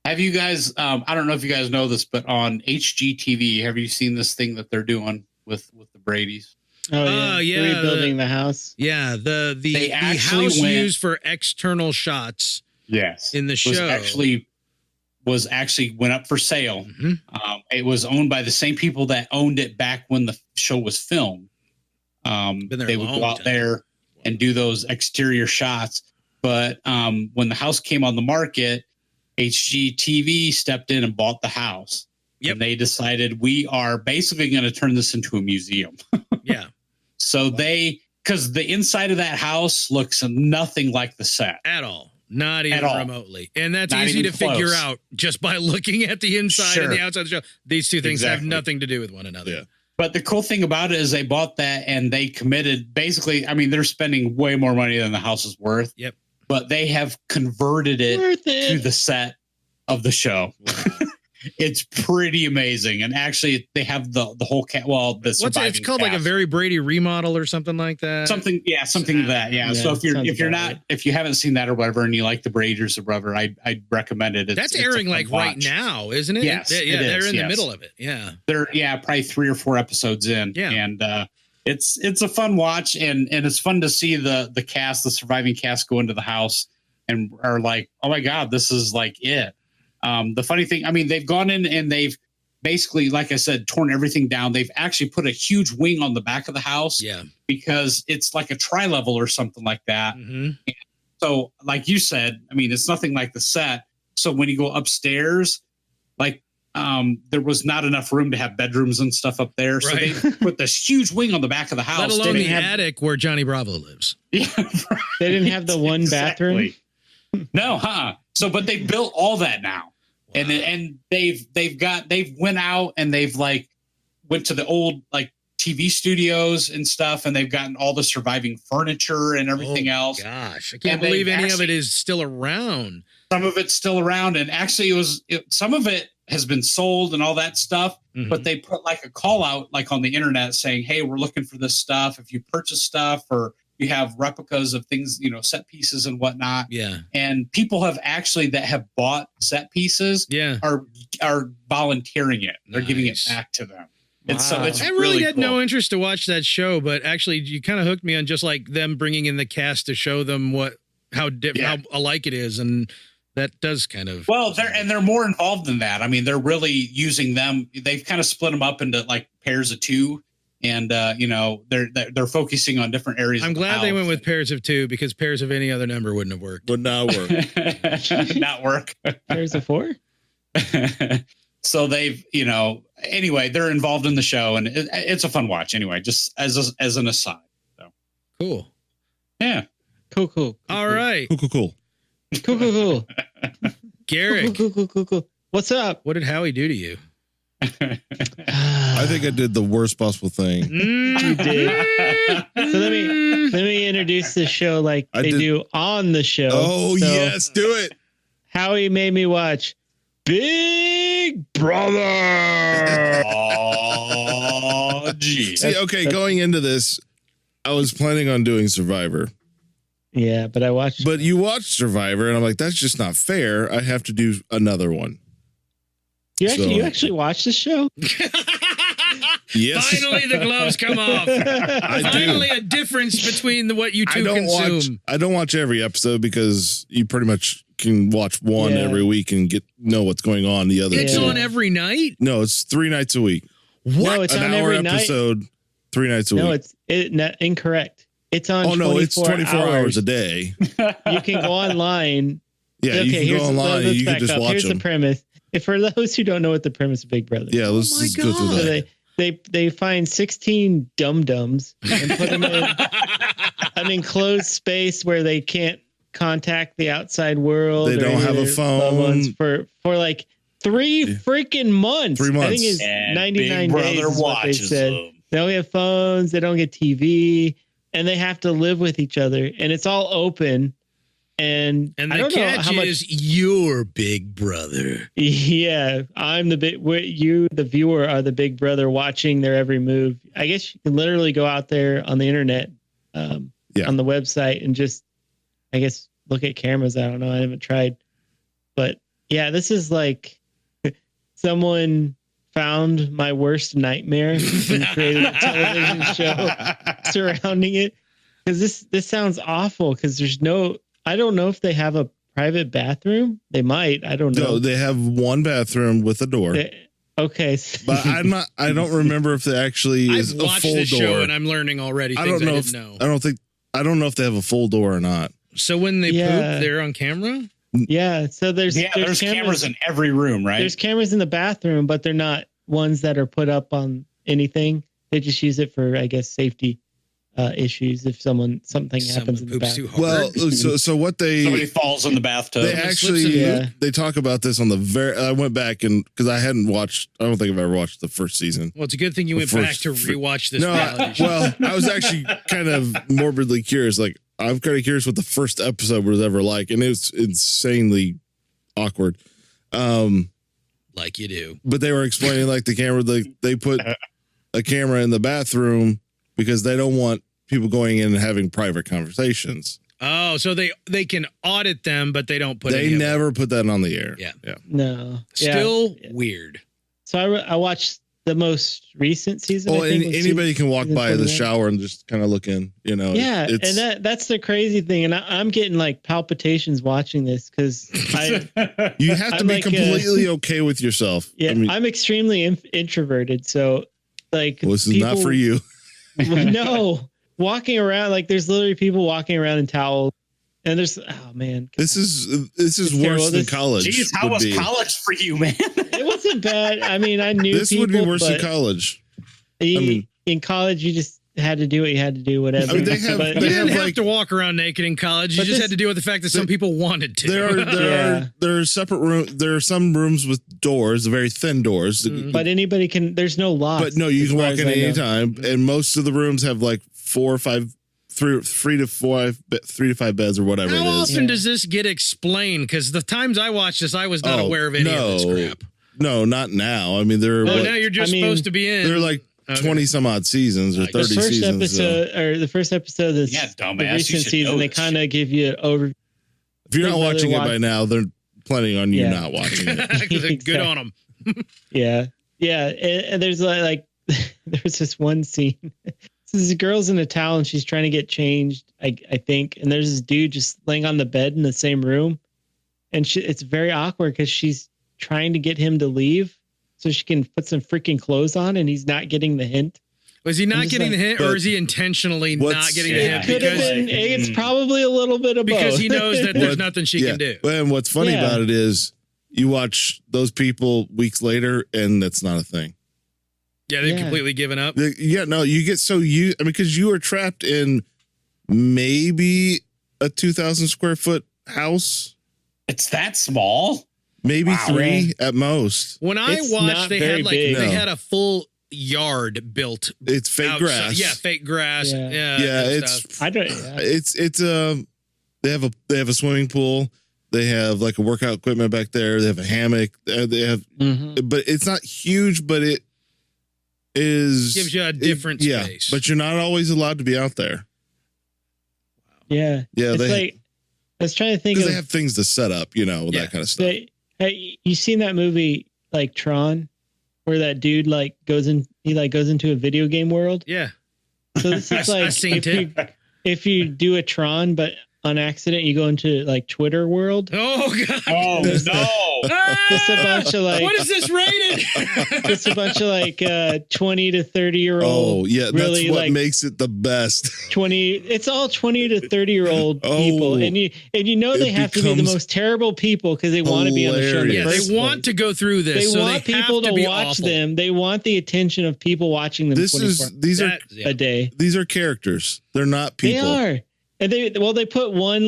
Have you guys? I don't know if you guys know this, but on HGTV, have you seen this thing that they're doing with the Brady's? Oh yeah, rebuilding the house. Yeah, the house used for external shots. Yes, in the show was actually went up for sale. Mm-hmm. It was owned by the same people that owned it back when the show was filmed. They would go out there and do those exterior shots. But when the house came on the market, HGTV stepped in and bought the house. Yep. And they decided we are basically going to turn this into a museum. Yeah. So because the inside of that house looks nothing like the set. At all. Not even remotely. And that's easy to figure out just by looking at the inside and the outside of the show. These two things have nothing to do with one another. Yeah. But the cool thing about it is they bought that and they committed basically, I mean, they're spending way more money than the house is worth. Yep. But they have converted it to the set of the show. Wow. It's pretty amazing. And actually they have the whole it's called like a Very Brady remodel or something like that. Something like that. Yeah. So if you haven't seen that or whatever, and you like the Braders or whatever, I'd recommend it. That's airing like right now, isn't it? Yes. They're in the middle of it. Yeah. They're probably 3 or 4 episodes in. Yeah. And it's a fun watch, and it's fun to see the cast, the surviving cast, go into the house and are like, oh my God, this is like it. The funny thing, I mean, they've gone in and they've basically, like I said, torn everything down. They've actually put a huge wing on the back of the house. Yeah. Because it's like a tri-level or something like that. Mm-hmm. So like you said, I mean, it's nothing like the set. So when you go upstairs, like there was not enough room to have bedrooms and stuff up there. So they put this huge wing on the back of the house. Let alone the attic where Johnny Bravo lives. Yeah, right. They didn't have the one bathroom. No, So, but they built all that now. Wow. And they've went out and they've like went to the old like TV studios and stuff, and they've gotten all the surviving furniture and everything else. Gosh, I can't believe any of it is still around. Some of it's still around, and actually some of it has been sold and all that stuff. Mm-hmm. But they put like a call out like on the internet saying, "Hey, we're looking for this stuff. If you purchase stuff or you have replicas of things, set pieces and whatnot." Yeah. And people that have bought set pieces are volunteering it. They're giving it back to them. Wow. It's I really had no interest to watch that show, but actually you kind of hooked me on just like them bringing in the cast to show them how alike it is. And that does kind of. Well, they're more involved than that. I mean, they're really using them. They've kind of split them up into like pairs of 2. And they're focusing on different areas. I'm glad they went with pairs of 2 because pairs of any other number wouldn't have worked. Would not work. Not work. Pairs of 4. So they've anyway, they're involved in the show, and it's a fun watch. Anyway, just as an aside. So cool. Yeah. Cool. All right. Cool. Garrick. Cool. What's up? What did Howie do to you? I think I did the worst possible thing. You did. So let me introduce the show like they do on the show. Oh, so yes, do it. Howie made me watch Big Brother. Oh, geez. See, okay, going into this, I was planning on doing Survivor. Yeah, but I watched. But you watched Survivor, and I'm like, that's just not fair. I have to do another one. You actually watched the show? Yes. Finally, the gloves come off. Finally, a difference between what you two consume. I don't watch every episode because you pretty much can watch one every week and know what's going on the other. It's on every night? No, it's 3 nights a week. What? No, it's on every episode, 3 nights a week. No, it's incorrect. It's on. Oh no, it's 24 hours a day. You can go online. Yeah, you can go online. You can just watch Here's them. the premise. If for those who don't know what the premise of Big Brother is. Yeah, let's just go through that. So they find 16 dum-dums and put them in an enclosed space where they can't contact the outside world. They don't have a phone for like 3 freaking months. 3 months. I think it's 99 days is what they said. Them. They don't have phones. They don't get TV, and they have to live with each other. And it's all open. And the I don't know catch how much is your big brother. Yeah, I'm you, the viewer, are the big brother watching their every move. I guess you can literally go out there on the internet, on the website, and just, I guess, look at cameras. I don't know. I haven't tried, but Yeah, this is like someone found my worst nightmare and created a television show surrounding it. Because this sounds awful. Because I don't know if they have a private bathroom. They might. I don't know. No, they have one bathroom with a door. Okay, but I don't remember if they actually is I've a watched full this door. show and I'm learning already things I didn't know. I don't know if they have a full door or not. So when they poop, they're on camera? Yeah. So there's cameras in every room, right? There's cameras in the bathroom, but they're not ones that are put up on anything. They just use it for, I guess, safety issues if something happens in the bathroom. Well, so what somebody falls in the bathtub. They actually they talk about this on the I went back and because I don't think I've ever watched the first season. Well, it's a good thing you went back to rewatch this reality show. Well, I was actually kind of morbidly curious. Like I'm kind of curious what the first episode was ever like, and it was insanely awkward. Like you do. But they were explaining like the camera, they put a camera in the bathroom because they don't want people going in and having private conversations. Oh, so they can audit them, but they don't put. They never put that on the air. Yeah. No. Still weird. So I watched the most recent season. Oh, anybody can walk by the shower and just kind of look in. You know. Yeah, and that's the crazy thing, and I'm getting like palpitations watching this because you have to be completely okay with yourself. Yeah, I'm extremely introverted, so like this is not for you. No, walking around like there's literally people walking around in towels, and there's this is worse than college. Jeez, how was college for you, man? It wasn't bad. I mean, I knew this would be worse than college. In college, you just had to do what you had to do, whatever. I mean, you didn't have to walk around naked in college. You just had to deal with the fact that some people wanted to. There are separate rooms. There are some rooms with doors, very thin doors. But anybody can. There's no locks. But no, you can walk in anytime. And most of the rooms have like 4 or 5, 3 to 5 beds or whatever. How often does this get explained? Because the times I watched this, I was not aware of any of this crap. No, not now. I mean, now you're just supposed to be in. They're like 20 some odd seasons or 30 seasons. The first episode of the recent season, they kind of give you an overview. If you're not watching it by now, they're planning on you not watching it. Exactly. Good on them. Yeah. And there's there's this one scene. This girl's in a towel and she's trying to get changed, I think. And there's this dude just laying on the bed in the same room. And it's very awkward because she's trying to get him to leave so she can put some freaking clothes on, and he's not getting the hint. Was he not getting the hint, or is he intentionally not getting the hint? It could have been. It's probably a little bit of both. Because he knows that there's nothing she can do. And what's funny about it is you watch those people weeks later, and that's not a thing. Yeah, they've completely given up. You get because you are trapped in maybe a 2,000 square foot house. It's that small. Maybe 3 at most. When I watched, they had a full yard built. It's fake grass. Yeah, fake grass. Yeah, they have a swimming pool. They have like a workout equipment back there. They have a hammock. They have, but it's not huge. But it gives you a different space. Yeah, but you're not always allowed to be out there. Yeah. I was trying to think because they have things to set up, that kind of stuff. Hey, you seen that movie like Tron, where that dude goes into a video game world? Yeah. So this is like if you do a Tron, but on accident you go into like Twitter world. Oh god! Oh no! Just a bunch of what is this rated? Just a bunch of 20 to 30-year-old. Oh yeah, really, that's what makes it the best. 20. It's all 20 to 30-year-old people, and they have to be the most terrible people because they want to be on the show. They want to go through this. They want people to watch them. They want the attention of people watching them. These are a day. These are characters. They're not people. They are. And they put one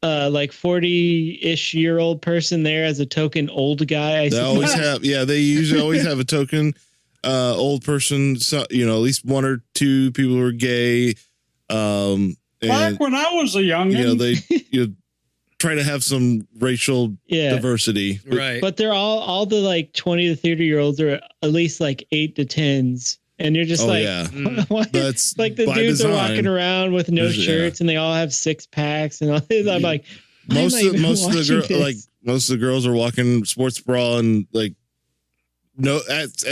40-ish year old person there as a token old guy. They usually always have a token old person. So, at least 1 or 2 people who are gay. Back when I was a youngin', they try to have some racial diversity, right? But they're all the 20 to 30-year-olds are at least 8 to 10s. And you're just that's the dudes design. Are walking around with no shirts, and they all have 6 packs, and all. I'm like, most of the girls, most of the girls are walking sports bra and like, no,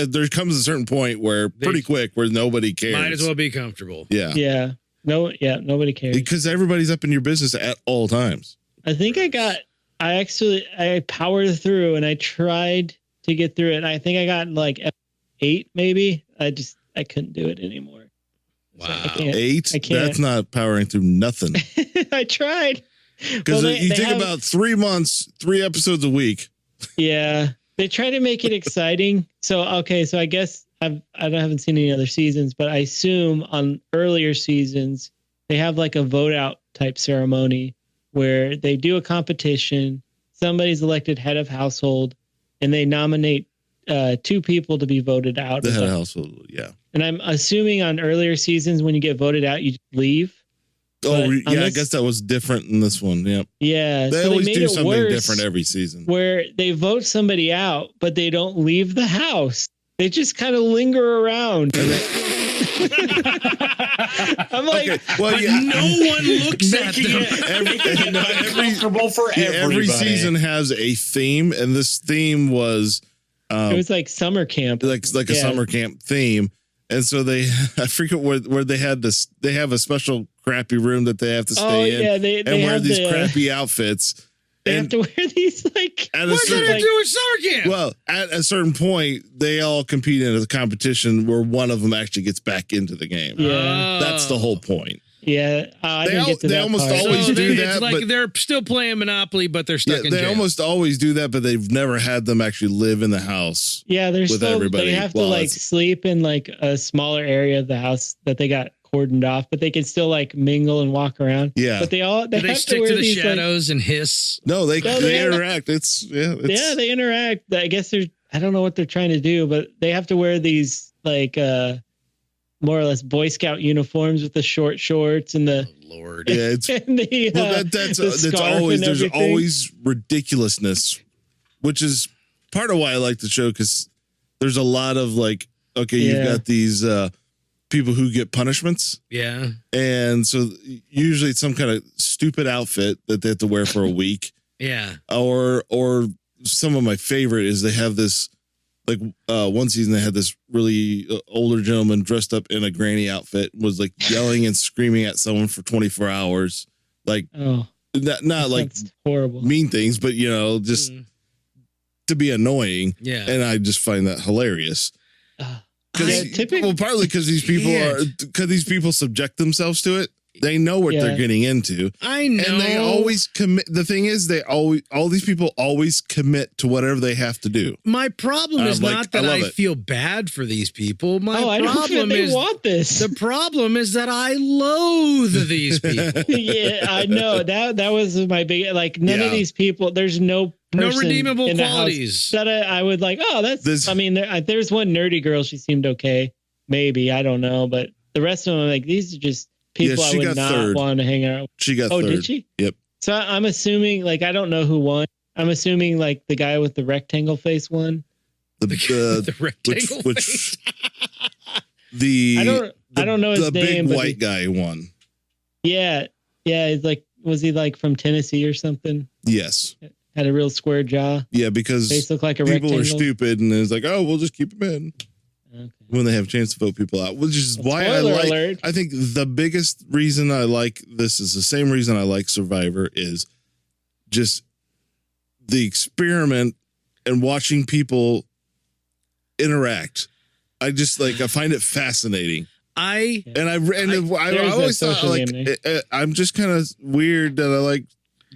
there comes a certain point where pretty quick where nobody cares. Might as well be comfortable. Yeah. Yeah. No, yeah, nobody cares. Because everybody's up in your business at all times. I think I powered through and I tried to get through it. And I think I got like 8 maybe. I couldn't do it anymore. Wow. So I can't. 8? I can't. That's not powering through nothing. I tried. Because you take about 3 months, 3 episodes a week. Yeah. They try to make it exciting. So I guess I haven't seen any other seasons, but I assume on earlier seasons they have like a vote out type ceremony where they do a competition. Somebody's elected head of household, and they nominate 2 people to be voted out. The head of household, yeah. And I'm assuming on earlier seasons when you get voted out, you leave. Oh, yeah, I guess that was different in this one. Yep. Yeah. They so always made do it something worse different every season. where they vote somebody out, but they don't leave the house. They just kind of linger around. I'm like, Okay, well, yeah. No one looks at them. Every season has a theme, and this theme was it was like summer camp, like a summer camp theme. And so I forget where they had this. They have a special crappy room that they have to stay in. Yeah, they wear have these crappy outfits. They have to wear these like. What's that to do with summer camp? Well, at a certain point, they all compete in a competition where one of them actually gets back into the game. Yeah, that's the whole point. Yeah, I didn't get to that almost part. always do that. It's like but they're still playing Monopoly, but they're stuck in they jail. almost always do that, but they've never had them actually live in the house. Yeah, they're with still. everybody. They have to like sleep in like a smaller area of the house that they got cordoned off, but they can still like mingle and walk around. Yeah, but they have stick to the shadows and hiss. No, they interact. They interact. I guess I don't know what they're trying to do, but they have to wear these like more or less Boy Scout uniforms with the short shorts and the Lord. Yeah, it's that's always there's always ridiculousness, which is part of why I like the show, because there's a lot of like, okay, you've got these people who get punishments. Yeah. And so usually it's some kind of stupid outfit that they have to wear for a week. Yeah. Or some of my favorite is they have this, like one season they had this really older gentleman dressed up in a granny outfit, was like yelling and screaming at someone for 24 hours. Like, not like horrible mean things, but just to be annoying. Yeah. And I just find that hilarious. Partly because these people subject themselves to it. They know what they're getting into. I know. And they always commit. The thing is, all these people always commit to whatever they have to do. My problem is not that I feel bad for these people. My problem is want this. The problem is that I loathe these people. Yeah, I know. That was my big, like, none of these people, there's no redeemable qualities that I would like, I mean, there's one nerdy girl, she seemed okay. Maybe, I don't know, but the rest of them, like, these are just people I would not want to hang out with. She got third. Did she? Yep. So I'm assuming, like, I don't know who won. I'm assuming, like, the guy with the rectangle face won. The rectangle face. I don't know his the name. Big white guy won. Yeah. He's like, was he like from Tennessee or something? Yes. Had a real square jaw. Yeah, because face looked like a people rectangle. are stupid, and it's like, oh, we'll just keep them in. Okay. When they have a chance to vote people out, which is why I think the biggest reason I like this is the same reason I like Survivor, is just the experiment and watching people interact. I find it fascinating. I always thought, like, I'm just kind of weird that I like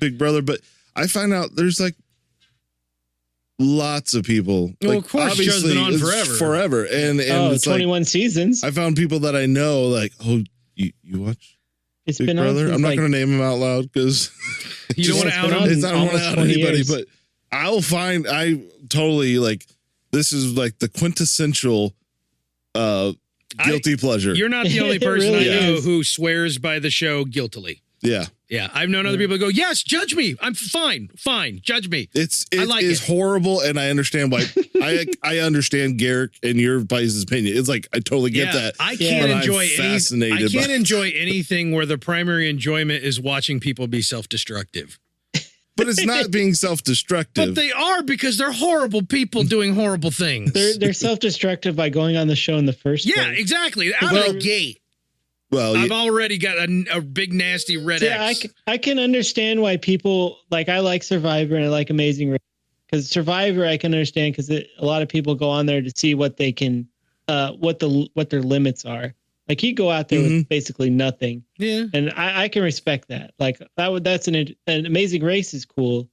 Big Brother, but I find out there's like lots of people. Well, like, of course, show's been on forever. And it's 21 seasons. I found people that I know, like, oh, you watch It's Big been Brother? on. I'm not going to name him out loud because you don't want to out him. It's not want to out anybody, years. but I totally, like, this is like the quintessential guilty pleasure. You're not the only person really I know is. who swears by the show guiltily. Yeah. Yeah, I've known other people who go, yes, judge me. I'm fine, judge me. I like it. Horrible, and I understand why. I understand Garrick and your biased opinion. It's like I totally get that. I can't enjoy fascinated. I can't enjoy anything where the primary enjoyment is watching people be self-destructive. But it's not being self-destructive. But they are, because they're horrible people doing horrible things. They're self-destructive by going on the show in the first place. Yeah, exactly. Out of the gate. Well, I've already got a big nasty red X. I can understand why people like. I like Survivor and I like Amazing Race, because Survivor I can understand because a lot of people go on there to see what they can, what their limits are. Like you go out there with basically nothing. Yeah, and I can respect that. Like that's an Amazing Race is cool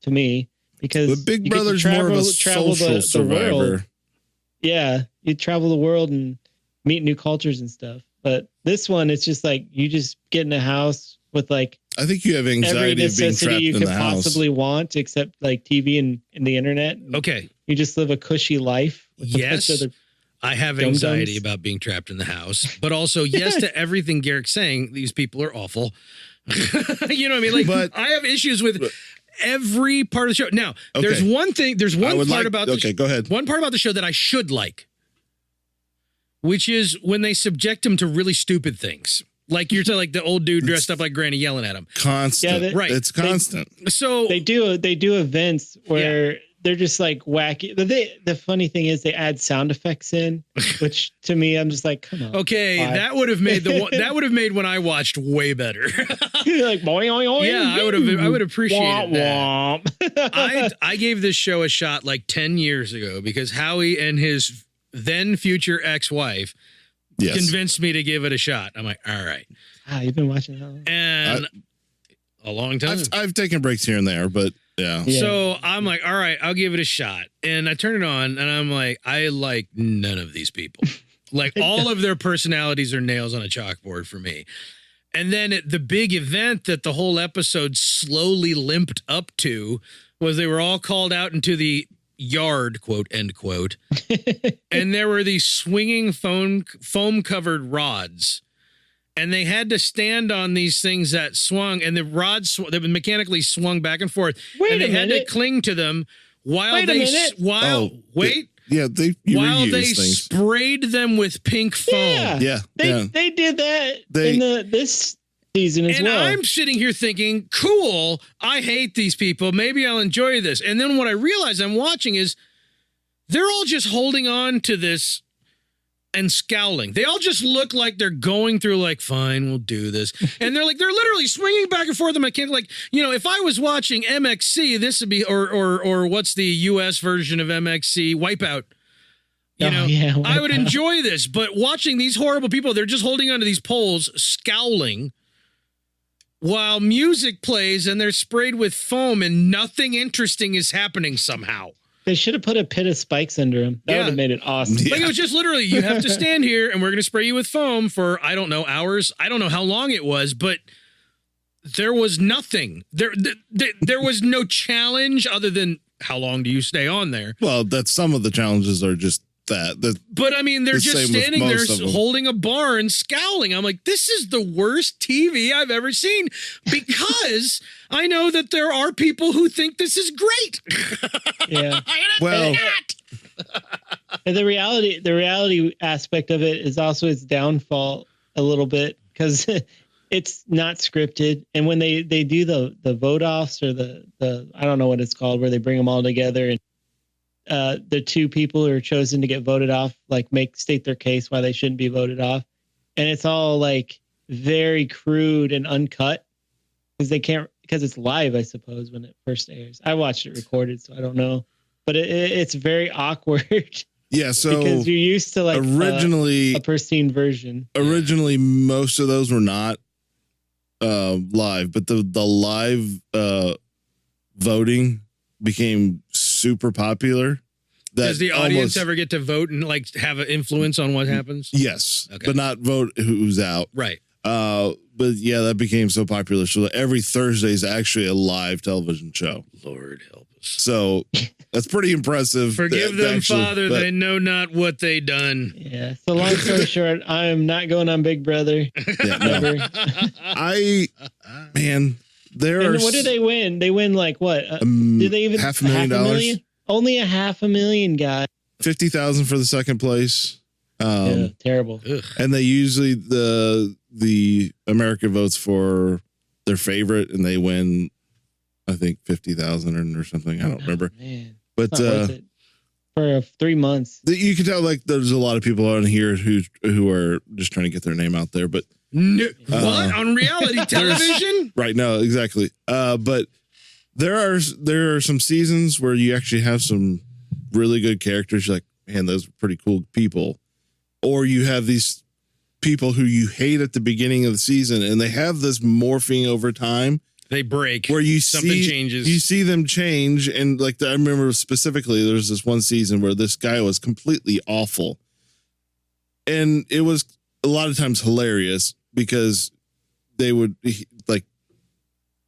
to me because but Big Brother's more of a social survivor. World. Yeah, you travel the world and meet new cultures and stuff. But this one, it's just like you just get in a house with like I think you have every anxiety of being necessity trapped you in could the house. possibly want, except like TV and the internet. Okay, you just live a cushy life. With a bunch of other I have dum-dums. anxiety about being trapped in the house, but also yes to everything Garrick's saying. These people are awful. You know what I mean? Like, But- I have issues with every part of the show. Now, Okay. there's one thing. There's one part like, about okay, go ahead. one part about the show that I should like, which is when they subject him to really stupid things. Like you're saying, like the old dude dressed up like Granny yelling at him. Constant. Yeah, Right. It's constant. So they do events where they're just like wacky. The funny thing is they add sound effects in, which to me I'm just like, come on. okay, Why? that would have made that would have made when I watched way better. You're like boing, boing, boing. Yeah, I would appreciate Womp, that. womp. I gave this show a shot like 10 years ago because Howie and his then future ex-wife Yes. convinced me to give it a shot. I'm like, all right. You've been watching that long? And a long time. I've taken breaks here and there, but yeah. So I'm like, all right, I'll give it a shot. And I turn it on and I'm like, I like none of these people. Like all of their personalities are nails on a chalkboard for me. And then the big event that the whole episode slowly limped up to was they were all called out into the yard, quote, end quote. And there were these swinging foam covered rods. And they had to stand on these things that swung, and the rods they mechanically swung back and forth. And they had to cling to them while Wait a minute. while you while reuse they things. sprayed them with pink foam. Yeah. They did that in this season as And well. I'm sitting here thinking, cool, I hate these people. Maybe I'll enjoy this. And then what I realize I'm watching is they're all just holding on to this and scowling. They all just look like they're going through like, fine, we'll do this. And they're literally swinging back and forth. And I can't like, if I was watching Emcee, this would be, or what's the US version of Emcee, Wipeout. I would enjoy this, but watching these horrible people, they're just holding onto these poles, scowling, while music plays and they're sprayed with foam and nothing interesting is happening somehow. They should have put a pit of spikes under them. That would have made it awesome. Like it was just literally, you have to stand here and we're going to spray you with foam for, I don't know, hours. I don't know how long it was, but there was nothing. There was no challenge other than how long do you stay on there? Well, that's some of the challenges are just that. But I mean, they're just standing there most of them. holding a bar and scowling. I'm like, this is the worst TV I've ever seen because I know that there are people who think this is great. Yeah. Well, And the reality aspect of it is also its downfall a little bit because it's not scripted. And when they do the vote offs or the I don't know what it's called, where they bring them all together and the two people who are chosen to get voted off, like state their case why they shouldn't be voted off. And it's all like very crude and uncut because it's live, I suppose, when it first airs. I watched it recorded, so I don't know, but it's very awkward. Yeah. So because you're used to like originally a pristine version. Originally, most of those were not live, but the live voting became super popular. Does the audience ever get to vote and like have an influence on what happens? Yes, Okay. but not vote who's out. Right. But yeah, that became so popular. So every Thursday is actually a live television show. Lord help us. So that's pretty impressive. Forgive them, Father. They know not what they done. Yeah. So long story short, I am not going on Big Brother. Yeah, no. Ever. There are. What do they win? They win like what? Do they even $500,000? Only $500,000, guys. 50,000 for the second place. Yeah, terrible. Ugh. And they usually the America votes for their favorite, and they win I think 50,000 or something. I don't remember. Man, But it's not worth it. For 3 months. you can tell like there's a lot of people on here who are just trying to get their name out there. But what on reality television? right, no, exactly. But there are some seasons where you actually have some really good characters. You're like, man, those are pretty cool people. Or you have these people who you hate at the beginning of the season, and they have this morphing over time. They break Where something changes. You see them change, and like I remember specifically, there's this one season where this guy was completely awful, and it was a lot of times hilarious because they would like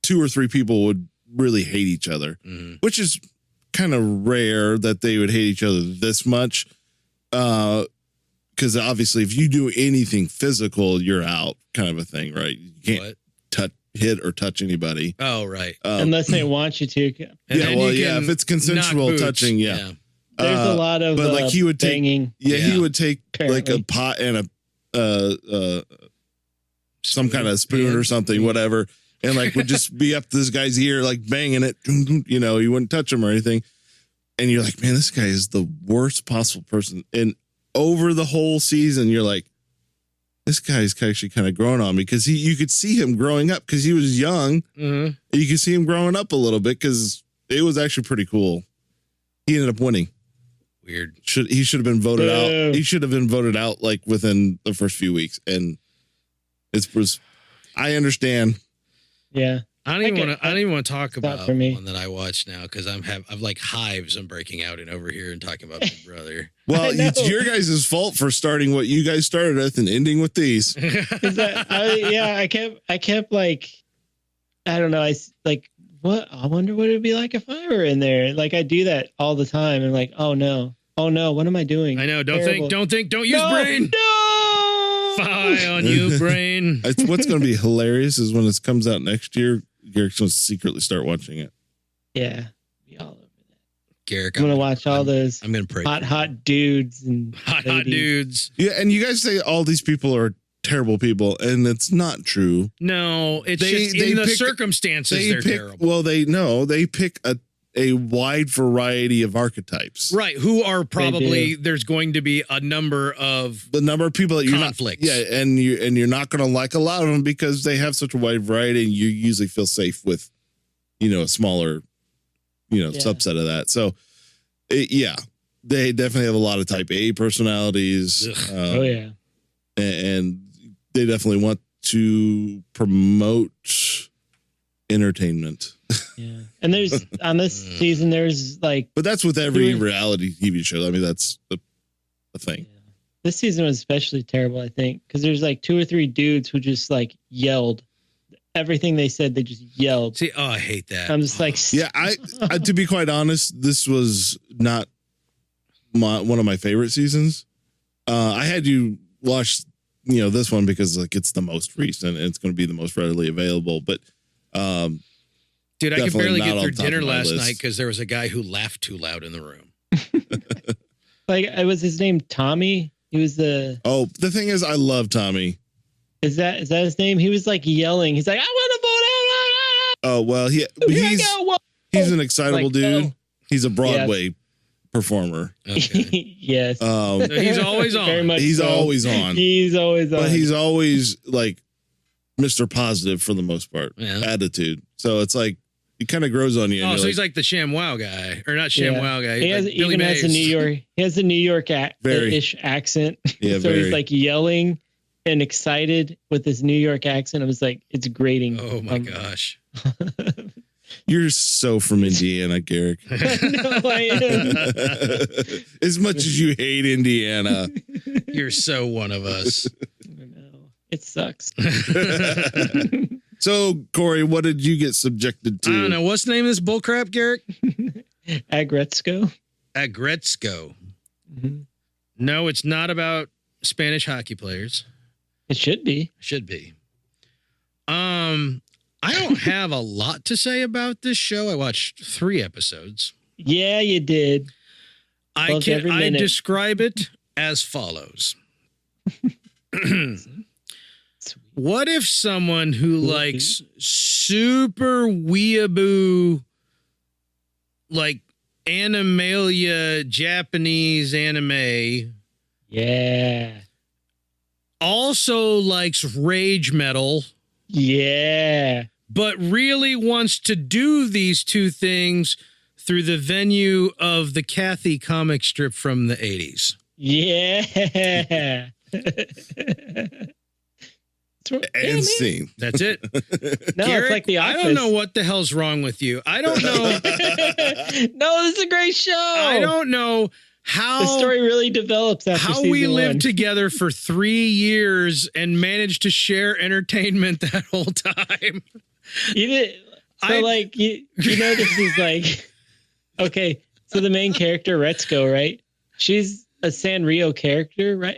2 or 3 people would really hate each other, which is kind of rare that they would hate each other this much. Because obviously, if you do anything physical, you're out, kind of a thing, right? You can't hit or touch anybody. Oh, right. Unless they want you to. If it's consensual touching, There's a lot of but like he would banging. he would take apparently. like a pot and a some kind of spoon or something, whatever, and like would just be up this guy's ear, like banging it. You know, you wouldn't touch him or anything, and you're like, man, this guy is the worst possible person. And over the whole season, you're like, this guy's actually kind of grown on me, because you could see him growing up because he was young. You could see him growing up a little bit because it was actually pretty cool. He ended up winning. Weird. He should have been voted out. He should have been voted out like within the first few weeks. And I understand. Yeah. I don't even want to talk about for me. one that I watch now because I've like hives I'm breaking out in over here and talking about Big Brother. Well, it's your guys' fault for starting what you guys started with and ending with these. I kept like, I don't know. I wonder what it'd be like if I were in there. Like I do that all the time. I'm like, oh no, what am I doing? I know. Don't use brain. No. Fie on you, brain. What's going to be hilarious is when it comes out next year, Garrick's going to secretly start watching it. Yeah. Be all over that. Garrick, I'm going to watch all those I'm gonna pray hot dudes and hot dudes. Yeah, and you guys say all these people are terrible people, and it's not true. No, it's just in the circumstances they're terrible. Well, they pick a wide variety of archetypes. Right, who are probably there's going to be a number of people that you're conflicts. And you're not going to like a lot of them because they have such a wide variety, and you usually feel safe with, a smaller, subset of that. So, they definitely have a lot of type A personalities. And they definitely want to promote entertainment. Yeah. And there's on this season, there's like, but that's with every reality TV show. I mean, that's the thing. Yeah. This season was especially terrible, I think, because there's like 2 or 3 dudes who just like yelled everything they said. They just yelled. See, I hate that. I'm just like, yeah, I to be quite honest, this was not one of my favorite seasons. I had you watch, this one because like it's the most recent and it's going to be the most readily available. But, dude, I could barely get through dinner last list. night because there was a guy who laughed too loud in the room. like, it was his name Tommy. He was the. Oh, the thing is, I love Tommy. Is that his name? He was like yelling. He's like, I want to vote out. Oh well, he's an excitable dude. He's a Broadway performer. Okay. Yes. He's always on. Very much he's so. always on. He's always on. But he's always like Mr. Positive for the most part. Yeah. Attitude. So it's like it kind of grows on you. Oh, so he's like the ShamWow guy, or not ShamWow guy. He has Billy has a New York. He has a New York ish accent. Yeah, so he's like yelling and excited with his New York accent. I was like, it's grating. Oh my gosh. You're so from Indiana, Garrick. No, I am. As much as you hate Indiana. You're so one of us. I know. It sucks. So, Corey, what did you get subjected to? I don't know. What's the name of this bullcrap, Garrick? Agretzko. Mm-hmm. No, it's not about Spanish hockey players. It should be. Should be. I don't have a lot to say about this show. I watched 3 episodes. Yeah, you did. I describe it as follows. What if someone who likes super weeaboo, like Animalia Japanese anime, also likes rage metal, but really wants to do these two things through the venue of the Kathy comic strip from the 80s? Yeah. And scene. That's it. No, Garrick, it's like The Office. I don't know what the hell's wrong with you. I don't know. No, this is a great show. I don't know how the story really develops after how we season lived one. together for 3 years and managed to share entertainment that whole time. You did, so you know this is like, okay, so the main character, Retsuko, right? She's a Sanrio character, right?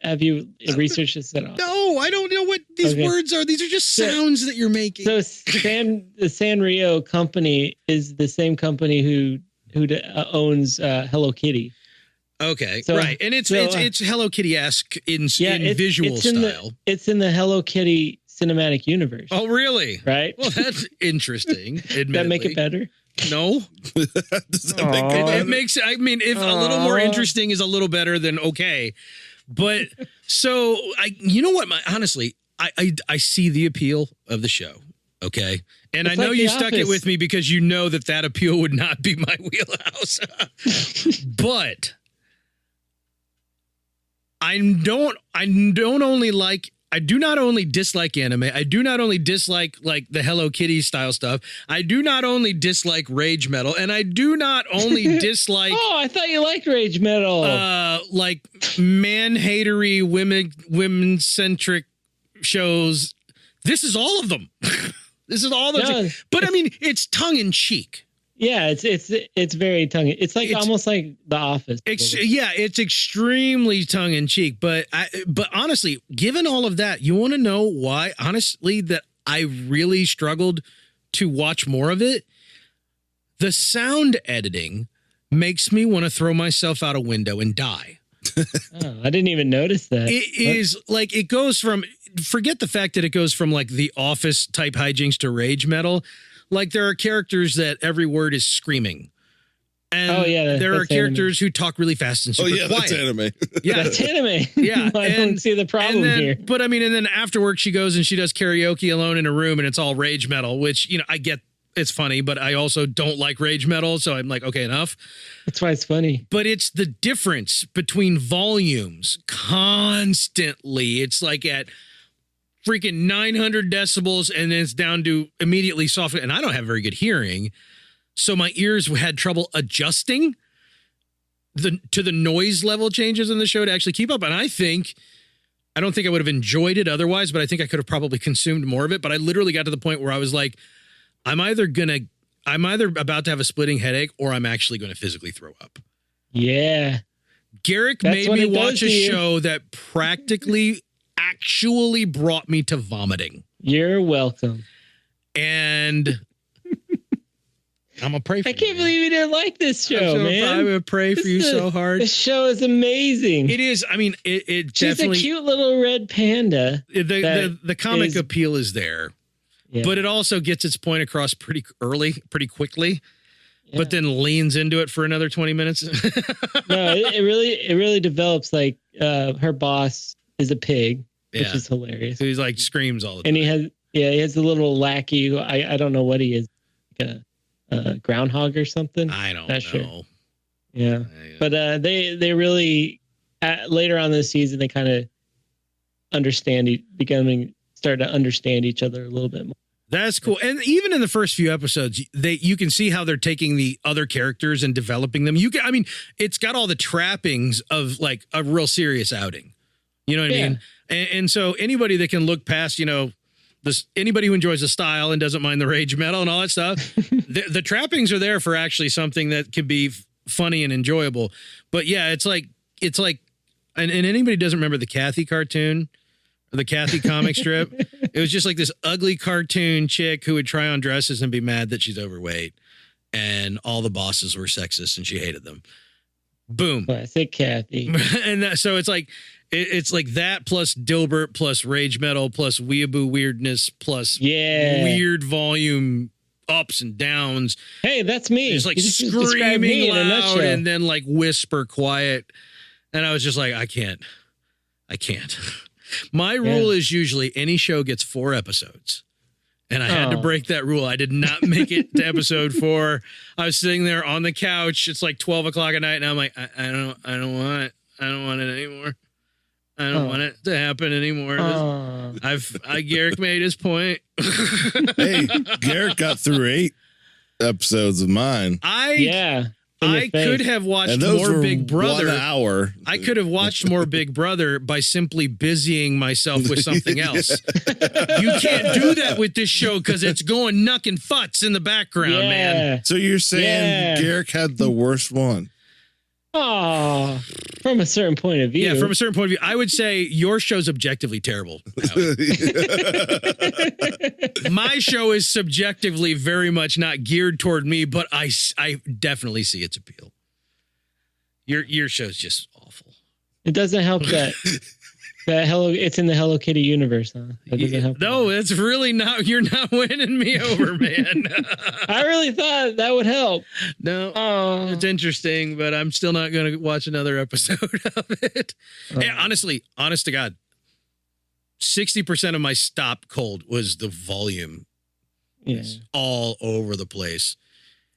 Have you researched this at all? No, I don't know what these words are. These are just sounds that you're making. So the Sanrio company is the same company who owns Hello Kitty. Okay, So- right, and it's Hello Kitty-esque in visual it's style. It's in the Hello Kitty cinematic universe. Oh, really? Right? Well, that's interesting. Does that make it better? No. Does that make It makes, I mean, if a little more interesting is a little better than okay. But so you know what, honestly, I see the appeal of the show. Okay. And It's I know like you The stuck it Office. with me because you know that appeal would not be my wheelhouse. But I do not only dislike anime. I do not only dislike like the Hello Kitty style stuff. I do not only dislike rage metal, and I do not only dislike Oh, I thought you liked rage metal. like man-hatery, women centric shows. This is all of them. This is all those. No, But I mean, it's tongue in cheek. yeah, it's very tongue. It's like almost like The Office. Yeah, it's extremely tongue in cheek. But honestly, given all of that, you want to know why? Honestly, that I really struggled to watch more of it. The sound editing makes me want to throw myself out a window and die. Oh, I didn't even notice that. It is like it goes from, forget the fact that it goes from like The Office type hijinks to rage metal. Like there are characters that every word is screaming. And there are characters who talk really fast and super quiet. That's anime. Yeah, That's anime. Yeah, I don't see the problem here. But I mean, and then after work, she goes and she does karaoke alone in a room and it's all rage metal, which, you know, I get it's funny, but I also don't like rage metal. So I'm like, okay, enough. That's why it's funny. But it's the difference between volumes constantly. It's like at freaking 900 decibels and then it's down to immediately soft. And I don't have very good hearing. So my ears had trouble adjusting to the noise level changes in the show to actually keep up. And I don't think I would have enjoyed it otherwise, but I think I could have probably consumed more of it. But I literally got to the point where I was like, I'm either about to have a splitting headache or I'm actually going to physically throw up. Yeah. Garrick made me watch a show that actually brought me to vomiting. You're welcome. And I'm going to pray for you. I can't believe you didn't like this show, man. I'm going to pray for you so hard. This show is amazing. It is. I mean, it She's definitely. a cute little red panda. The comic appeal is there. Yeah. But it also gets its point across pretty quickly, Yeah. but then leans into it for another 20 minutes. No, it really develops like her boss is a pig, which is hilarious. So he's like screams all the time. And he has a little lackey who I don't know what he is, like a groundhog or something. I don't Not know. sure. Yeah. But they really later on this season they kind of started to understand each other a little bit more. That's cool. And even in the first few episodes, you can see how they're taking the other characters and developing them. It's got all the trappings of like a real serious outing. You know what I mean? And so anybody that can look past, anybody who enjoys the style and doesn't mind the rage metal and all that stuff, the trappings are there for actually something that can be funny and enjoyable. But yeah, it's like, and anybody doesn't remember the Kathy cartoon, the Kathy comic strip. It was just like this ugly cartoon chick who would try on dresses and be mad that she's overweight. And all the bosses were sexist and she hated them. Boom. Classic Kathy. And so it's like it's like that plus Dilbert plus Rage Metal plus Weeaboo Weirdness plus weird volume ups and downs. Hey, that's me. It's like you just described me screaming in a loud nutshell. and then like whisper quiet. And I was just like, I can't. My rule is usually any show gets 4 episodes. And I had to break that rule. I did not make it to episode 4. I was sitting there on the couch. It's like 12 o'clock at night. And I'm like, I don't want it. I don't want it anymore. I don't want it to happen anymore. Garrick made his point. Hey, Garrick got through 8 episodes of mine. I could have watched more Big Brother. 1 hour. I could have watched more Big Brother by simply busying myself with something else. You can't do that with this show because it's going nuck and futz in the background, man. So you're saying Garrick had the worst one? Oh, from a certain point of view. Yeah, from a certain point of view. I would say your show's objectively terrible. My show is subjectively very much not geared toward me, but I definitely see its appeal. Your show's just awful. It doesn't help that it's in the Hello Kitty universe, huh? That doesn't help. No, it's really not. You're not winning me over, man. I really thought that would help. No, it's interesting, but I'm still not going to watch another episode of it. Hey, honestly, honest to God, 60% of my stop cold was the volume. Yeah. It's all over the place.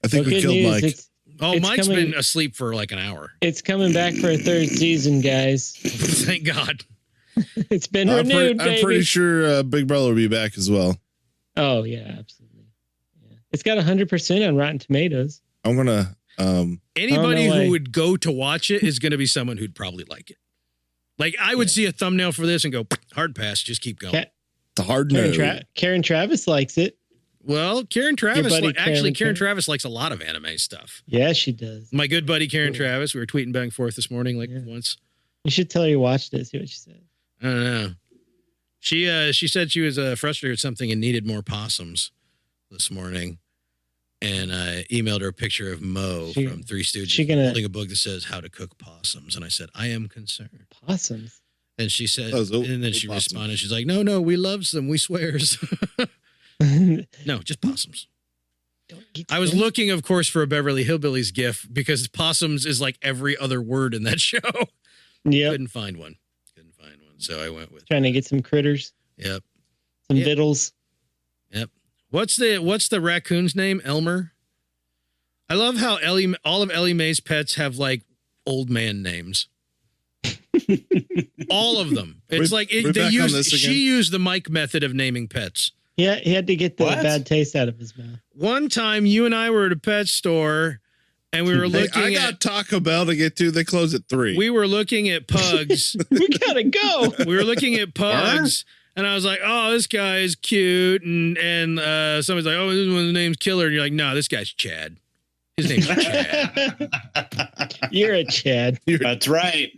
I think we killed Mike. Mike's been asleep for like an hour. It's coming back for a 3rd season, guys. Thank God. It's been renewed, baby. I'm pretty sure Big Brother will be back as well. Oh, yeah, absolutely. Yeah. It's got 100% on Rotten Tomatoes. I'm going to... Anybody who would go to watch it is going to be someone who'd probably like it. Like, I would see a thumbnail for this and go, hard pass, just keep going. The hard no. Karen Travis likes it. Well, Karen Travis, Karen Travis likes a lot of anime stuff. Yeah, she does. My good buddy Karen Travis, we were tweeting back and forth this morning once. You should tell her you watched it, see what she said. I don't know. She said she was frustrated with something and needed more possums this morning. And I emailed her a picture of Mo from Three Stooges holding a book that says how to cook possums. And I said, I am concerned. Possums? And she said, and then she responded, she's like, no, we loves them. We swears. No, just possums. I was looking, of course, for a Beverly Hillbillies gif because possums is like every other word in that show. Yeah. Couldn't find one. So I went with trying to get some critters. Yep. Some vittles. Yep. What's the raccoon's name? Elmer. I love how all of Ellie Mae's pets have like old man names. All of them. It's she used the Mike method of naming pets. Yeah, he had to get the bad taste out of his mouth. One time you and I were at a pet store and we were looking I got Taco Bell to get to. They close at 3. We were looking at pugs. We gotta go. We were looking at pugs, and I was like, "Oh, this guy is cute." And somebody's like, "Oh, this one's name's Killer." And you're like, "No, this guy's Chad. His name's Chad." You're a Chad. That's right,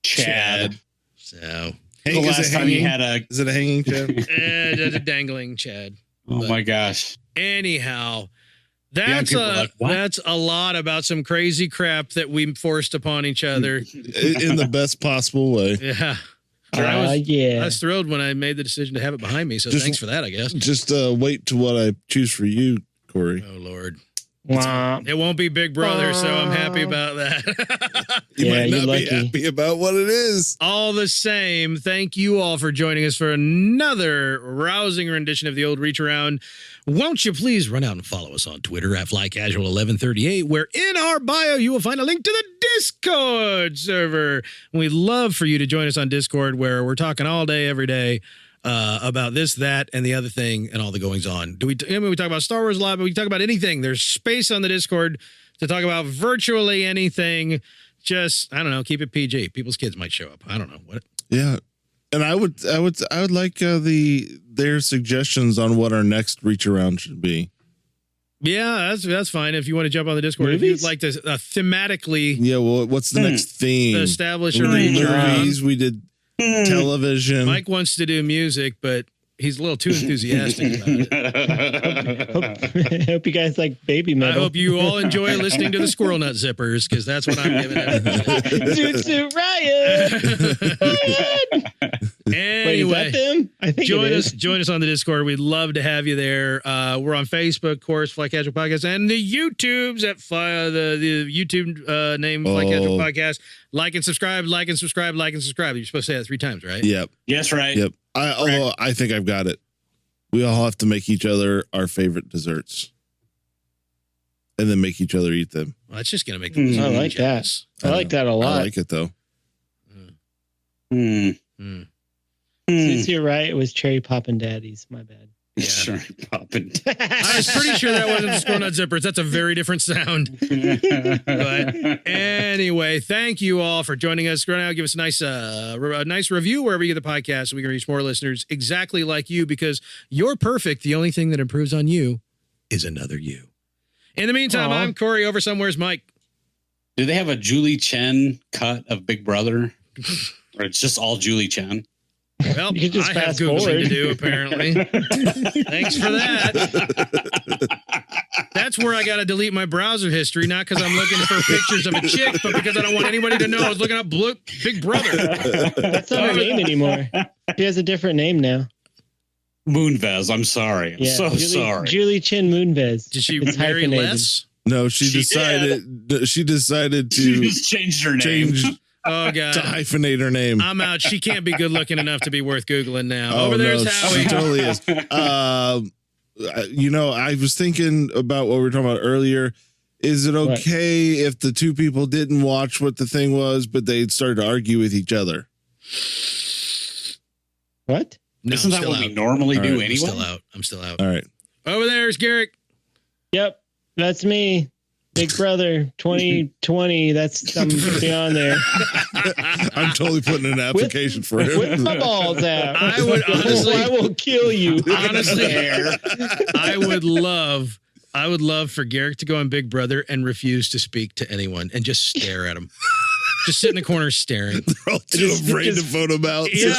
Chad. So, the last time you had is it a hanging Chad? It's a dangling Chad. Oh my gosh. Anyhow. That's a lot about some crazy crap that we forced upon each other in the best possible way. Yeah. I was thrilled when I made the decision to have it behind me. So thanks for that, I guess. Just wait to what I choose for you, Corey. Oh, Lord. It won't be Big Brother, so I'm happy about that. You might not be happy about what it is. All the same, thank you all for joining us for another rousing rendition of the old Reach Around. Won't you please run out and follow us on Twitter at FlyCasual1138, where in our bio you will find a link to the Discord server. We'd love for you to join us on Discord, where we're talking all day, every day, about this, that, and the other thing, and all the goings on. We talk about Star Wars a lot, but we talk about anything. There's space on the Discord to talk about virtually anything. Just, I don't know, keep it PG. People's kids might show up. I don't know what. Yeah, and I would like their suggestions on what our next reach around should be. Yeah, that's fine. If you want to jump on the Discord, if you'd like to thematically. Yeah, well, what's the next theme? Establish a reach around. Movies. We did television. Mike wants to do music, but He's a little too enthusiastic about it. I hope you guys like baby I metal. hope you all enjoy listening to the Squirrel Nut Zippers, because that's what I'm giving it. Zoot Suit Riot. Anyway, Wait, is that them? I think join us on the Discord. We'd love to have you there. We're on Facebook, of course, Fly Casual Podcast, and the YouTubes at the YouTube name Fly Casual Podcast. Like and subscribe, like and subscribe, like and subscribe. You're supposed to say that 3 times, right? Yep. Yes, right. Yep. I think I've got it. We all have to make each other our favorite desserts, and then make each other eat them. Well, that's just gonna make them. I like that. I like that a lot. I like it though. Since you're right, it was Cherry Poppin' Daddies. My bad. Yeah. Sure, popping. I was pretty sure that wasn't the Squirrel Nut Zippers. That's a very different sound. But anyway, thank you all for joining us. Go now, give us a nice review wherever you get the podcast so we can reach more listeners exactly like you, because you're perfect. The only thing that improves on you is another you. In the meantime, I'm Corey. Over somewhere's Mike. Do they have a Julie Chen cut of Big Brother? Or it's just all Julie Chen? Well, You can just I have fast Googling forward. to do, apparently. Thanks for that. That's where I got to delete my browser history, not because I'm looking for pictures of a chick, but because I don't want anybody to know I was looking up Big Brother. That's not her name anymore. She has a different name now. Moonvez, I'm sorry. I'm so sorry. Julie Chen Moonves. Did she It's marry hyphenated. less? No, she She decided She to just changed her name. change Oh, God. to hyphenate her name. I'm out. She can't be good looking enough to be worth Googling now. Oh, Over there's no, Howie. she totally is. I was thinking about what we were talking about earlier. Is it okay if the two people didn't watch what the thing was, but they started to argue with each other? What? No, Isn't I'm that still what out. we normally All do right, anyway? I'm still out. All right. Over there's Garrick. Yep. That's me. Big Brother 2020. That's I'm gonna be on there. I'm totally putting an application for Whip him. my balls out. I would honestly- I will kill you. Honestly, I would love for Garrick to go on Big Brother and refuse to speak to anyone and just stare at him. Just sit in the corner staring. They're all too afraid to vote him out. Yeah,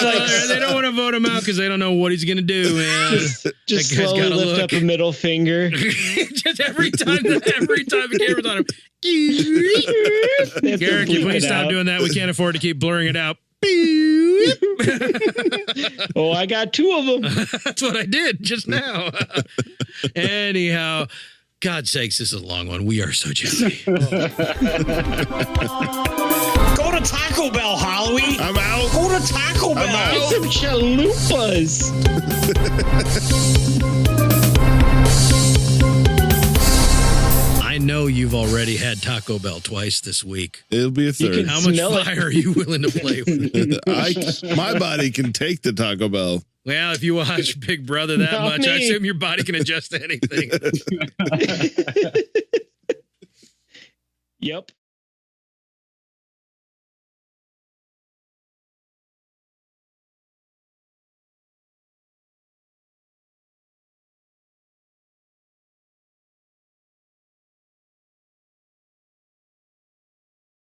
they don't want to vote him out because they don't know what he's going to do. Man. Just That guy's slowly gotta lift look. up a middle finger. Just every time the camera's on him. They have to Garrick, you bleep please it stop out. doing that. We can't afford to keep blurring it out. Oh, I got 2 of them. That's what I did just now. Anyhow, God's sakes, this is a long one. We are so jelly. Go to Taco Bell, Holloway. I'm out. Go to Taco Bell. Get some chalupas. I know you've already had Taco Bell twice this week. It'll be a third. can- How much Smell it. fire are you willing to play with? My body can take the Taco Bell. Well, if you watch Big Brother that Not much, I me. assume your body can adjust to anything. Yep.